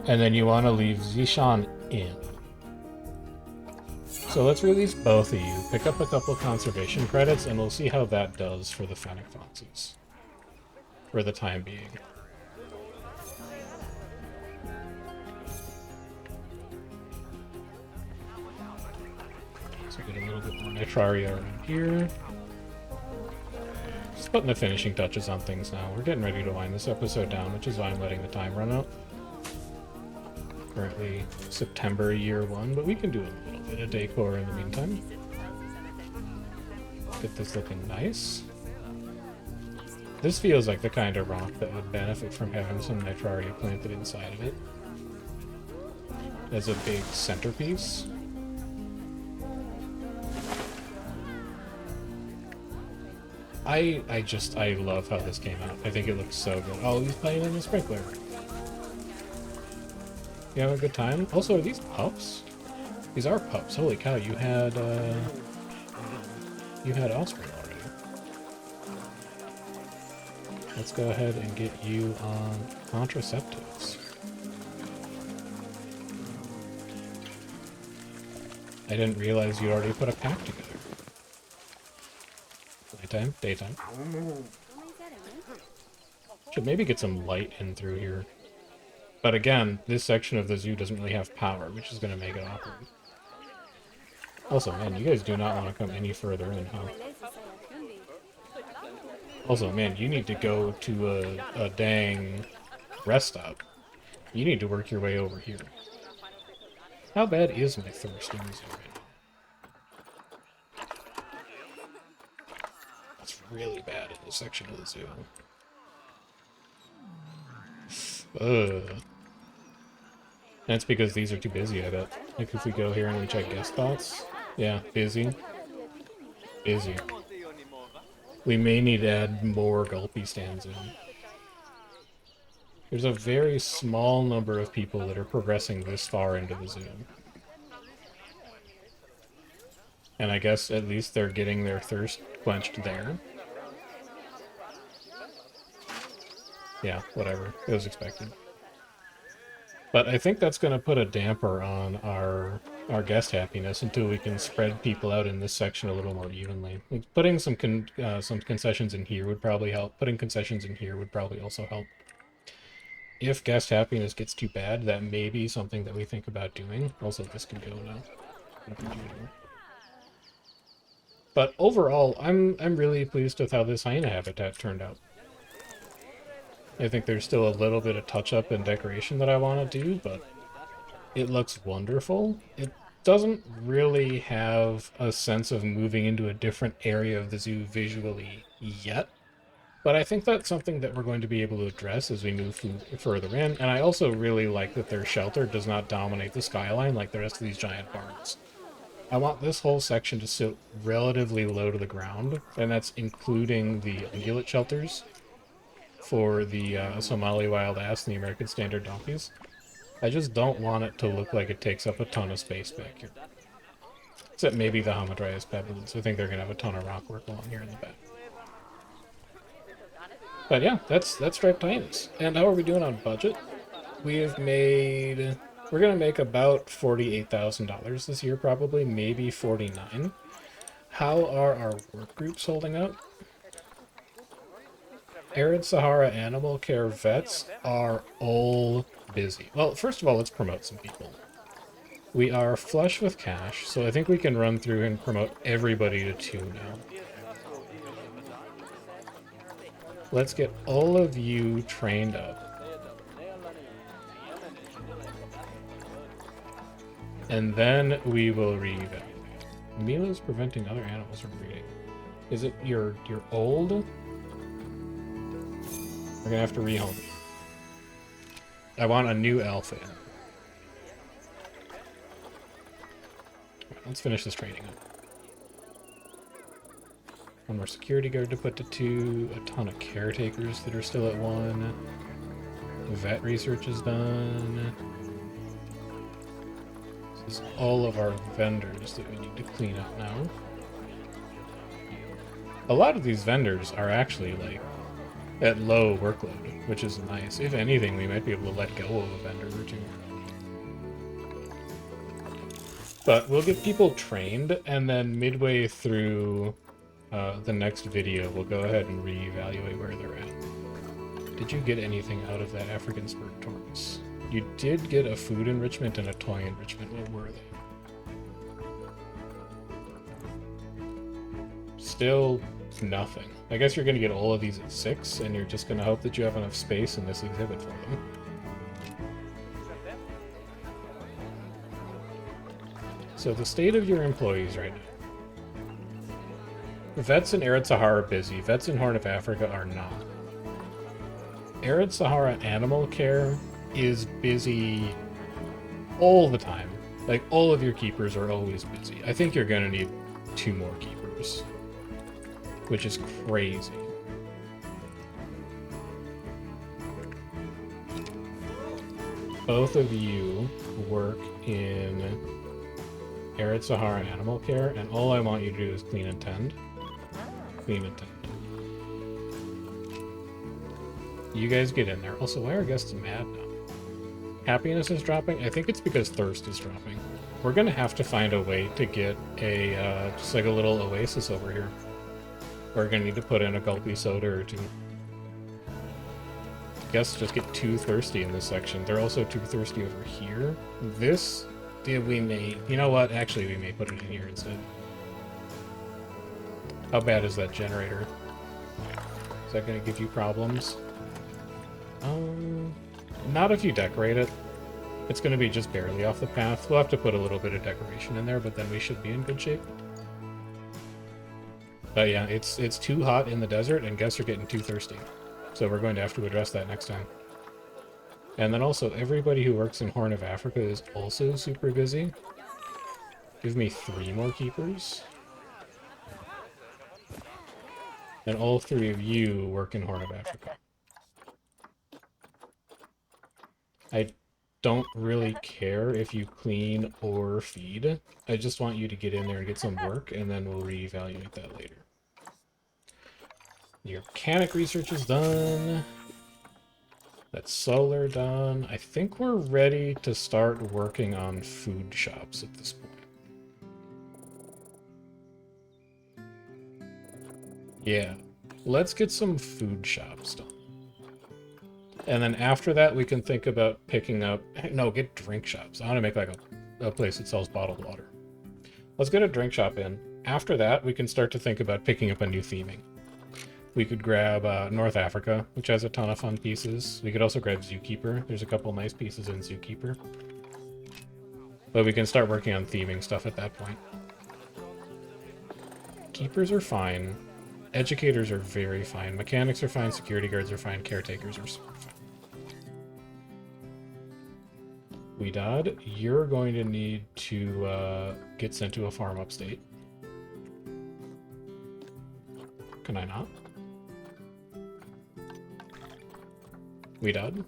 And then you want to leave Zishan in. So let's release both of you, pick up a couple conservation credits, and we'll see how that does for the Fennec Foxes. For the time being. So get a little bit more nitraria around here. Just putting the finishing touches on things now. We're getting ready to wind this episode down, which is why I'm letting the time run out. Currently September year 1, but we can do a little bit of decor in the meantime. Get this looking nice. This feels like the kind of rock that would benefit from having some nitraria planted inside of it as a big centerpiece. I love how this came out. I think it looks so good. Oh, he's playing in the sprinkler. You having a good time? Also, are these pups? These are pups. Holy cow, you had offspring already. Let's go ahead and get you on contraceptives. I didn't realize you'd already put a pack together. Nighttime? Daytime? Should maybe get some light in through here. But again, this section of the zoo doesn't really have power, which is going to make it awkward. Also, man, you guys do not want to come any further in, huh? Also, man, you need to go to a dang rest stop. You need to work your way over here. How bad is my thirst in the zoo right now? It's really bad in this section of the zoo. Ugh. That's because these are too busy, I bet. Like if we go here and we check guest spots. Yeah, busy. Busy. We may need to add more gulpy stands in. There's a very small number of people that are progressing this far into the zoo. And I guess at least they're getting their thirst quenched there. Yeah, whatever. It was expected. But I think that's going to put a damper on our guest happiness until we can spread people out in this section a little more evenly. Like putting some concessions in here would probably help. Putting concessions in here would probably also help. If guest happiness gets too bad, that may be something that we think about doing. Also, this can go now. But overall, I'm really pleased with how this hyena habitat turned out. I think there's still a little bit of touch-up and decoration that I want to do, but it looks wonderful. It doesn't really have a sense of moving into a different area of the zoo visually yet, but I think that's something that we're going to be able to address as we move further in, and I also really like that their shelter does not dominate the skyline like the rest of these giant barns. I want this whole section to sit relatively low to the ground, and that's including the ungulate shelters for the Somali wild ass and the American standard donkeys. I just don't want it to look like it takes up a ton of space back here. Except maybe the Hamadryas baboons. I think they're going to have a ton of rock work along here in the back. But yeah, that's Striped Hyenas. And how are we doing on budget? We have made... We're going to make about $48,000 this year, probably. Maybe 49. How are our work groups holding up? Arid Sahara Animal Care vets are all busy. Well, first of all, let's promote some people. We are flush with cash, so I think we can run through and promote everybody to 2 now. Let's get all of you trained up. And then we will reevaluate. Mila's preventing other animals from breeding. Is it you're old? We're gonna have to rehome. I want a new alpha. Let's finish this training up. One more security guard to put to 2. A ton of caretakers that are still at 1. Vet research is done. This is all of our vendors that we need to clean up now. A lot of these vendors are actually like at low workload, which is nice. If anything, we might be able to let go of a vendor or 2. But we'll get people trained, and then midway through the next video, we'll go ahead and reevaluate where they're at. Did you get anything out of that African spurred tortoise? You did get a food enrichment and a toy enrichment. What were they? still nothing. I guess you're going to get all of these at 6, and you're just going to hope that you have enough space in this exhibit for them. So the state of your employees right now. Vets in Arid Sahara are busy. Vets in Horn of Africa are not. Arid Sahara Animal Care is busy all the time. Like, all of your keepers are always busy. I think you're going to need 2 more keepers, which is crazy. Both of you work in Arid Sahara Animal Care, and all I want you to do is clean and tend. Clean and tend. You guys get in there. Also, why are guests mad now? Happiness is dropping? I think it's because thirst is dropping. We're gonna have to find a way to get a, just like a little oasis over here. We're gonna need to put in a gulpy soda or 2. Guests just get too thirsty in this section. They're also too thirsty over here. This, we may, you know what? Actually, we may put it in here instead. How bad is that generator? Is that gonna give you problems? Not if you decorate it. It's going to be just barely off the path. We'll have to put a little bit of decoration in there, but then we should be in good shape. But yeah, it's too hot in the desert, and guests are getting too thirsty. So we're going to have to address that next time. And then also, everybody who works in Horn of Africa is also super busy. Give me 3 more keepers. And all 3 of you work in Horn of Africa. I don't really care if you clean or feed. I just want you to get in there and get some work, and then we'll reevaluate that later. Your mechanic research is done. That's solar done. I think we're ready to start working on food shops at this point. Yeah, let's get some food shops done. And then after that, we can think about picking up... No, get drink shops. I want to make like a place that sells bottled water. Let's get a drink shop in. After that, we can start to think about picking up a new theming. We could grab North Africa, which has a ton of fun pieces. We could also grab Zookeeper. There's a couple nice pieces in Zookeeper. But we can start working on theming stuff at that point. Keepers are fine. Educators are very fine. Mechanics are fine. Security guards are fine. Caretakers are fine. Weedad, you're going to need to get sent to a farm upstate. Can I not? Weedad?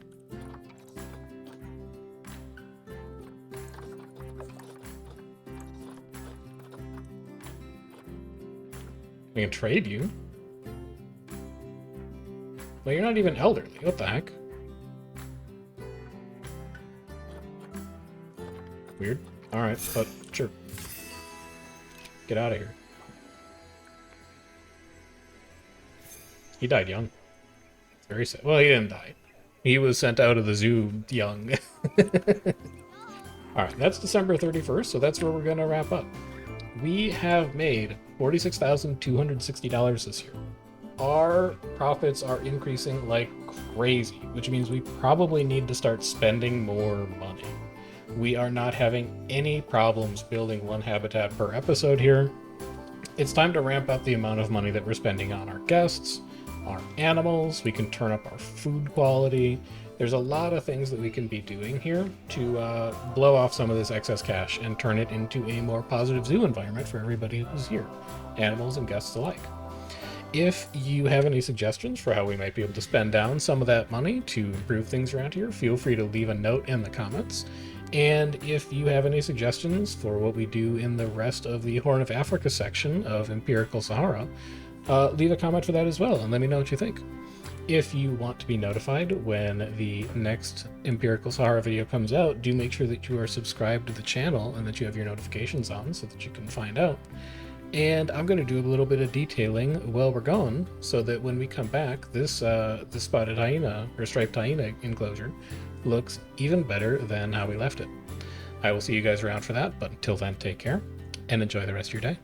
We can trade you. Well, you're not even elderly. What the heck? Weird. Alright, but sure. Get out of here. He died young. Very sad. Well, he didn't die. He was sent out of the zoo young. Alright, that's December 31st, so that's where we're going to wrap up. We have made $46,260 this year. Our profits are increasing like crazy, which means we probably need to start spending more money. We are not having any problems building 1 habitat per episode here. It's time to ramp up the amount of money that we're spending on our guests, our animals. We can turn up our food quality. There's a lot of things that we can be doing here to blow off some of this excess cash and turn it into a more positive zoo environment for everybody who's here, animals and guests alike. If you have any suggestions for how we might be able to spend down some of that money to improve things around here, feel free to leave a note in the comments. And if you have any suggestions for what we do in the rest of the Horn of Africa section of Empirical Sahara, leave a comment for that as well and let me know what you think. If you want to be notified when the next Empirical Sahara video comes out, do make sure that you are subscribed to the channel and that you have your notifications on so that you can find out. And I'm going to do a little bit of detailing while we're gone so that when we come back, this spotted hyena or striped hyena enclosure looks even better than how we left it. I will see you guys around for that, but until then, take care and enjoy the rest of your day.